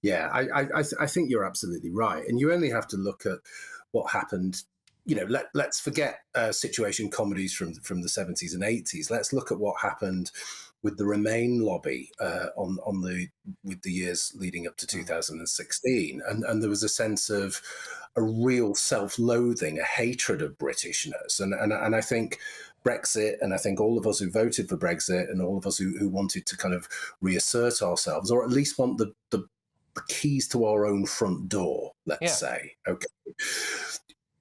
Speaker 13: Yeah, I think you're absolutely right. And you only have to look at what happened. Let's forget situation comedies from the 70s and 80s. Let's look at what happened with the Remain lobby with the years leading up to 2016, and there was a sense of a real self-loathing, a hatred of Britishness, and I think Brexit, and I think all of us who voted for Brexit, and all of us who wanted to kind of reassert ourselves, or at least want the keys to our own front door, let's say, okay.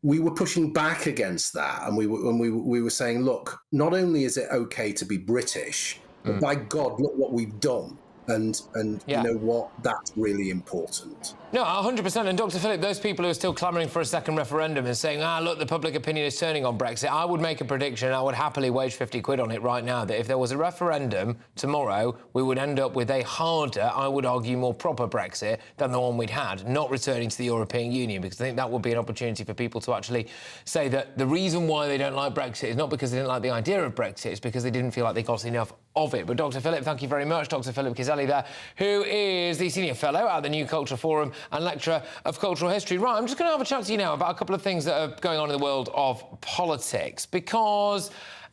Speaker 13: We were pushing back against that, and we were saying, look, not only is it okay to be British, but by God, look what we've done. And you know what? That's really important.
Speaker 8: No, 100%. And Dr. Philip, those people who are still clamouring for a second referendum and saying, look, the public opinion is turning on Brexit, I would make a prediction, I would happily wage 50 quid on it right now, that if there was a referendum tomorrow, we would end up with a harder, I would argue, more proper Brexit than the one we'd had, not returning to the European Union, because I think that would be an opportunity for people to actually say that the reason why they don't like Brexit is not because they didn't like the idea of Brexit, it's because they didn't feel like they got enough of it. But Dr. Philip, thank you very much. Dr. Philip Kizelli there, who is the Senior Fellow at the New Culture Forum and Lecturer of Cultural History. Right, I'm just going to have a chat to you now about a couple of things that are going on in the world of politics, because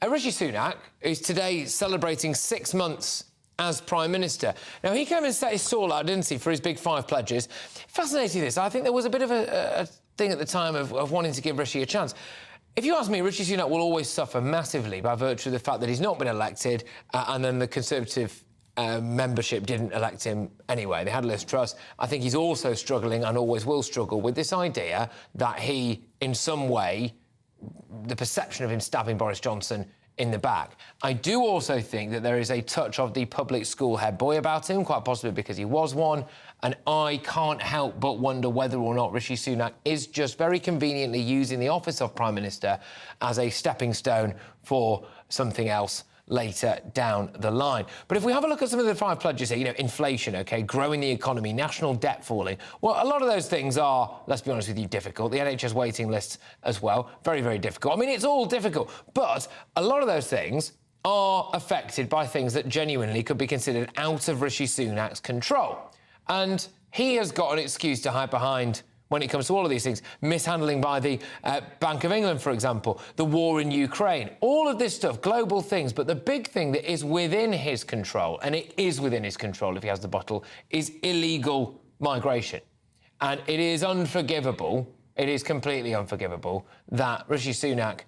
Speaker 8: Rishi Sunak is today celebrating 6 months as Prime Minister. Now, he came and set his stall out, didn't he, for his big 5 pledges. Fascinating this. I think there was a bit of a thing at the time of wanting to give Rishi a chance. If you ask me, Rishi Sunak will always suffer massively by virtue of the fact that he's not been elected and then the Conservative membership didn't elect him anyway. They had Liz Truss. I think he's also struggling and always will struggle with this idea that he, in some way, the perception of him stabbing Boris Johnson in the back. I do also think that there is a touch of the public school head boy about him, quite possibly because he was one, and I can't help but wonder whether or not Rishi Sunak is just very conveniently using the office of Prime Minister as a stepping stone for something else later down the line. But if we have a look at some of the 5 pledges here, inflation, OK, growing the economy, national debt falling, well, a lot of those things are, let's be honest with you, difficult. The NHS waiting lists as well, very, very difficult. I mean, it's all difficult, but a lot of those things are affected by things that genuinely could be considered out of Rishi Sunak's control. And he has got an excuse to hide behind when it comes to all of these things. Mishandling by the Bank of England, for example, the war in Ukraine, all of this stuff, global things. But the big thing that is within his control, and it is within his control if he has the bottle, is illegal migration. And it is unforgivable, it is completely unforgivable, that Rishi Sunak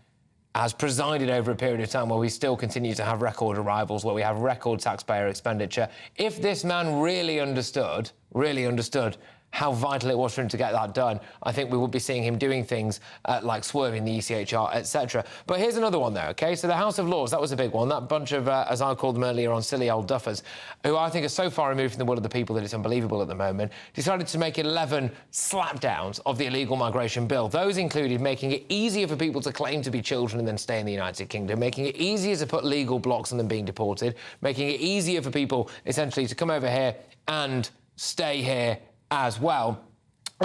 Speaker 8: has presided over a period of time where we still continue to have record arrivals, where we have record taxpayer expenditure. If this man really understood how vital it was for him to get that done, I think we would be seeing him doing things like swerving the ECHR, etc. But here's another one there, OK? So the House of Lords, that was a big one. That bunch of, as I called them earlier on, silly old duffers, who I think are so far removed from the will of the people that it's unbelievable at the moment, decided to make 11 slapdowns of the illegal migration bill. Those included making it easier for people to claim to be children and then stay in the United Kingdom, making it easier to put legal blocks on them being deported, making it easier for people, essentially, to come over here and stay here as well.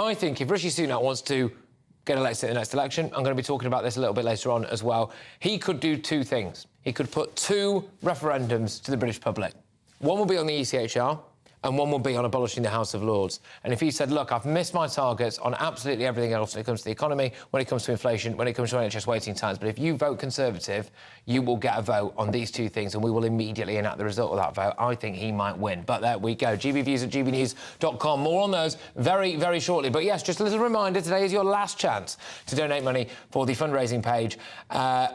Speaker 8: I think if Rishi Sunak wants to get elected at the next election, I'm going to be talking about this a little bit later on as well, he could do 2 things. He could put 2 referendums to the British public. One will be on the ECHR, and one will be on abolishing the House of Lords. And if he said, look, I've missed my targets on absolutely everything else when it comes to the economy, when it comes to inflation, when it comes to NHS waiting times, but if you vote Conservative, you will get a vote on these 2 things, and we will immediately enact the result of that vote. I think he might win. But there we go. GBviews at gbnews.com. More on those very, very shortly. But yes, just a little reminder, today is your last chance to donate money for the fundraising page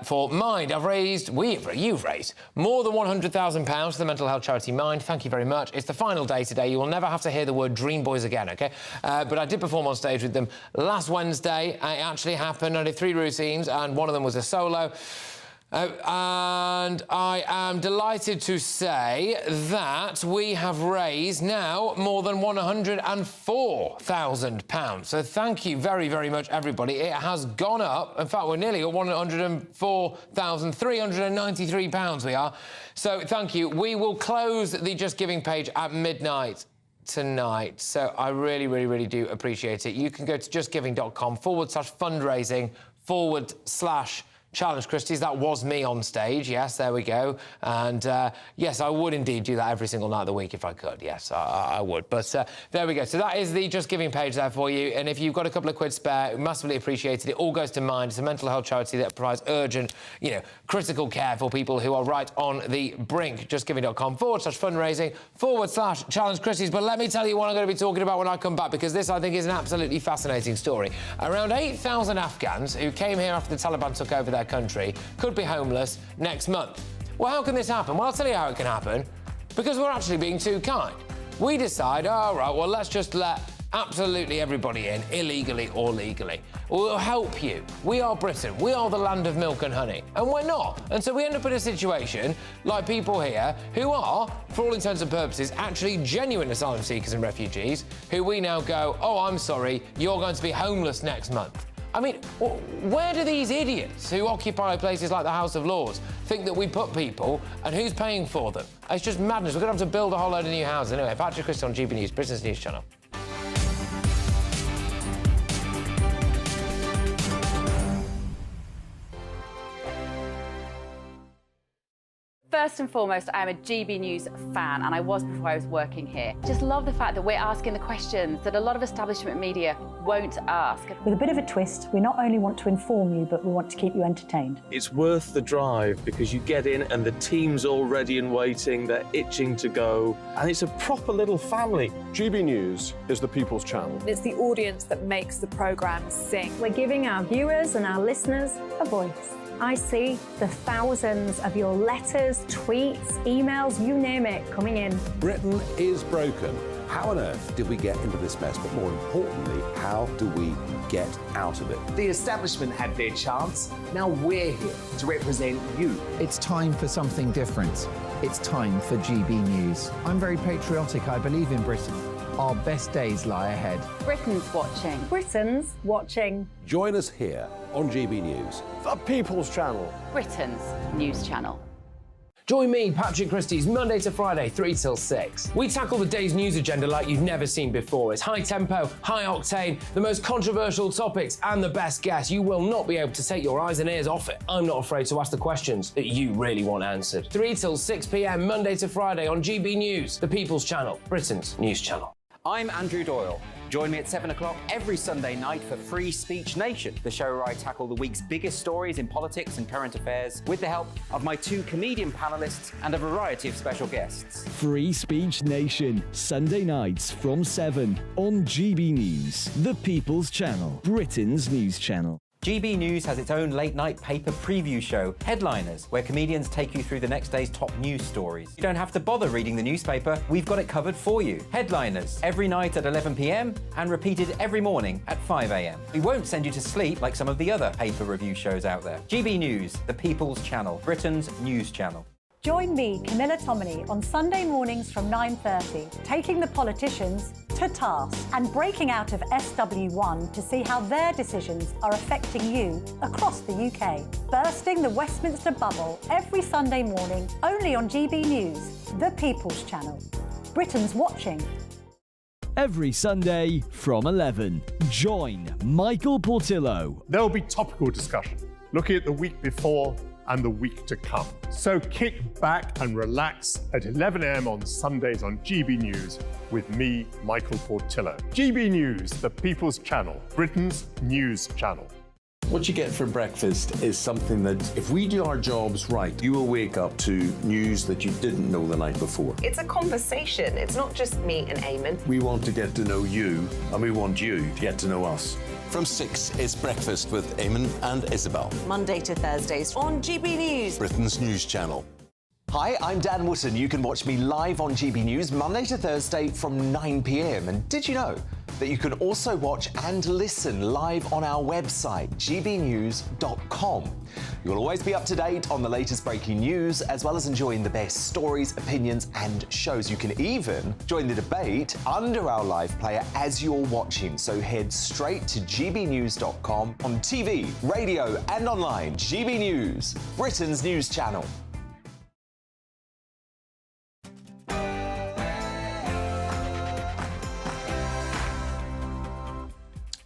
Speaker 8: for Mind. You've raised more than £100,000 for the mental health charity Mind. Thank you very much. It's the final day today. You will never have to hear the word Dream Boys again, OK? But I did perform on stage with them last Wednesday. It actually happened. I did 3 routines, and one of them was a solo. And I am delighted to say that we have raised now more than £104,000. So thank you very, very much, everybody. It has gone up. In fact, we're nearly at £104,393 we are. So thank you. We will close the Just Giving page at midnight tonight. So I really, really, really do appreciate it. You can go to justgiving.com/fundraising/ Challenge Christys, that was me on stage. Yes, there we go. And yes, I would indeed do that every single night of the week if I could. Yes, I would. But there we go. So that is the Just Giving page there for you. And if you've got a couple of quid spare, massively appreciated. It all goes to Mind. It's a mental health charity that provides urgent, critical care for people who are right on the brink. JustGiving.com/fundraising/Challenge Christys. But let me tell you what I'm going to be talking about when I come back, because this, I think, is an absolutely fascinating story. Around 8,000 Afghans who came here after the Taliban took over their country could be homeless next month. Well, how can this happen? Well, I'll tell you how it can happen. Because we're actually being too kind. We decide, all right, well, let's just let absolutely everybody in, illegally or legally. We'll help you. We are Britain. We are the land of milk and honey. And we're not. And so we end up in a situation like people here who are, for all intents and purposes, actually genuine asylum seekers and refugees, who we now go, oh, I'm sorry, you're going to be homeless next month. I mean, where do these idiots who occupy places like the House of Lords think that we put people, and who's paying for them? It's just madness. We're going to have to build a whole load of new houses. Anyway, Patrick Christys on GB News, Britain's news channel.
Speaker 6: First and foremost, I am a GB News fan, and I was before I was working here. Just love the fact that we're asking the questions that a lot of establishment media won't ask.
Speaker 9: With a bit of a twist, we not only want to inform you, but we want to keep you entertained.
Speaker 26: It's worth the drive because you get in and the team's all ready and waiting, they're itching to go, and it's a proper little family.
Speaker 1: GB News is the people's channel.
Speaker 3: It's the audience that makes the programme sing.
Speaker 2: We're giving our viewers and our listeners a voice. I see the thousands of your letters, tweets, emails, you name it, coming in.
Speaker 21: Britain is broken. How on earth did we get into this mess? But more importantly, how do we get out of it?
Speaker 12: The establishment had their chance. Now we're here to represent you.
Speaker 14: It's time for something different. It's time for GB News. I'm very patriotic. I believe in Britain. Our best days lie ahead.
Speaker 6: Britain's watching.
Speaker 2: Britain's watching.
Speaker 21: Join us here on GB News.
Speaker 1: The People's Channel.
Speaker 6: Britain's news channel.
Speaker 8: Join me, Patrick Christys, Monday to Friday, 3 till 6. We tackle the day's news agenda like you've never seen before. It's high tempo, high octane, the most controversial topics and the best guests. You will not be able to take your eyes and ears off it. I'm not afraid to ask the questions that you really want answered. 3 till 6 p.m, Monday to Friday on GB News, the People's Channel, Britain's news channel.
Speaker 15: I'm Andrew Doyle. Join me at 7 o'clock every Sunday night for Free Speech Nation, the show where I tackle the week's biggest stories in politics and current affairs with the help of my 2 comedian panellists and a variety of special guests.
Speaker 22: Free Speech Nation, Sunday nights from 7 on GB News, the People's Channel, Britain's news channel.
Speaker 15: GB News has its own late-night paper preview show, Headliners, where comedians take you through the next day's top news stories. You don't have to bother reading the newspaper, we've got it covered for you. Headliners, every night at 11 p.m, and repeated every morning at 5 a.m. We won't send you to sleep like some of the other paper review shows out there. GB News, the People's Channel, Britain's news channel.
Speaker 9: Join me, Camilla Tominey, on Sunday mornings from 9:30, taking the politicians to task and breaking out of SW1 to see how their decisions are affecting you across the UK. Bursting the Westminster bubble every Sunday morning, only on GB News, the People's Channel. Britain's watching.
Speaker 22: Every Sunday from 11, join Michael Portillo.
Speaker 1: There will be topical discussion, looking at the week before and the week to come. So kick back and relax at 11 a.m. on Sundays on GB News with me, Michael Portillo. GB News, the People's Channel, Britain's news channel.
Speaker 23: What you get for breakfast is something that, if we do our jobs right, you will wake up to news that you didn't know the night before.
Speaker 32: It's a conversation. It's not just me and Eamon.
Speaker 23: We want to get to know you, and we want you to get to know us.
Speaker 31: From 6, it's Breakfast with Eamon and Isabel.
Speaker 32: Monday to Thursdays on GB News,
Speaker 31: Britain's news channel.
Speaker 12: Hi, I'm Dan Wootton. You can watch me live on GB News Monday to Thursday from 9 p.m. And did you know that you can also watch and listen live on our website, gbnews.com. You'll always be up to date on the latest breaking news, as well as enjoying the best stories, opinions and shows. You can even join the debate under our live player as you're watching. So head straight to gbnews.com on TV, radio and online. GB News, Britain's news channel.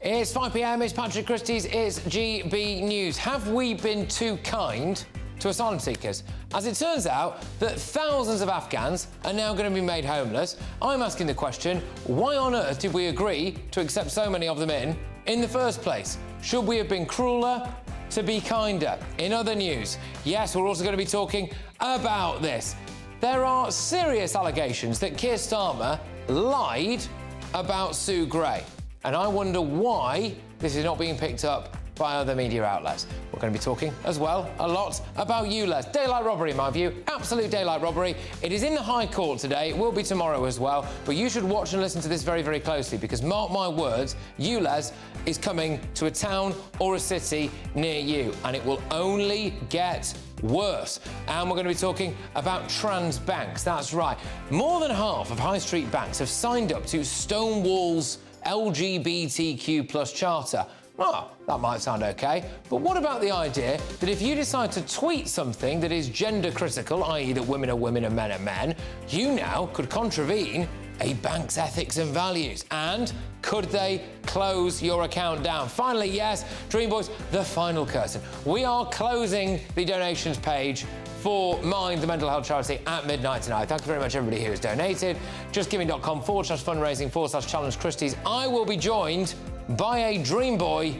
Speaker 8: It's 5 p.m, it's Patrick Christys, it's GB News. Have we been too kind to asylum seekers? As it turns out that thousands of Afghans are now going to be made homeless. I'm asking the question, why on earth did we agree to accept so many of them in the first place? Should we have been crueler to be kinder? In other news, yes, we're also going to be talking about this. There are serious allegations that Keir Starmer lied about Sue Gray, and I wonder why this is not being picked up by other media outlets. We're going to be talking as well a lot about ULEZ. Daylight robbery, in my view, absolute daylight robbery. It is in the High Court today, it will be tomorrow as well, but you should watch and listen to this very, very closely, because mark my words, ULEZ is coming to a town or a city near you, and it will only get worse. And we're going to be talking about trans banks. That's right. More than half of high street banks have signed up to Stonewall's LGBTQ+ charter. Well, that might sound okay, but what about the idea that if you decide to tweet something that is gender critical, i.e. that women are women and men are men, you now could contravene a bank's ethics and values? And could they close your account down? Finally, yes, Dream Boys, the final curtain. We are closing the donations page for Mind, the mental health charity, at midnight tonight. Thank you very much, everybody who has donated. JustGiving.com/fundraising/challenge Christys. I will be joined by a Dream Boy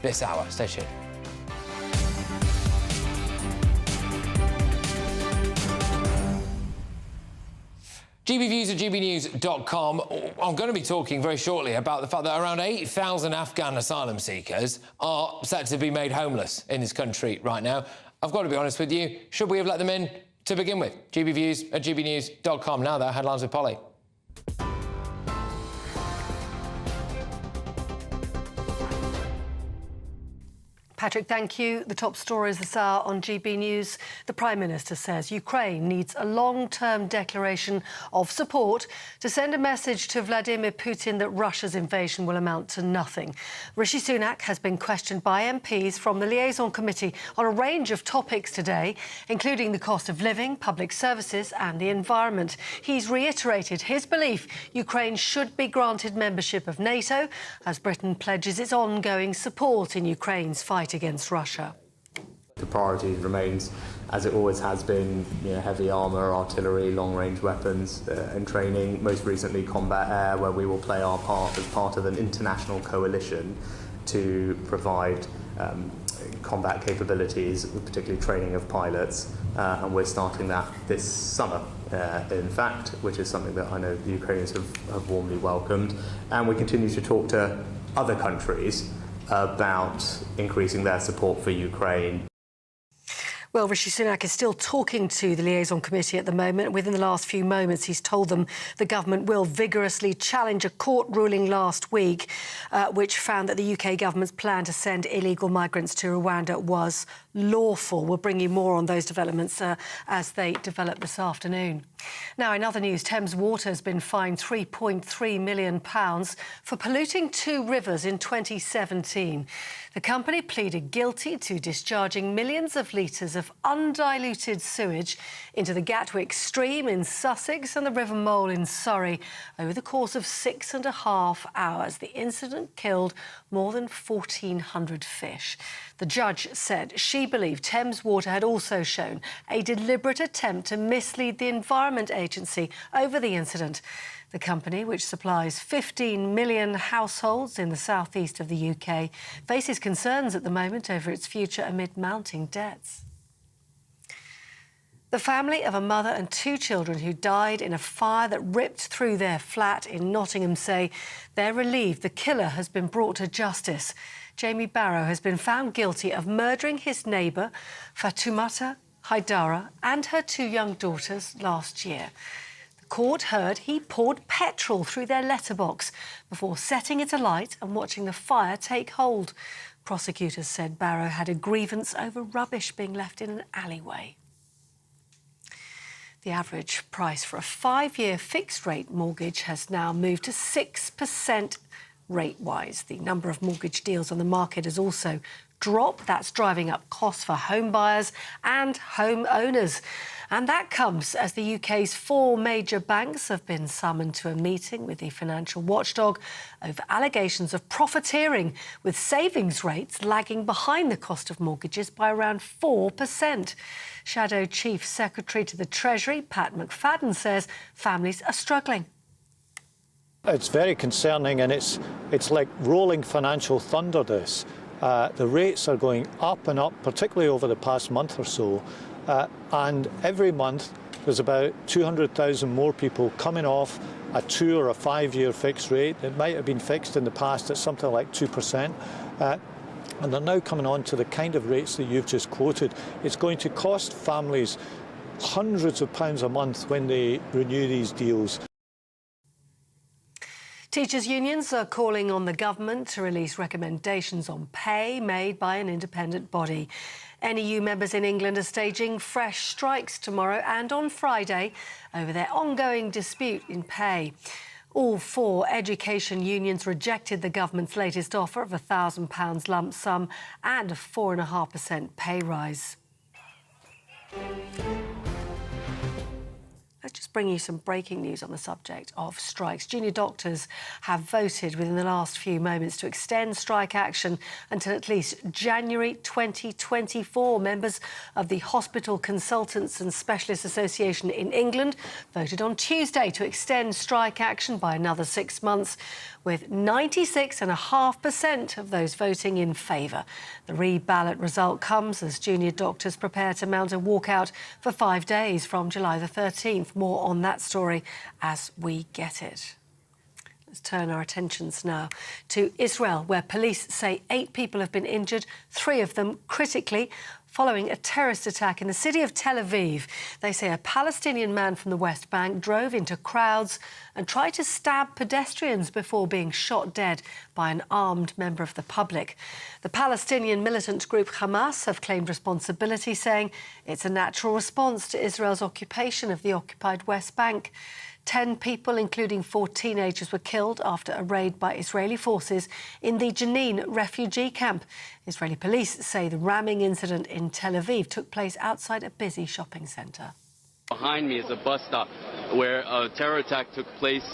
Speaker 8: this hour. Stay tuned. GBViews at GBnews.com. I'm going to be talking very shortly about the fact that around 8,000 Afghan asylum seekers are set to be made homeless in this country right now. I've got to be honest with you, should we have let them in to begin with? GBViews at GBnews.com. Now, though, headlines with Polly.
Speaker 18: Patrick, thank you. The top stories this hour on GB News. The Prime Minister says Ukraine needs a long-term declaration of support to send a message to Vladimir Putin that Russia's invasion will amount to nothing. Rishi Sunak has been questioned by MPs from the Liaison Committee on a range of topics today, including the cost of living, public services and the environment. He's reiterated his belief Ukraine should be granted membership of NATO as Britain pledges its ongoing support in Ukraine's fight against Russia.
Speaker 4: The priority remains, as it always has been, heavy armour, artillery, long-range weapons and training, most recently combat air, where we will play our part as part of an international coalition to provide combat capabilities, particularly training of pilots, and we're starting that this summer, in fact, which is something that I know the Ukrainians have warmly welcomed. And we continue to talk to other countries about increasing their support for Ukraine.
Speaker 18: Well, Rishi Sunak is still talking to the Liaison Committee at the moment. Within the last few moments, he's told them the government will vigorously challenge a court ruling last week, which found that the UK government's plan to send illegal migrants to Rwanda was lawful. We'll bring you more on those developments as they develop this afternoon. Now, in other news, Thames Water has been fined £3.3 million for polluting 2 rivers in 2017. The company pleaded guilty to discharging millions of litres of undiluted sewage into the Gatwick Stream in Sussex and the River Mole in Surrey over the course of 6.5 hours. The incident killed more than 1,400 fish. The judge said she believed Thames Water had also shown a deliberate attempt to mislead the Environment Agency over the incident. The company, which supplies 15 million households in the southeast of the UK, faces concerns at the moment over its future amid mounting debts. The family of a mother and 2 children who died in a fire that ripped through their flat in Nottingham say they're relieved the killer has been brought to justice. Jamie Barrow has been found guilty of murdering his neighbour, Fatoumata Haidara, and her 2 young daughters last year. The court heard he poured petrol through their letterbox before setting it alight and watching the fire take hold. Prosecutors said Barrow had a grievance over rubbish being left in an alleyway. The average price for a 5-year fixed-rate mortgage has now moved to 6% rate-wise. The number of mortgage deals on the market has also dropped. That's driving up costs for home buyers and home owners. And that comes as the UK's 4 major banks have been summoned to a meeting with the financial watchdog over allegations of profiteering, with savings rates lagging behind the cost of mortgages by around 4%. Shadow Chief Secretary to the Treasury, Pat McFadden, says families are struggling.
Speaker 5: It's very concerning, and it's like rolling financial thunder, this. The rates are going up and up, particularly over the past month or so. And every month there's about 200,000 more people coming off a 2 or a 5 year fixed rate. It might have been fixed in the past at something like 2%. And they're now coming on to the kind of rates that you've just quoted. It's going to cost families hundreds of pounds a month when they renew these deals.
Speaker 18: Teachers' unions are calling on the government to release recommendations on pay made by an independent body. NEU members in England are staging fresh strikes tomorrow and on Friday over their ongoing dispute in pay. All 4 education unions rejected the government's latest offer of a £1,000 lump sum and a 4.5% pay rise. Let's just bring you some breaking news on the subject of strikes. Junior doctors have voted within the last few moments to extend strike action until at least January 2024. Members of the Hospital Consultants and Specialists Association in England voted on Tuesday to extend strike action by another 6 months, with 96.5% of those voting in favour. The reballot result comes as junior doctors prepare to mount a walkout for 5 days from July the 13th. More on that story as we get it. Let's turn our attentions now to Israel, where police say 8 people have been injured, 3 of them critically, following a terrorist attack in the city of Tel Aviv. They say a Palestinian man from the West Bank drove into crowds and tried to stab pedestrians before being shot dead by an armed member of the public. The Palestinian militant group Hamas have claimed responsibility, saying it's a natural response to Israel's occupation of the occupied West Bank. 10 people, including 4 teenagers, were killed after a raid by Israeli forces in the Jenin refugee camp. Israeli police say the ramming incident in Tel Aviv took place outside a busy shopping centre.
Speaker 10: Behind me is a bus stop where a terror attack took place.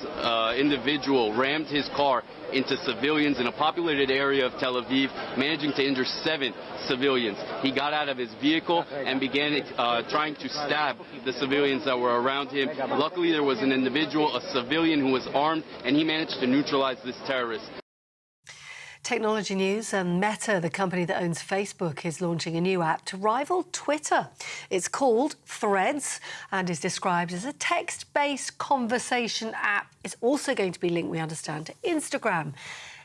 Speaker 10: Individual rammed his car into civilians in a populated area of Tel Aviv, managing to injure 7 civilians. He got out of his vehicle and began trying to stab the civilians that were around him. Luckily, there was an individual, a civilian, who was armed, and he managed to neutralize this terrorist.
Speaker 18: Technology news, and Meta, the company that owns Facebook, is launching a new app to rival Twitter. It's called Threads and is described as a text-based conversation app. It's also going to be linked, we understand, to Instagram.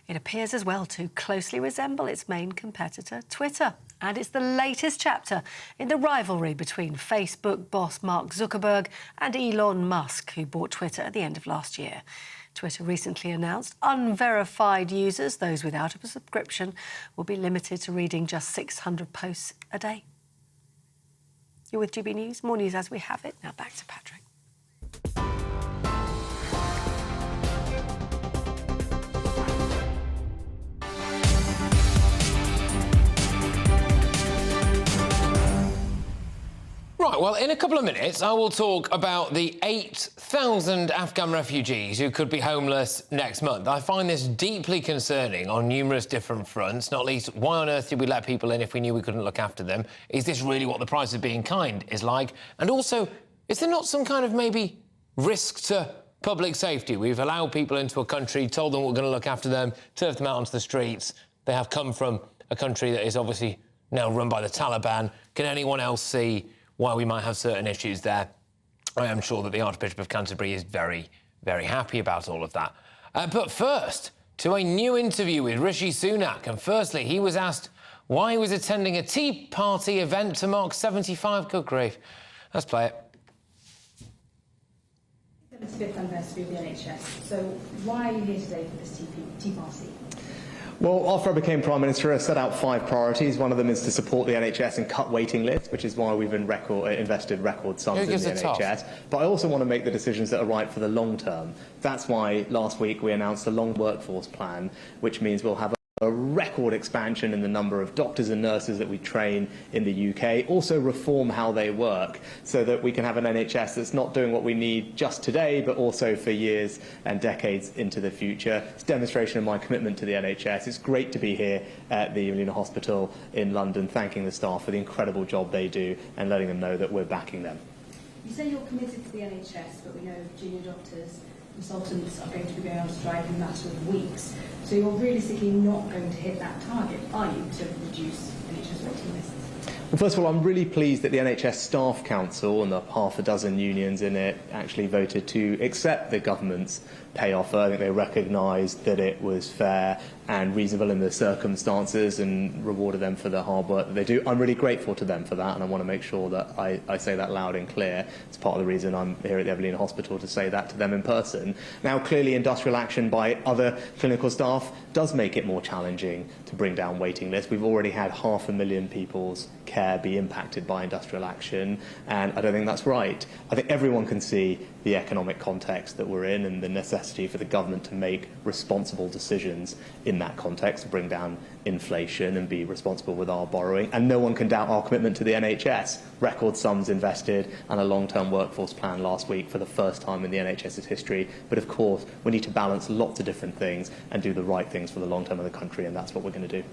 Speaker 18: It appears as well to closely resemble its main competitor, Twitter. And it's the latest chapter in the rivalry between Facebook boss Mark Zuckerberg and Elon Musk, who bought Twitter at the end of last year. Twitter recently announced unverified users, those without a subscription, will be limited to reading just 600 posts a day. You're with GB News. More news as we have it. Now back to Patrick.
Speaker 8: Right, well, in a couple of minutes, I will talk about the 8,000 Afghan refugees who could be homeless next month. I find this deeply concerning on numerous different fronts, not least why on earth did we let people in if we knew we couldn't look after them? Is this really what the price of being kind is like? And also, is there not some kind of maybe risk to public safety? We've allowed people into a country, told them we're going to look after them, turfed them out onto the streets. They have come from a country that is obviously now run by the Taliban. Can anyone else see why we might have certain issues there? I am sure that the Archbishop of Canterbury is very, very happy about all of that. But first, to a new interview with Rishi Sunak. And firstly, he was asked why he was attending a Tea Party event to mark 75. Good grief. Let's play it.
Speaker 11: 75th anniversary of the NHS. So why are you here today for this tea party?
Speaker 4: Well, after I became Prime Minister, I set out 5 priorities. One of them is to support the NHS and cut waiting lists, which is why we've invested record sums in the NHS. But I also want to make the decisions that are right for the long term. That's why last week we announced a long workforce plan, which means we'll have A record expansion in the number of doctors and nurses that we train in the UK, also reform how they work so that we can have an NHS that's not doing what we need just today, but also for years and decades into the future. It's a demonstration of my commitment to the NHS. It's great to be here at the Melina Hospital in London, thanking the staff for the incredible job they do and letting them know that we're backing them.
Speaker 11: You say you're committed to the NHS, but we know junior doctors, consultants are going to be going on strike in a matter of weeks. So you're realistically not going to hit that target, are you, to reduce NHS waiting lists?
Speaker 4: Well, first of all, I'm really pleased that the NHS Staff Council and the half a dozen unions in it actually voted to accept the government's pay offer. I think they recognised that it was fair and reasonable in the circumstances and rewarded them for the hard work that they do. I'm really grateful to them for that, and I want to make sure that I say that loud and clear. It's part of the reason I'm here at the Evelina Hospital, to say that to them in person. Now, clearly, industrial action by other clinical staff does make it more challenging to bring down waiting lists. We've already had 500,000 people's care be impacted by industrial action, and I don't think that's right. I think everyone can see the economic context that we're in and the necessity for the government to make responsible decisions in that context to bring down inflation and be responsible with our borrowing. And no one can doubt our commitment to the NHS. Record sums invested and a long-term workforce plan last week for the first time in the NHS's history. But of course, we need to balance lots of different things and do the right things for the long term of the country, and that's what we're going to do.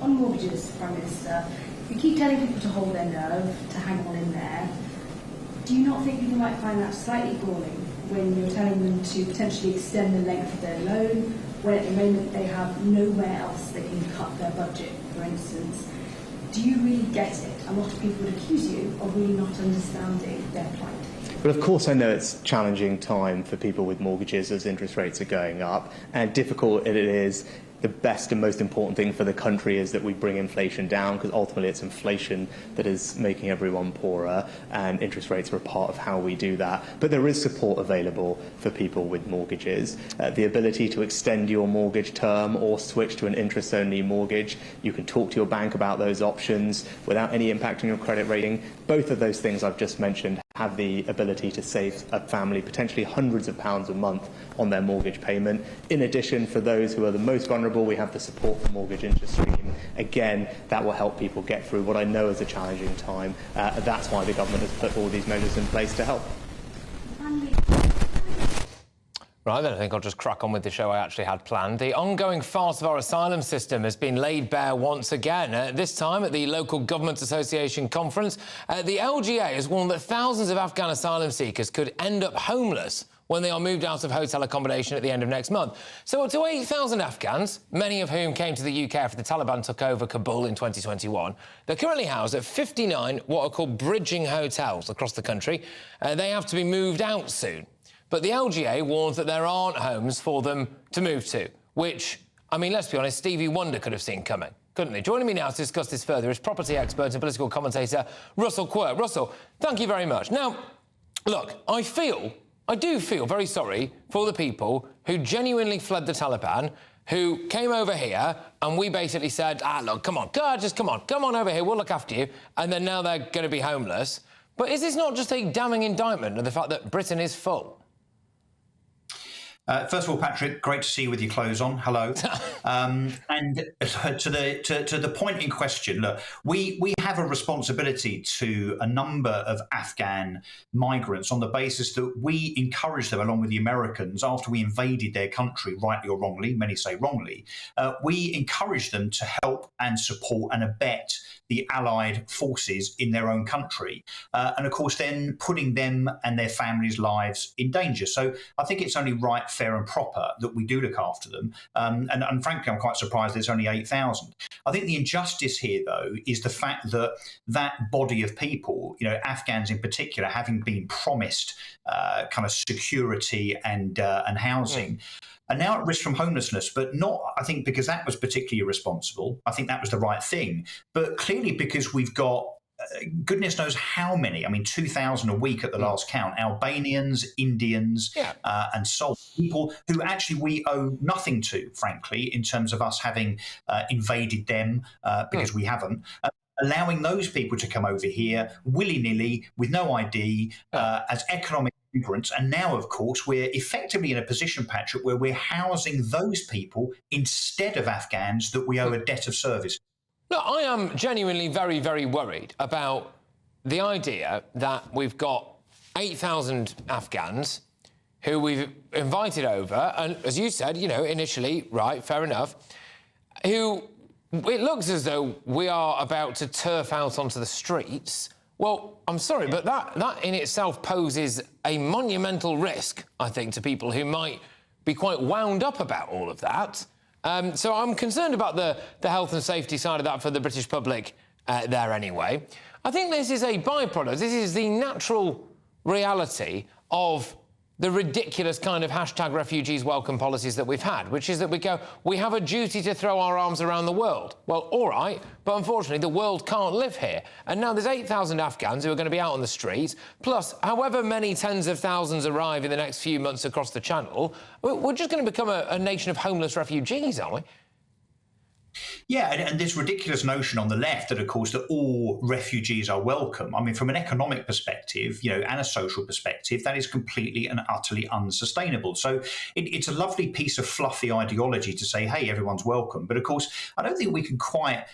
Speaker 11: On mortgages, Prime Minister, you keep telling people to hold their nerve, to hang on in there. Do you not think people might find that slightly galling when you're telling them to potentially extend the length of their loan, when at the moment they have nowhere else they can cut their budget, for instance? Do you really get it? And a lot of people would accuse you of really not understanding their plight.
Speaker 4: But of course I know it's a challenging time for people with mortgages as interest rates are going up, and difficult it is. The best and most important thing for the country is that we bring inflation down, because ultimately it's inflation that is making everyone poorer, and interest rates are a part of how we do that. But there is support available for people with mortgages. The ability to extend your mortgage term or switch to an interest-only mortgage. You can talk to your bank about those options without any impact on your credit rating. Both of those things I've just mentioned have the ability to save a family potentially hundreds of pounds a month on their mortgage payment. In addition, for those who are the most vulnerable, we have the support for mortgage interest rate. Again, that will help people get through what I know is a challenging time. That's why the government has put all these measures in place to help.
Speaker 8: Right, then I think I'll just crack on with the show I actually had planned. The ongoing farce of our asylum system has been laid bare once again. This time at the Local Government Association conference, the LGA has warned that thousands of Afghan asylum seekers could end up homeless when they are moved out of hotel accommodation at the end of next month. So up to 8,000 Afghans, many of whom came to the UK after the Taliban took over Kabul in 2021, they're currently housed at 59 what are called bridging hotels across the country. They have to be moved out soon. But the LGA warns that there aren't homes for them to move to, which, I mean, let's be honest, Stevie Wonder could have seen coming, couldn't he? Joining me now to discuss this further is property expert and political commentator Russell Quirk. Russell, thank you very much. Now, look, I do feel very sorry for the people who genuinely fled the Taliban, who came over here and we basically said, look, come on, come on over here, we'll look after you, and then now they're going to be homeless. But is this not just a damning indictment of the fact that Britain is full?
Speaker 7: First of all, Patrick, great to see you with your clothes on. Hello. And to the point in question, look, we have a responsibility to a number of Afghan migrants on the basis that we encouraged them, along with the Americans, after we invaded their country, rightly or wrongly, many say wrongly, we encouraged them to help and support and abet the Allied forces in their own country. And of course, then putting them and their families' lives in danger. So I think it's only right, fair and proper that we do look after them. And frankly, I'm quite surprised there's only 8,000. I think the injustice here, though, is the fact that that body of people, you know, Afghans in particular, having been promised kind of security and housing, are now at risk from homelessness, but not, I think, because that was particularly irresponsible. I think that was the right thing. But clearly because we've got goodness knows how many, I mean, 2,000 a week at the last count, Albanians, Indians, and so on, people who actually we owe nothing to, frankly, in terms of us having invaded them, because we haven't. allowing those people to come over here willy-nilly with no ID as economic immigrants. And now, of course, we're effectively in a position, Patrick, where we're housing those people instead of Afghans that we owe a debt of service.
Speaker 8: Look, I am genuinely very, very worried about the idea that we've got 8,000 Afghans who we've invited over, and as you said, you know, initially, right, fair enough, who it looks as though we are about to turf out onto the streets. Well, I'm sorry, but that in itself poses a monumental risk, I think, to people who might be quite wound up about all of that. So I'm concerned about the health and safety side of that for the British public there anyway. I think this is a byproduct. This is the natural reality of the ridiculous kind of hashtag refugees welcome policies that we've had, which is that we have a duty to throw our arms around the world. Well, all right, but unfortunately the world can't live here. And now there's 8,000 Afghans who are going to be out on the streets, plus however many tens of thousands arrive in the next few months across the Channel. We're just going to become a nation of homeless refugees, aren't we?
Speaker 7: Yeah, and this ridiculous notion on the left that, of course, that all refugees are welcome. I mean, from an economic perspective, you know, and a social perspective, that is completely and utterly unsustainable. So it's a lovely piece of fluffy ideology to say, hey, everyone's welcome. But of course, I don't think we can quite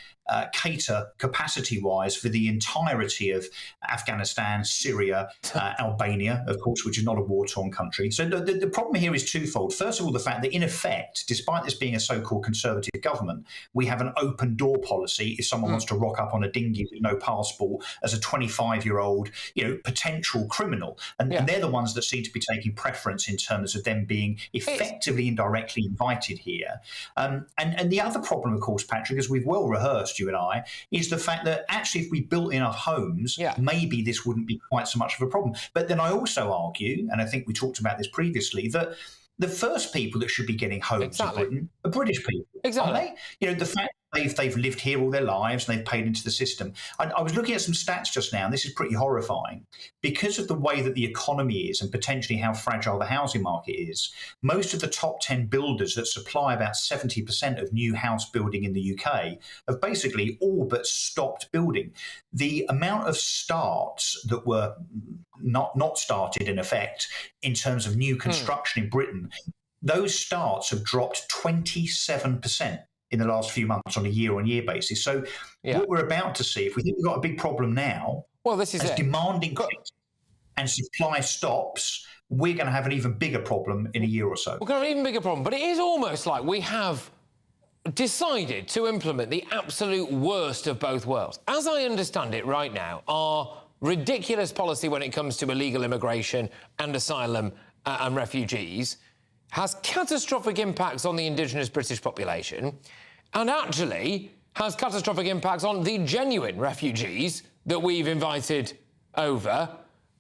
Speaker 7: cater capacity-wise for the entirety of Afghanistan, Syria, Albania, of course, which is not a war-torn country. So the problem here is twofold. First of all, the fact that, in effect, despite this being a so-called Conservative government, we have an open-door policy if someone wants to rock up on a dinghy with no passport as a 25-year-old, you know, potential criminal. And they're the ones that seem to be taking preference in terms of them being effectively indirectly invited here. And the other problem, of course, Patrick, as we've well rehearsed, you and I, is the fact that actually if we built enough homes, maybe this wouldn't be quite so much of a problem. But then I also argue, and I think we talked about this previously, that the first people that should be getting homes in Britain are British people, aren't they? You know, the fact they've lived here all their lives and they've paid into the system. I was looking at some stats just now, and this is pretty horrifying. Because of the way that the economy is and potentially how fragile the housing market is, most of the top 10 builders that supply about 70% of new house building in the UK have basically all but stopped building. The amount of starts that were not started, in effect, in terms of new construction in Britain, those starts have dropped 27% in the last few months on a year-on-year basis. So what we're about to see, if we think we've got a big problem now,
Speaker 8: well, this is
Speaker 7: as demand increases and supply stops, we're going to have an even bigger problem in a year or so.
Speaker 8: We're going to have an even bigger problem. But it is almost like we have decided to implement the absolute worst of both worlds. As I understand it right now, our ridiculous policy when it comes to illegal immigration and asylum and refugees has catastrophic impacts on the indigenous British population and actually has catastrophic impacts on the genuine refugees that we've invited over.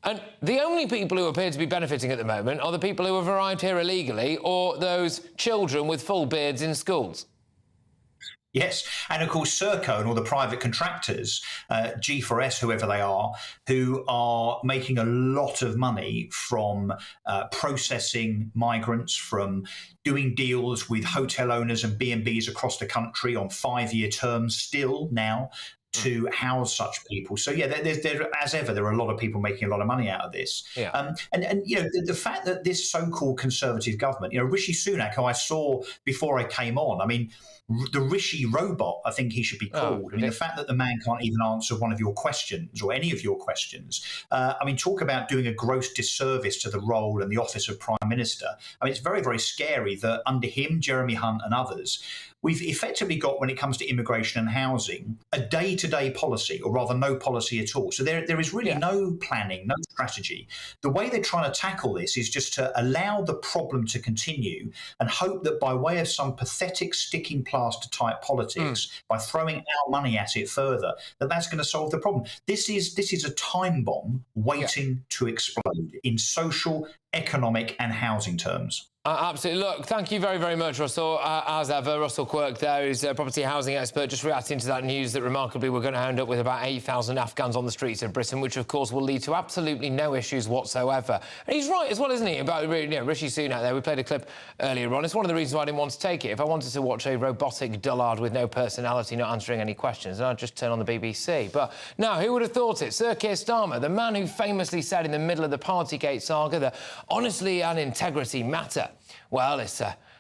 Speaker 8: And the only people who appear to be benefiting at the moment are the people who have arrived here illegally or those children with full beards in schools.
Speaker 7: Yes, and of course Serco and all the private contractors, G4S, whoever they are, who are making a lot of money from processing migrants, from doing deals with hotel owners and B&Bs across the country on 5-year terms still now to house such people. So, yeah, there, as ever, there are a lot of people making a lot of money out of this. And you know, the fact that this so-called Conservative government, you know, Rishi Sunak, who I saw before I came on, I mean, the Rishi robot, I think he should be called. I mean, the fact that the man can't even answer one of your questions or any of your questions. I mean, talk about doing a gross disservice to the role and the office of Prime Minister. I mean, it's very, very scary that under him, Jeremy Hunt and others, we've effectively got, when it comes to immigration and housing, a day-to-day policy, or rather no policy at all. So there is really no planning, no strategy. The way they're trying to tackle this is just to allow the problem to continue and hope that by way of some pathetic sticking plaster type politics, by throwing our money at it further, that's going to solve the problem. This is a time bomb waiting to explode in social, economic and housing terms.
Speaker 8: Absolutely. Look, thank you very, very much, Russell. As ever, Russell Quirk there, who's a property housing expert, just reacting to that news that remarkably we're going to end up with about 8,000 Afghans on the streets of Britain, which of course will lead to absolutely no issues whatsoever. And he's right as well, isn't he, about Rishi Sunak there. We played a clip earlier on. It's one of the reasons why I didn't want to take it. If I wanted to watch a robotic dullard with no personality, not answering any questions, then I'd just turn on the BBC. But now, who would have thought it? Sir Keir Starmer, the man who famously said in the middle of the Partygate saga that honesty and integrity matter. Well,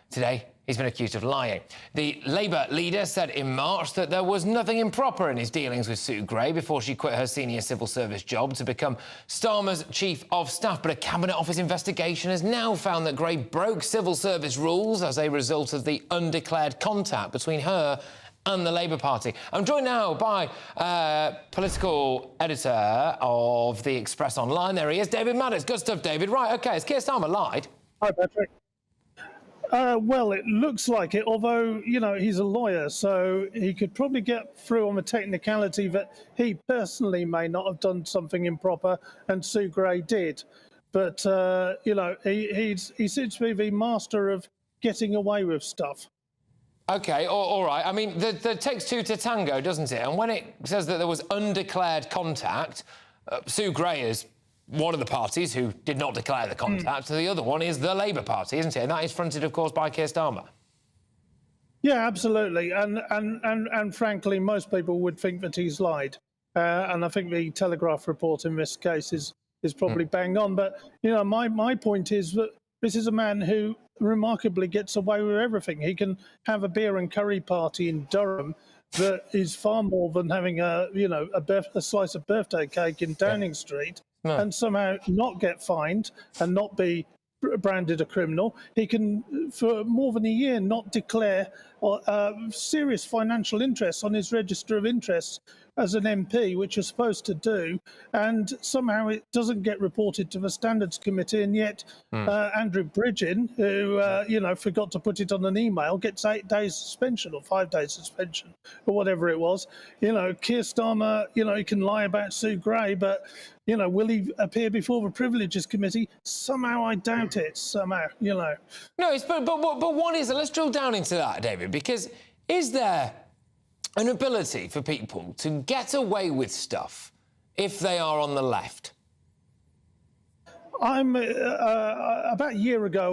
Speaker 8: today he's been accused of lying. The Labour leader said in March that there was nothing improper in his dealings with Sue Gray before she quit her senior civil service job to become Starmer's chief of staff. But a Cabinet Office investigation has now found that Gray broke civil service rules as a result of the undeclared contact between her and the Labour Party. I'm joined now by political editor of The Express Online. There he is, David Maddox. Good stuff, David. Right, OK, has Keir Starmer lied?
Speaker 13: Hi, Patrick. Well, it looks like it, although, you know, he's a lawyer, so he could probably get through on the technicality that he personally may not have done something improper, and Sue Gray did. But, you know, he seems to be the master of getting away with stuff.
Speaker 8: OK, all right. I mean, there takes two to tango, doesn't it? And when it says that there was undeclared contact, Sue Gray is one of the parties who did not declare the contact, and the other one is the Labour Party, isn't it? And that is fronted, of course, by Keir Starmer.
Speaker 13: Yeah, absolutely. And frankly, most people would think that he's lied. And I think the Telegraph report in this case is probably bang on. But, you know, my point is that this is a man who remarkably gets away with everything. He can have a beer and curry party in Durham that is far more than having a slice of birthday cake in Downing Street. No. And somehow not get fined and not be branded a criminal. He can, for more than a year, not declare serious financial interests on his register of interests as an MP, which you're supposed to do, and somehow it doesn't get reported to the Standards Committee, and yet Andrew Bridgen, who forgot to put it on an email, gets 8 days suspension or 5 days suspension or whatever it was. You know, Keir Starmer, you know, he can lie about Sue Gray, but you know, will he appear before the Privileges Committee? Somehow I doubt it. Somehow, you know.
Speaker 8: No, but what is it? Let's drill down into that, David, because is there an ability for people to get away with stuff if they are on the left?
Speaker 13: I'm about a year ago,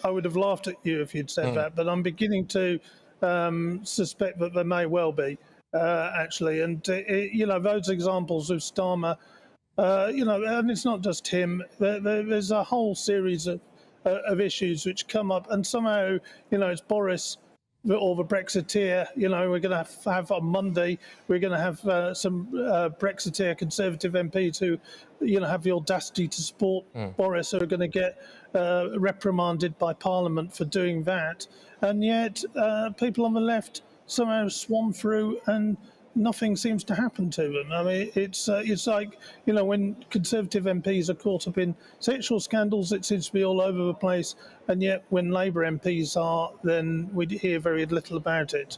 Speaker 13: I would have laughed at you if you'd said that, but I'm beginning to suspect that there may well be actually, and you know, those examples of Starmer. You know, and it's not just him. There's a whole series of issues which come up, and somehow, you know, it's Boris or the Brexiteer. You know, we're going to have on Monday, we're going to have some Brexiteer Conservative MPs who, you know, have the audacity to support Boris, who are going to get reprimanded by Parliament for doing that, and yet people on the left somehow swan through and nothing seems to happen to them. I mean, it's like, you know, when Conservative MPs are caught up in sexual scandals, it seems to be all over the place, and yet when Labour MPs are, then we hear very little about it.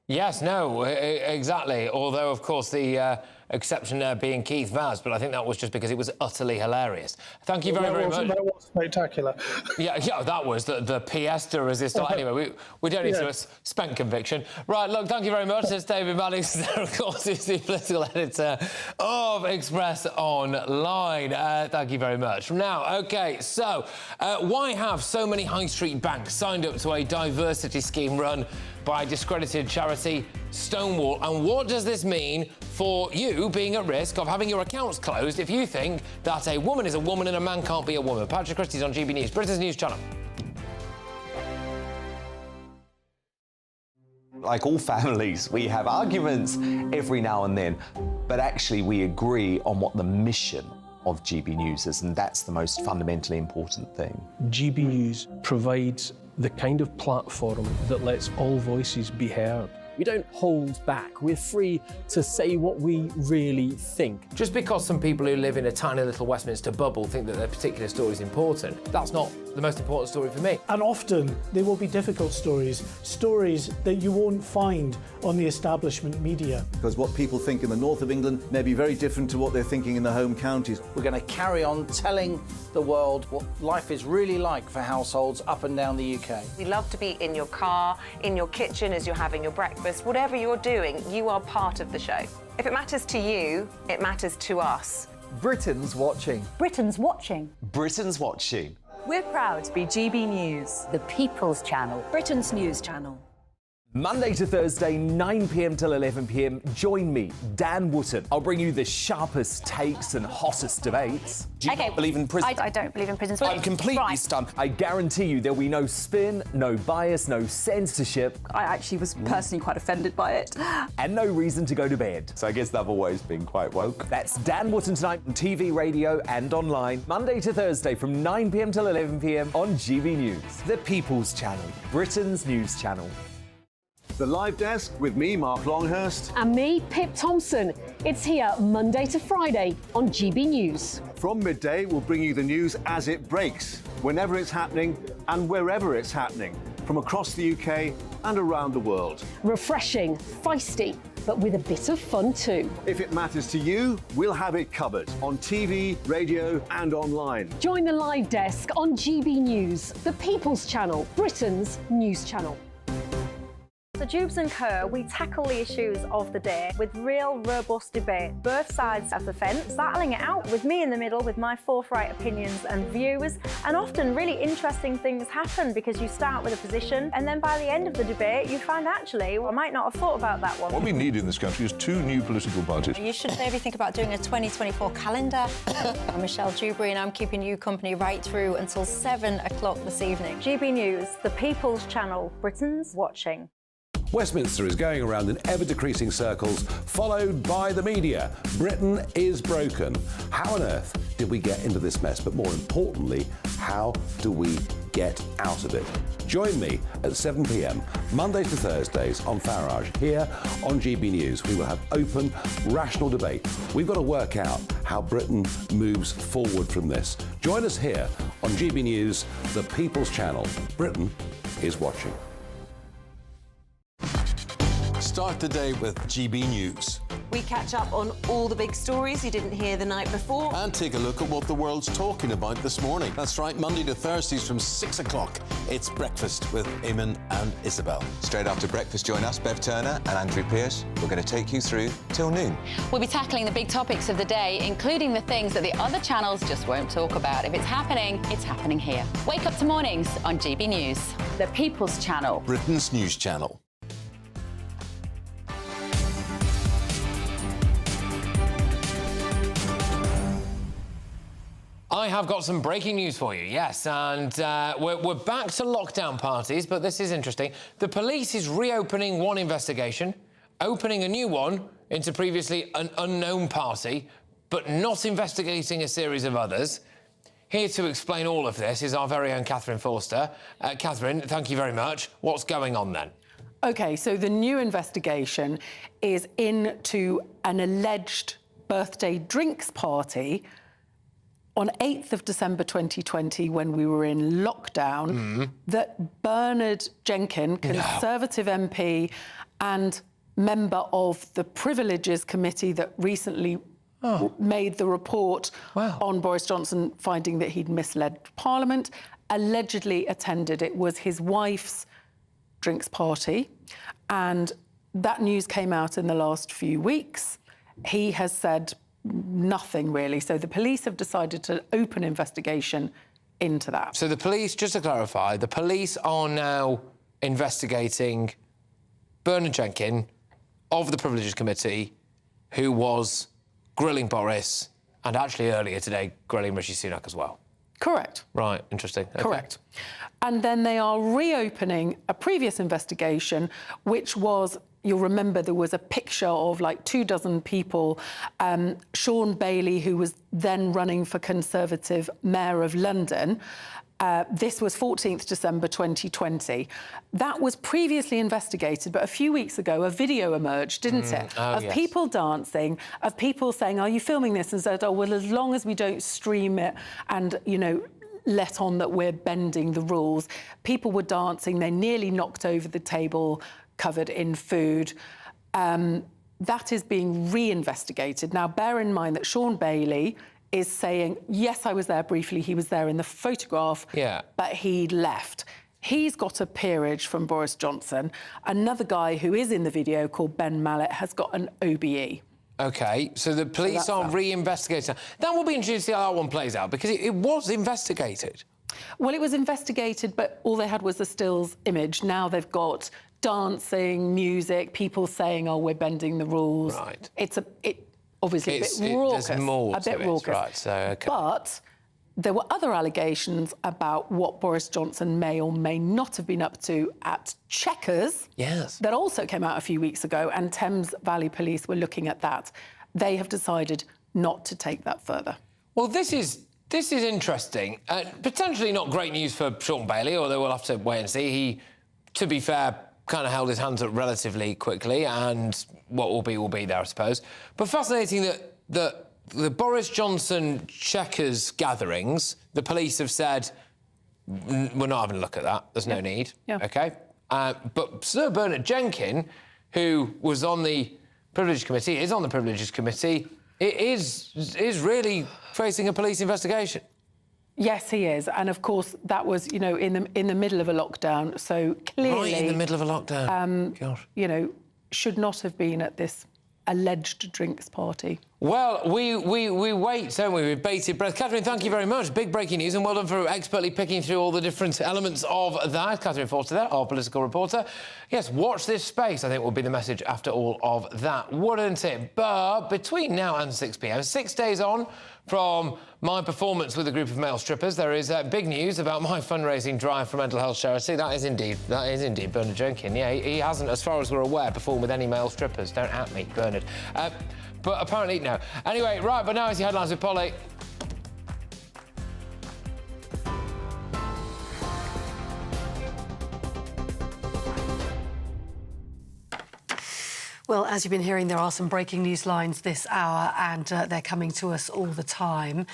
Speaker 8: Yes, no, exactly. Although, of course, the exception there being Keith Vaz, but I think that was just because it was utterly hilarious. Thank you very much.
Speaker 13: That was spectacular.
Speaker 8: Yeah, that was the pièce de résistance. Anyway, we don't need to spent conviction. Right, look, thank you very much. It's David Maddox, of course, is the political editor of Express Online. Thank you very much. Now, OK, so why have so many high street banks signed up to a diversity scheme run by discredited charity Stonewall? And what does this mean for you being at risk of having your accounts closed if you think that a woman is a woman and a man can't be a woman? Patrick Christys on GB News, Britain's news channel.
Speaker 12: Like all families, we have arguments every now and then, but actually we agree on what the mission of GB News is, and that's the most fundamentally important thing.
Speaker 16: GB News provides the kind of platform that lets all voices be heard.
Speaker 3: We don't hold back. We're free to say what we really think.
Speaker 8: Just because some people who live in a tiny little Westminster bubble think that their particular story is important, that's not the most important story for me.
Speaker 16: And often there will be difficult stories, stories that you won't find on the establishment media.
Speaker 17: Because what people think in the north of England may be very different to what they're thinking in the home counties.
Speaker 19: We're going to carry on telling the world what life is really like for households up and down the UK.
Speaker 32: We love to be in your car, in your kitchen as you're having your breakfast. Whatever you're doing, you are part of the show. If it matters to you, it matters to us.
Speaker 12: Britain's watching.
Speaker 9: Britain's watching.
Speaker 12: Britain's watching.
Speaker 20: We're proud to be GB News, the People's Channel, Britain's news channel.
Speaker 12: Monday to Thursday, 9 p.m. till 11 p.m. Join me, Dan Wootton. I'll bring you the sharpest takes and hottest debates. Do you not believe in prisons?
Speaker 2: I don't believe in prisons.
Speaker 12: I'm completely stunned. I guarantee you there'll be no spin, no bias, no censorship.
Speaker 20: I actually was personally quite offended by it.
Speaker 12: And no reason to go to bed. So I guess they've always been quite woke. That's Dan Wootton tonight on TV, radio and online. Monday to Thursday from 9 p.m. till 11 p.m. on GB News. The People's Channel, Britain's news channel.
Speaker 21: The Live Desk with me, Mark Longhurst.
Speaker 24: And me, Pip Thompson. It's here Monday to Friday on GB News.
Speaker 21: From midday, we'll bring you the news as it breaks, whenever it's happening and wherever it's happening, from across the UK and around the world.
Speaker 24: Refreshing, feisty, but with a bit of fun too.
Speaker 21: If it matters to you, we'll have it covered on TV, radio and online.
Speaker 24: Join the Live Desk on GB News, the People's Channel, Britain's news channel.
Speaker 2: So Jubes and Co, we tackle the issues of the day with real robust debate, both sides of the fence, battling it out with me in the middle with my forthright opinions and views. And often really interesting things happen because you start with a position and then by the end of the debate you find actually, well, I might not have thought about that one.
Speaker 21: What we need in this country is two new political parties.
Speaker 25: You should maybe think about doing a 2024 calendar. I'm Michelle Dewberry and I'm keeping you company right through until 7 o'clock this evening.
Speaker 2: GB News, the People's Channel, Britain's watching.
Speaker 21: Westminster is going around in ever-decreasing circles, followed by the media. Britain is broken. How on earth did we get into this mess? But more importantly, how do we get out of it? Join me at 7 p.m, Mondays to Thursdays on Farage, here on GB News. We will have open, rational debate. We've got to work out how Britain moves forward from this. Join us here on GB News, the People's Channel. Britain is watching.
Speaker 31: Start the day with GB News.
Speaker 32: We catch up on all the big stories you didn't hear the night before.
Speaker 31: And take a look at what the world's talking about this morning. That's right, Monday to Thursdays from 6 o'clock. It's Breakfast with Eamon and Isabel.
Speaker 12: Straight after breakfast, join us, Bev Turner and Andrew Pearce. We're going to take you through till noon.
Speaker 6: We'll be tackling the big topics of the day, including the things that the other channels just won't talk about. If it's happening here. Wake up to mornings on GB News, the People's Channel.
Speaker 31: Britain's news channel.
Speaker 8: I have got some breaking news for you, yes, and we're back to lockdown parties, but this is interesting. The police is reopening one investigation, opening a new one into previously an unknown party, but not investigating a series of others. Here to explain all of this is our very own Catherine Forster. Catherine, thank you very much. What's going on then?
Speaker 26: OK, so the new investigation is into an alleged birthday drinks party on 8th of December 2020, when we were in lockdown, that Bernard Jenkin, Conservative MP and member of the Privileges Committee that recently made the report on Boris Johnson finding that he'd misled Parliament, allegedly attended. It was his wife's drinks party, and that news came out in the last few weeks. He has said nothing really. So the police have decided to open investigation into that.
Speaker 8: So the police, just to clarify, the police are now investigating Bernard Jenkin of the Privileges Committee, who was grilling Boris and actually earlier today grilling Rishi Sunak as well.
Speaker 26: Correct.
Speaker 8: Right, interesting. Okay.
Speaker 26: Correct. And then they are reopening a previous investigation, which was, you'll remember there was a picture of like 24 people. Sean Bailey, who was then running for Conservative Mayor of London, This was 14th December 2020. That was previously investigated, but a few weeks ago, a video emerged, didn't it? Of people dancing, of people saying, "Are you filming this?" and said, "Oh, well, as long as we don't stream it and, you know, let on that we're bending the rules." People were dancing. They nearly knocked over the table covered in food. That is being re-investigated. Now, bear in mind that Sean Bailey is saying, yes, I was there briefly, he was there in the photograph, but he left. He's got a peerage from Boris Johnson. Another guy who is in the video, called Ben Mallet, has got an OBE.
Speaker 8: OK, so the police are re-investigating. That will be interesting to see how that one plays out, because it was investigated.
Speaker 26: Well, it was investigated, but all they had was a stills image. Now they've got dancing, music, people saying, "Oh, we're bending the rules."
Speaker 8: Right.
Speaker 26: Obviously a bit raucous.
Speaker 8: There's more
Speaker 26: a bit
Speaker 8: to
Speaker 26: raucous.
Speaker 8: It, right, so, OK.
Speaker 26: But there were other allegations about what Boris Johnson may or may not have been up to at Chequers.
Speaker 8: Yes.
Speaker 26: That also came out a few weeks ago, and Thames Valley Police were looking at that. They have decided not to take that further.
Speaker 8: Well, this is interesting. Potentially not great news for Sean Bailey, although we'll have to wait and see. He, to be fair, kind of held his hands up relatively quickly, and what will be there, I suppose. But fascinating that the Boris Johnson Chequers gatherings, the police have said, we're not having a look at that, there's no need, OK? But Sir Bernard Jenkin, who was on the Privileges Committee, is on the Privileges Committee, is really facing a police investigation.
Speaker 26: Yes, he is, and of course that was, you know, in the middle of a lockdown. So clearly,
Speaker 8: right in the middle of a lockdown.
Speaker 26: You know, should not have been at this alleged drinks party.
Speaker 8: Well, we wait, don't we, with bated breath. Catherine, thank you very much. Big breaking news, and well done for expertly picking through all the different elements of that. Catherine Forster there, our political reporter. Yes, watch this space, I think, will be the message after all of that, wouldn't it? But between now and 6 p.m, 6 days on from my performance with a group of male strippers, there is big news about my fundraising drive for mental health charity. That is indeed Bernard Jenkin. Yeah, he hasn't, as far as we're aware, performed with any male strippers. Don't at me, Bernard. But apparently, no. Anyway, right, but now it's your headlines with Polly.
Speaker 1: Well, as you've been hearing, there are some breaking news lines this hour, and they're coming to us all the time.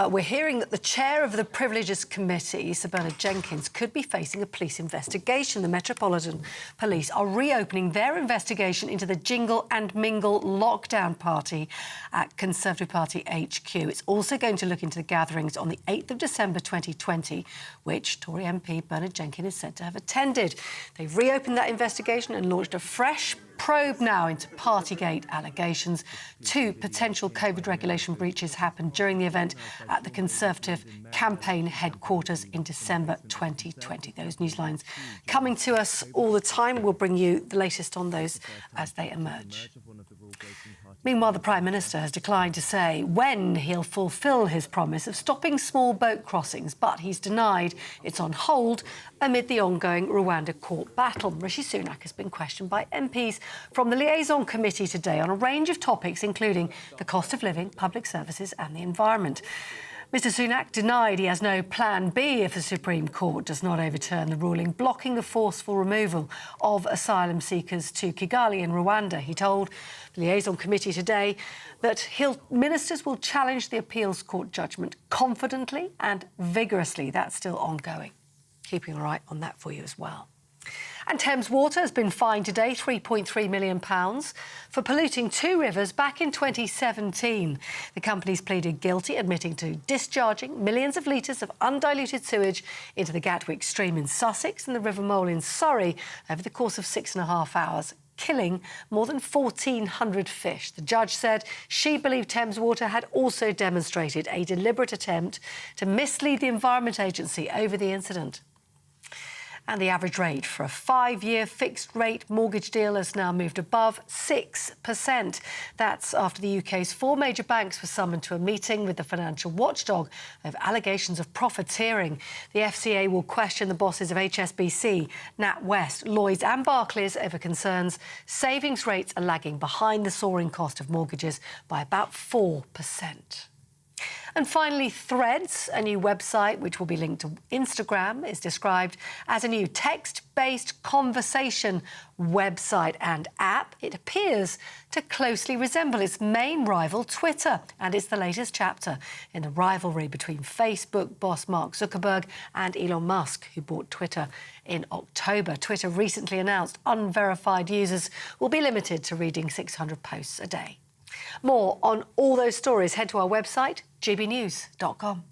Speaker 1: We're hearing that the chair of the Privileges Committee, Sir Bernard Jenkins, could be facing a police investigation. The Metropolitan Police are reopening their investigation into the Jingle and Mingle lockdown party at Conservative Party HQ. It's also going to look into the gatherings on the 8th of December 2020, which Tory MP Bernard Jenkins is said to have attended. They've reopened that investigation and launched a fresh probe now into Partygate allegations. 2 potential COVID regulation breaches happened during the event at the Conservative campaign headquarters in December 2020. Those news lines coming to us all the time. We'll bring you the latest on those as they emerge. Meanwhile, the Prime Minister has declined to say when he'll fulfil his promise of stopping small boat crossings, but he's denied it's on hold amid the ongoing Rwanda court battle. Rishi Sunak has been questioned by MPs from the Liaison Committee today on a range of topics, including the cost of living, public services and the environment. Mr Sunak denied he has no plan B if the Supreme Court does not overturn the ruling blocking the forceful removal of asylum seekers to Kigali in Rwanda. He told the Liaison Committee today that ministers will challenge the appeals court judgment confidently and vigorously. That's still ongoing. Keeping an eye on that for you as well. And Thames Water has been fined today £3.3 million for polluting 2 rivers back in 2017. The company's pleaded guilty, admitting to discharging millions of litres of undiluted sewage into the Gatwick Stream in Sussex and the River Mole in Surrey over the course of 6.5 hours, killing more than 1,400 fish. The judge said she believed Thames Water had also demonstrated a deliberate attempt to mislead the Environment Agency over the incident. And the average rate for a 5-year fixed-rate mortgage deal has now moved above 6%. That's after the UK's 4 major banks were summoned to a meeting with the financial watchdog over allegations of profiteering. The FCA will question the bosses of HSBC, NatWest, Lloyds and Barclays over concerns savings rates are lagging behind the soaring cost of mortgages by about 4%. And finally, Threads, a new website which will be linked to Instagram, is described as a new text-based conversation website and app. It appears to closely resemble its main rival, Twitter, and it's the latest chapter in the rivalry between Facebook boss Mark Zuckerberg and Elon Musk, who bought Twitter in October. Twitter recently announced unverified users will be limited to reading 600 posts a day. More on all those stories, head to our website, gbnews.com.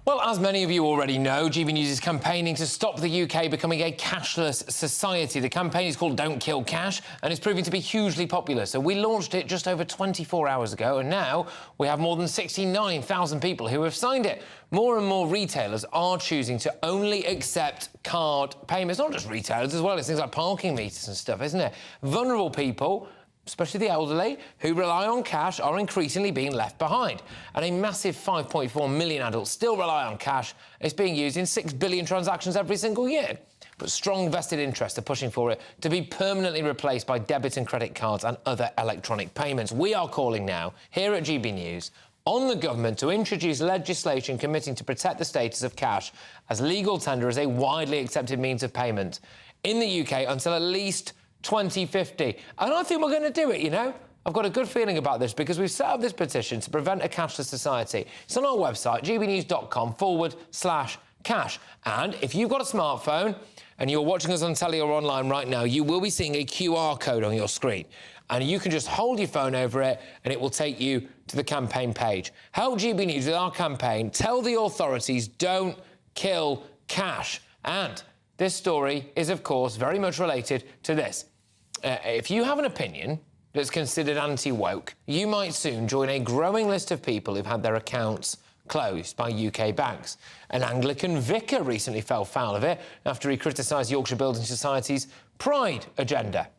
Speaker 8: Well, as many of you already know, GB News is campaigning to stop the UK becoming a cashless society. The campaign is called Don't Kill Cash, and it's proving to be hugely popular. So we launched it just over 24 hours ago, and now we have more than 69,000 people who have signed it. More and more retailers are choosing to only accept card payments. Not just retailers as well, it's things like parking meters and stuff, isn't it? Vulnerable people, especially the elderly, who rely on cash, are increasingly being left behind. And a massive 5.4 million adults still rely on cash. It's being used in 6 billion transactions every single year. But strong vested interests are pushing for it to be permanently replaced by debit and credit cards and other electronic payments. We are calling now, here at GB News, on the government to introduce legislation committing to protect the status of cash as legal tender as a widely accepted means of payment in the UK until at least 2050. And I think we're going to do it, you know. I've got a good feeling about this because we've set up this petition to prevent a cashless society. It's on our website, gbnews.com/cash. And if you've got a smartphone and you're watching us on telly or online right now, you will be seeing a QR code on your screen. And you can just hold your phone over it and it will take you to the campaign page. Help GB News with our campaign. Tell the authorities, don't kill cash. And this story is, of course, very much related to this. If you have an opinion that's considered anti-woke, you might soon join a growing list of people who've had their accounts closed by UK banks. An Anglican vicar recently fell foul of it after he criticised Yorkshire Building Society's Pride agenda.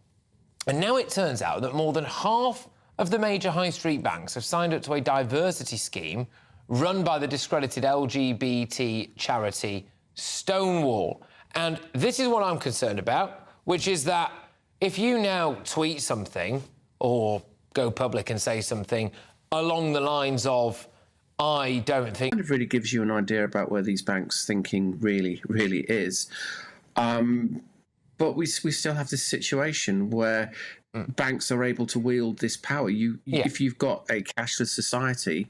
Speaker 8: And now it turns out that more than half of the major high street banks have signed up to a diversity scheme run by the discredited LGBT charity Stonewall. And this is what I'm concerned about, which is that if you now tweet something or go public and say something along the lines of, I don't think...
Speaker 5: It really gives you an idea about where these banks' thinking really is. But we still have this situation where banks are able to wield this power. If you've got a cashless society...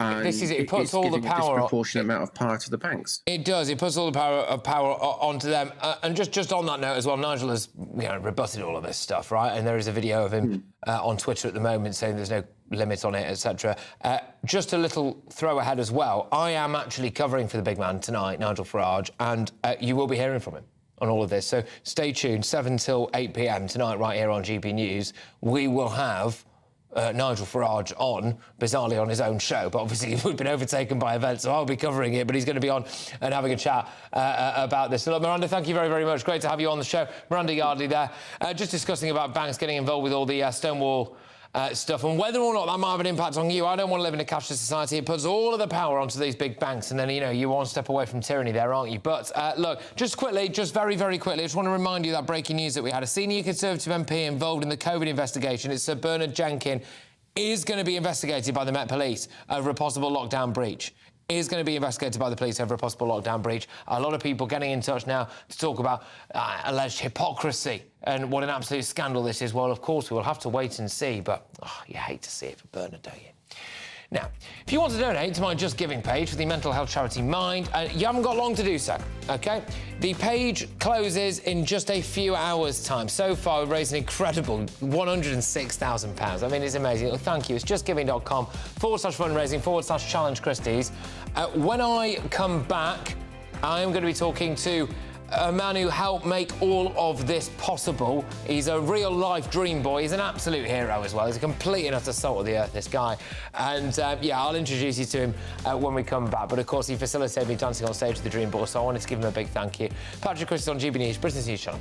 Speaker 8: It puts all the power,
Speaker 5: a disproportionate amount of power to the banks.
Speaker 8: It does. It puts all the power onto them. And just on that note as well, Nigel has rebutted all of this stuff, right? And there is a video of him on Twitter at the moment saying there's no limit on it, etc. Just a little throw ahead as well. I am actually covering for the big man tonight, Nigel Farage, and you will be hearing from him on all of this. So stay tuned, 7 till 8 p.m. tonight, right here on GB News. We will have Nigel Farage on, bizarrely on his own show, but obviously we've been overtaken by events, so I'll be covering it, but he's going to be on and having a chat about this. So look, Miranda, thank you very, very much. Great to have you on the show. Miranda Yardley there, just discussing about banks getting involved with all the Stonewall stuff and whether or not that might have an impact on you. I don't want to live in a cashless society. It puts all of the power onto these big banks and then, you're one step away from tyranny there, aren't you? But look, just very, very quickly, I just want to remind you that breaking news that we had. A senior Conservative MP involved in the COVID investigation, it's Sir Bernard Jenkin, is going to be investigated by the Met Police over a possible lockdown breach. Is going to be investigated by the police over a possible lockdown breach. A lot of people getting in touch now to talk about alleged hypocrisy and what an absolute scandal this is. Well, of course, we will have to wait and see, but you hate to see it for Bernard, don't you? Now, if you want to donate to my Just Giving page for the mental health charity Mind, you haven't got long to do so, OK? The page closes in just a few hours' time. So far, we've raised an incredible £106,000. I mean, it's amazing. Thank you. It's justgiving.com/fundraising/challenge Christys. When I come back, I am going to be talking to a man who helped make all of this possible. He's a real-life dream boy. He's an absolute hero as well. He's a complete and utter salt of the earth, this guy. And, I'll introduce you to him when we come back. But, of course, he facilitated me dancing on stage with the Dream Boy, so I wanted to give him a big thank you. Patrick Christys on GB News, Britain's News Channel.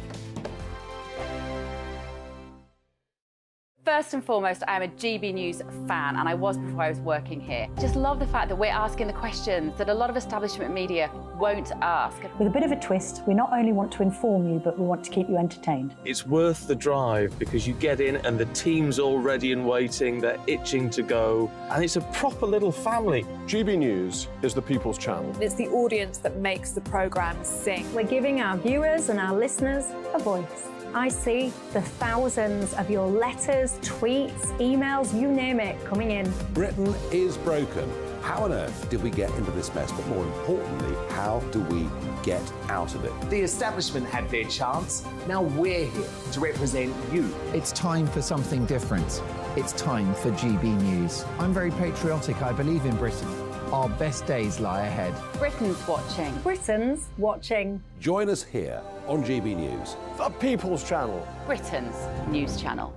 Speaker 6: First and foremost, I am a GB News fan, and I was before I was working here. Just love the fact that we're asking the questions that a lot of establishment media won't ask.
Speaker 9: With a bit of a twist, we not only want to inform you, but we want to keep you entertained.
Speaker 4: It's worth the drive because you get in and the team's all ready and waiting, they're itching to go, and it's a proper little family.
Speaker 10: GB News is the People's Channel.
Speaker 2: It's the audience that makes the programme sing. We're giving our viewers and our listeners a voice. I see the thousands of your letters, tweets, emails, you name it, coming in.
Speaker 21: Britain is broken. How on earth did we get into this mess? But more importantly, how do we get out of it?
Speaker 11: The establishment had their chance. Now we're here to represent you.
Speaker 14: It's time for something different. It's time for GB News. I'm very patriotic. I believe in Britain. Our best days lie ahead.
Speaker 6: Britain's watching.
Speaker 2: Britain's watching.
Speaker 21: Join us here on GB News.
Speaker 10: The People's Channel.
Speaker 6: Britain's news channel.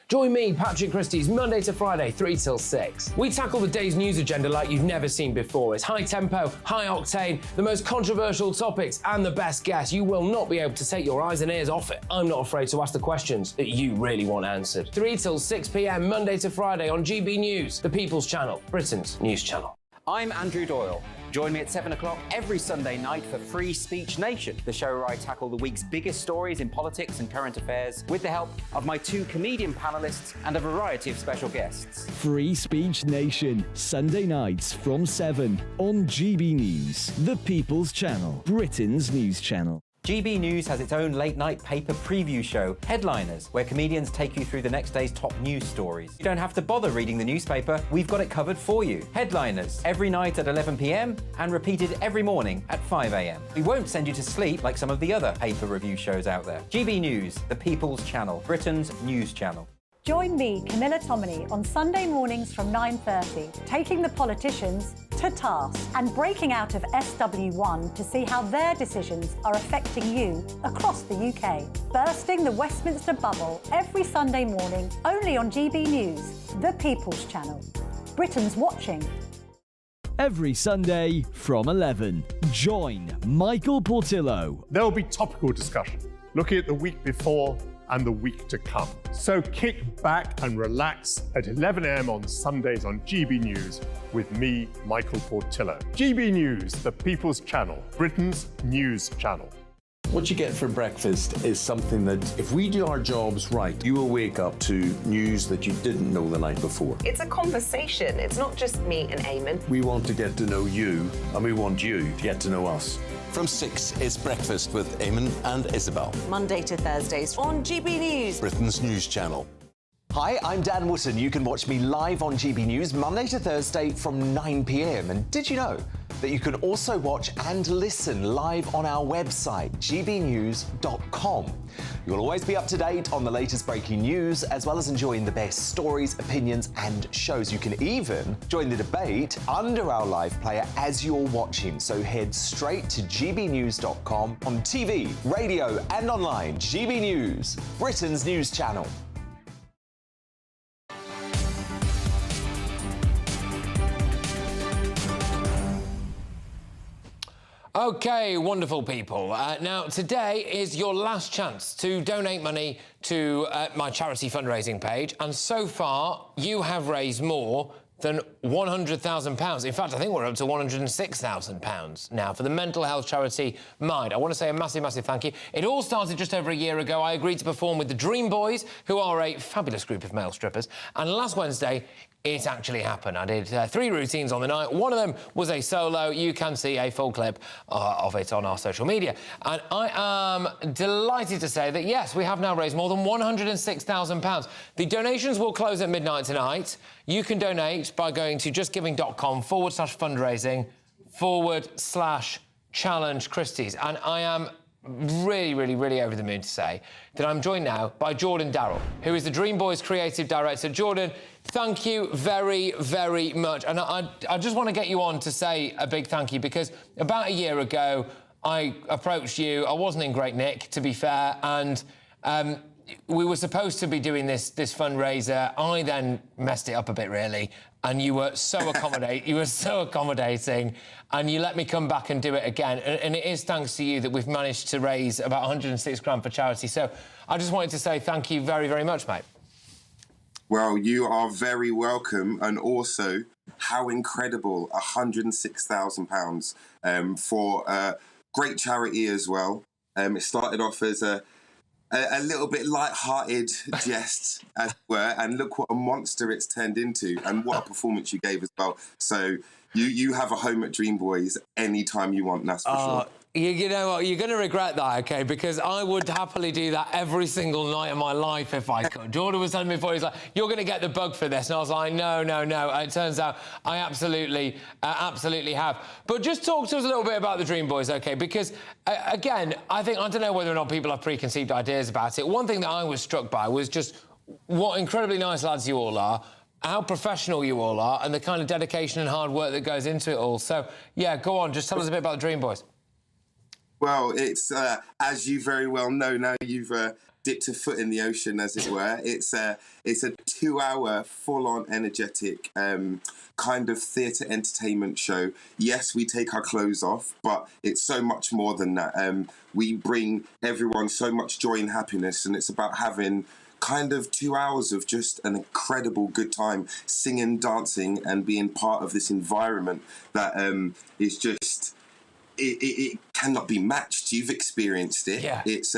Speaker 8: Join me, Patrick Christys, Monday to Friday, 3 till 6. We tackle the day's news agenda like you've never seen before. It's high tempo, high octane, the most controversial topics and the best guests. You will not be able to take your eyes and ears off it. I'm not afraid to ask the questions that you really want answered. 3 till 6 p.m, Monday to Friday on GB News, the People's Channel, Britain's news channel.
Speaker 15: I'm Andrew Doyle. Join me at 7 o'clock every Sunday night for Free Speech Nation, the show where I tackle the week's biggest stories in politics and current affairs with the help of my 2 comedian panellists and a variety of special guests.
Speaker 18: Free Speech Nation, Sunday nights from 7 on GB News, the People's Channel, Britain's news channel.
Speaker 15: GB News has its own late-night paper preview show, Headliners, where comedians take you through the next day's top news stories. You don't have to bother reading the newspaper, we've got it covered for you. Headliners, every night at 11 p.m, and repeated every morning at 5 a.m. We won't send you to sleep like some of the other paper review shows out there. GB News, the People's Channel, Britain's news channel.
Speaker 9: Join me, Camilla Tominey, on Sunday mornings from 9:30, taking the politicians to task and breaking out of SW1 to see how their decisions are affecting you across the UK. Bursting the Westminster bubble every Sunday morning, only on GB News, the People's Channel. Britain's watching.
Speaker 18: Every Sunday from 11, join Michael Portillo.
Speaker 10: There will be topical discussion, looking at the week before and the week to come. So kick back and relax at 11 a.m. on Sundays on GB News with me, Michael Portillo. GB News, the People's Channel, Britain's news channel.
Speaker 21: What you get for breakfast is something that, if we do our jobs right, you will wake up to news that you didn't know the night before.
Speaker 32: It's a conversation. It's not just me and Eamon.
Speaker 21: We want to get to know you, and we want you to get to know us.
Speaker 31: From 6, it's Breakfast with Eamon and Isabel.
Speaker 32: Monday to Thursdays on GB News,
Speaker 31: Britain's news channel.
Speaker 12: Hi, I'm Dan Wootton. You can watch me live on GB News Monday to Thursday from 9 p.m. And did you know that you can also watch and listen live on our website, gbnews.com. You'll always be up to date on the latest breaking news, as well as enjoying the best stories, opinions and shows. You can even join the debate under our live player as you're watching. So head straight to gbnews.com on TV, radio and online. GB News, Britain's news channel.
Speaker 8: Okay, wonderful people. Now, today is your last chance to donate money to my charity fundraising page, and so far you have raised more than £100,000. In fact, I think we're up to £106,000 now for the mental health charity Mind. I want to say a massive, massive thank you. It all started just over a year ago. I agreed to perform with the Dream Boys, who are a fabulous group of male strippers, and last Wednesday, it actually happened. I did 3 routines on the night. One of them was a solo. You can see a full clip of it on our social media. And I am delighted to say that, yes, we have now raised more than £106,000. The donations will close at midnight tonight. You can donate by going to justgiving.com/fundraising/challenge Christys. And I am really, really, really over the moon to say that I'm joined now by Jordan Darrell, who is the Dream Boys creative director. Jordan, thank you very, very much. And I just want to get you on to say a big thank you, because about a year ago, I approached you. I wasn't in great nick, to be fair, and we were supposed to be doing this fundraiser. I then messed it up a bit, really, and you were so accommodating, and you let me come back and do it again. And it is thanks to you that we've managed to raise about 106 grand for charity. So I just wanted to say thank you very, very much, mate.
Speaker 3: Well, you are very welcome, and also how incredible, £106,000 for a great charity as well. It started off as a little bit light-hearted jest, as it were, and look what a monster it's turned into, and what a performance you gave as well. So you have a home at Dream Boys anytime you want, that's for sure.
Speaker 8: You know what? You're going to regret that, OK? Because I would happily do that every single night of my life if I could. Jordan was telling me before, he's like, you're going to get the bug for this. And I was like, no. It turns out I absolutely have. But just talk to us a little bit about the Dream Boys, OK? Because, again, I don't know whether or not people have preconceived ideas about it. One thing that I was struck by was just what incredibly nice lads you all are, how professional you all are, and the kind of dedication and hard work that goes into it all. So, yeah, go on. Just tell us a bit about the Dream Boys.
Speaker 3: Well, it's, as you very well know now, you've dipped a foot in the ocean, as it were. It's a 2-hour, full-on, energetic kind of theatre entertainment show. Yes, we take our clothes off, but it's so much more than that. We bring everyone so much joy and happiness, and it's about having kind of 2 hours of just an incredible good time, singing, dancing, and being part of this environment that is just... It cannot be matched. You've experienced it. Yeah. It's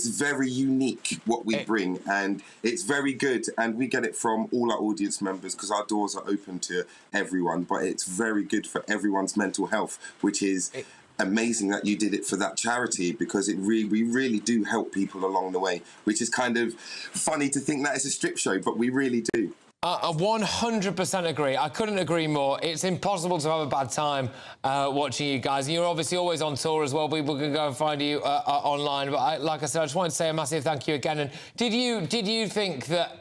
Speaker 3: very unique what we bring, and it's very good. And we get it from all our audience members because our doors are open to everyone. But it's very good for everyone's mental health, which is amazing that you did it for that charity, because we really do help people along the way. Which is kind of funny to think that it's a strip show, but we really do.
Speaker 8: I 100% agree. I couldn't agree more. It's impossible to have a bad time watching you guys. And you're obviously always on tour as well. People can go and find you online. But like I said, I just wanted to say a massive thank you again. And did you think that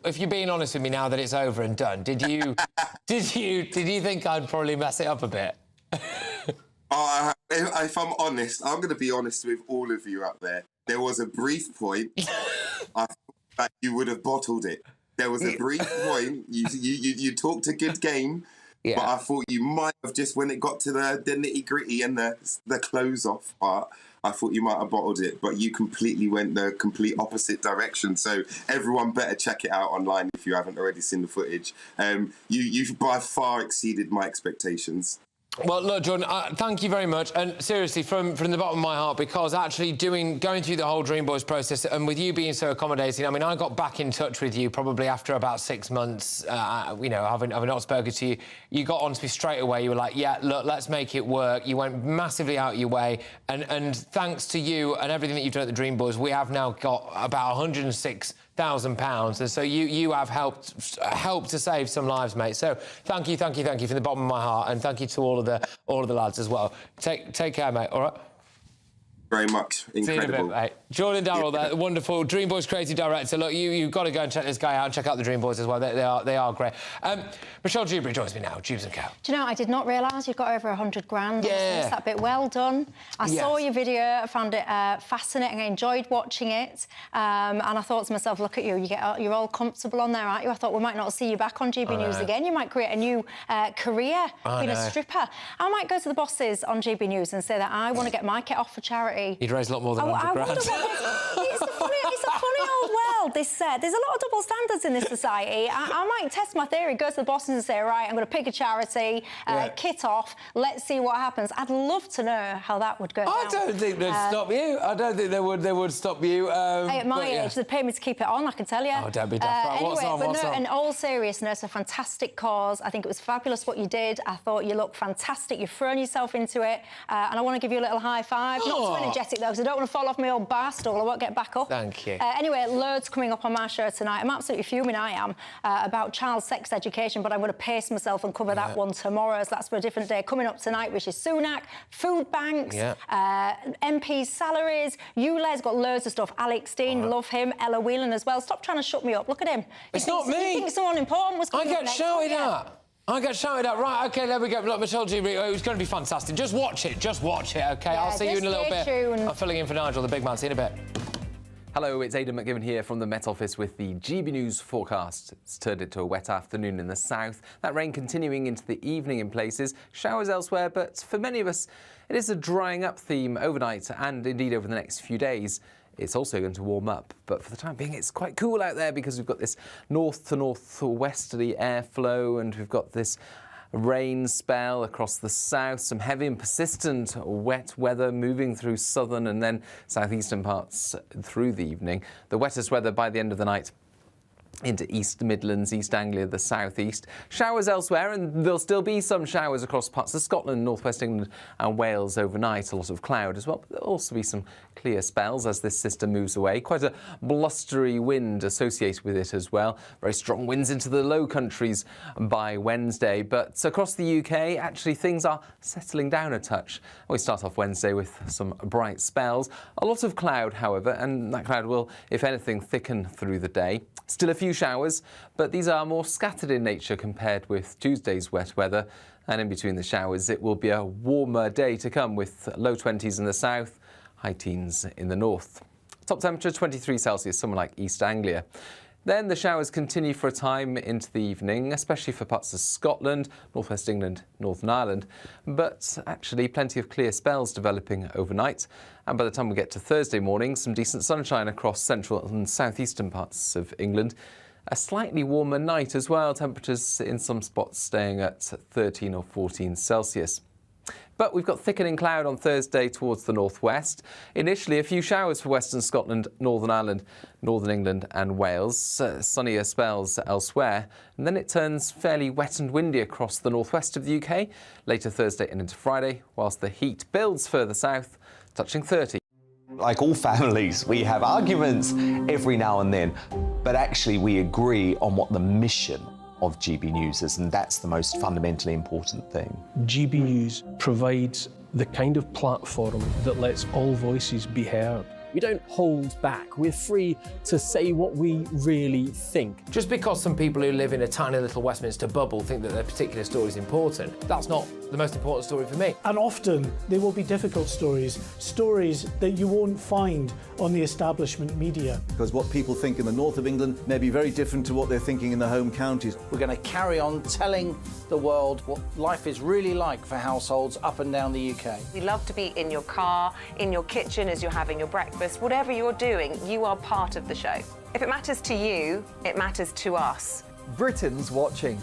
Speaker 8: if you're being honest with me now that it's over and done, did you think I'd probably mess it up a bit?
Speaker 3: If I'm honest, I'm going to be honest with all of you out there. There was a brief point I thought that you would have bottled it. There was a brief point, you talked a good game, but I thought you might have just, when it got to the nitty-gritty and the close-off part, I thought you might have bottled it, but you completely went the complete opposite direction. So everyone better check it out online if you haven't already seen the footage. You've by far exceeded my expectations.
Speaker 8: Well, look, Jordan, thank you very much. And seriously, from the bottom of my heart, because actually going through the whole Dream Boys process, and with you being so accommodating, I mean, I got back in touch with you probably after about 6 months, having not spoken to you. You got on to me straight away. You were like, yeah, look, let's make it work. You went massively out your way. And thanks to you and everything that you've done at the Dream Boys, we have now got about £106,000, and so you have helped to save some lives, mate. So thank you from the bottom of my heart, and thank you to all of the lads as well. Take care, mate. All right.
Speaker 3: Very much. Incredible.
Speaker 8: See you in a bit, mate. Jordan Darrell, the wonderful Dream Boys creative director. Look, you've got to go and check this guy out and check out the Dream Boys as well. They are great. Michelle Dewberry joins me now. Jubes and Co.
Speaker 25: Do you know, I did not realise you've got over 100 grand.
Speaker 8: Yeah.
Speaker 25: That bit well done. I saw your video. I found it fascinating. I enjoyed watching it. And I thought to myself, look at you. You're all comfortable on there, aren't you? I thought we might not see you back on GB News again. You might create a new career being a stripper. I might go to the bosses on GB News and say that I want to get my kit off for charity.
Speaker 8: You'd raise a lot more than 100 grand.
Speaker 25: It's a funny old world, this set. There's a lot of double standards in this society. I might test my theory, go to the bosses and say, right, I'm going to pick a charity, kit off, let's see what happens. I'd love to know how that would go down.
Speaker 8: I don't think they'd stop you. I don't think they would stop you.
Speaker 25: At my age, they'd pay me to keep it on, I can tell you.
Speaker 8: Oh, don't be daft. What's on?
Speaker 25: In all seriousness, a fantastic cause. I think it was fabulous what you did. I thought you looked fantastic. You've thrown yourself into it. And I want to give you a little high five. Not too energetic, though, because I don't want to fall off my old bar stool. I won't get back up.
Speaker 8: Thank you.
Speaker 25: Anyway, loads coming up on my show tonight. I'm absolutely fuming, I am, about child sex education, but I'm going to pace myself and cover that one tomorrow, so that's for a different day. Coming up tonight, Rishi Sunak, food banks, MPs' salaries, ULEZ, got loads of stuff. Alex Dean, love him. Ella Whelan as well. Stop trying to shut me up. Look at him.
Speaker 8: It's not me.
Speaker 25: You think someone important was coming
Speaker 8: I get shouted at. I get shouted at. Right, OK, there we go. Look, Michelle Dewberry, it was going to be fantastic. Just watch it, OK? I'll see you in a little bit. I'm filling in for Nigel, the big man. See you in a bit.
Speaker 7: Hello, it's Aidan McGibbon here from the Met Office with the GB News forecast. It's turned into a wet afternoon in the south. That rain continuing into the evening in places. Showers elsewhere, but for many of us, it is a drying up theme overnight and indeed over the next few days. It's also going to warm up, but for the time being it's quite cool out there because we've got this north to northwesterly airflow and we've got this rain spell across the south, some heavy and persistent wet weather moving through southern and then southeastern parts through the evening. The wettest weather by the end of the night into East Midlands, East Anglia, the southeast. Showers elsewhere, and there'll still be some showers across parts of Scotland, northwest England and Wales overnight. A lot of cloud as well, but there'll also be some clear spells as this system moves away. Quite a blustery wind associated with it as well. Very strong winds into the Low Countries by Wednesday, but across the UK, actually things are settling down a touch. We start off Wednesday with some bright spells. A lot of cloud, however, and that cloud will, if anything, thicken through the day. Still a few showers, but these are more scattered in nature compared with Tuesday's wet weather. And in between the showers, it will be a warmer day to come with low 20s in the south, high teens in the north. Top temperature 23 Celsius, somewhere like East Anglia. Then the showers continue for a time into the evening, especially for parts of Scotland, northwest England, Northern Ireland. But actually plenty of clear spells developing overnight. And by the time we get to Thursday morning, some decent sunshine across central and southeastern parts of England. A slightly warmer night as well, temperatures in some spots staying at 13 or 14 Celsius. But we've got thickening cloud on Thursday towards the northwest. Initially, a few showers for western Scotland, Northern Ireland, Northern England and Wales. Sunnier spells elsewhere. And then it turns fairly wet and windy across the northwest of the UK. Later Thursday and into Friday, whilst the heat builds further south, touching 30.
Speaker 12: Like all families, we have arguments every now and then, but actually we agree on what the mission of GB News is, and that's the most fundamentally important thing.
Speaker 13: GB News provides the kind of platform that lets all voices be heard. We don't hold back. We're free to say what we really think.
Speaker 8: Just because some people who live in a tiny little Westminster bubble think that their particular story is important, that's not the most important story for me.
Speaker 16: And often they will be difficult stories, stories that you won't find on the establishment media.
Speaker 17: Because what people think in the north of England may be very different to what they're thinking in the home counties.
Speaker 19: We're going to carry on telling the world what life is really like for households up and down the UK.
Speaker 32: We love to be in your car, in your kitchen as you're having your breakfast. Whatever you're doing, you are part of the show. If it matters to you, it matters to us.
Speaker 20: Britain's watching.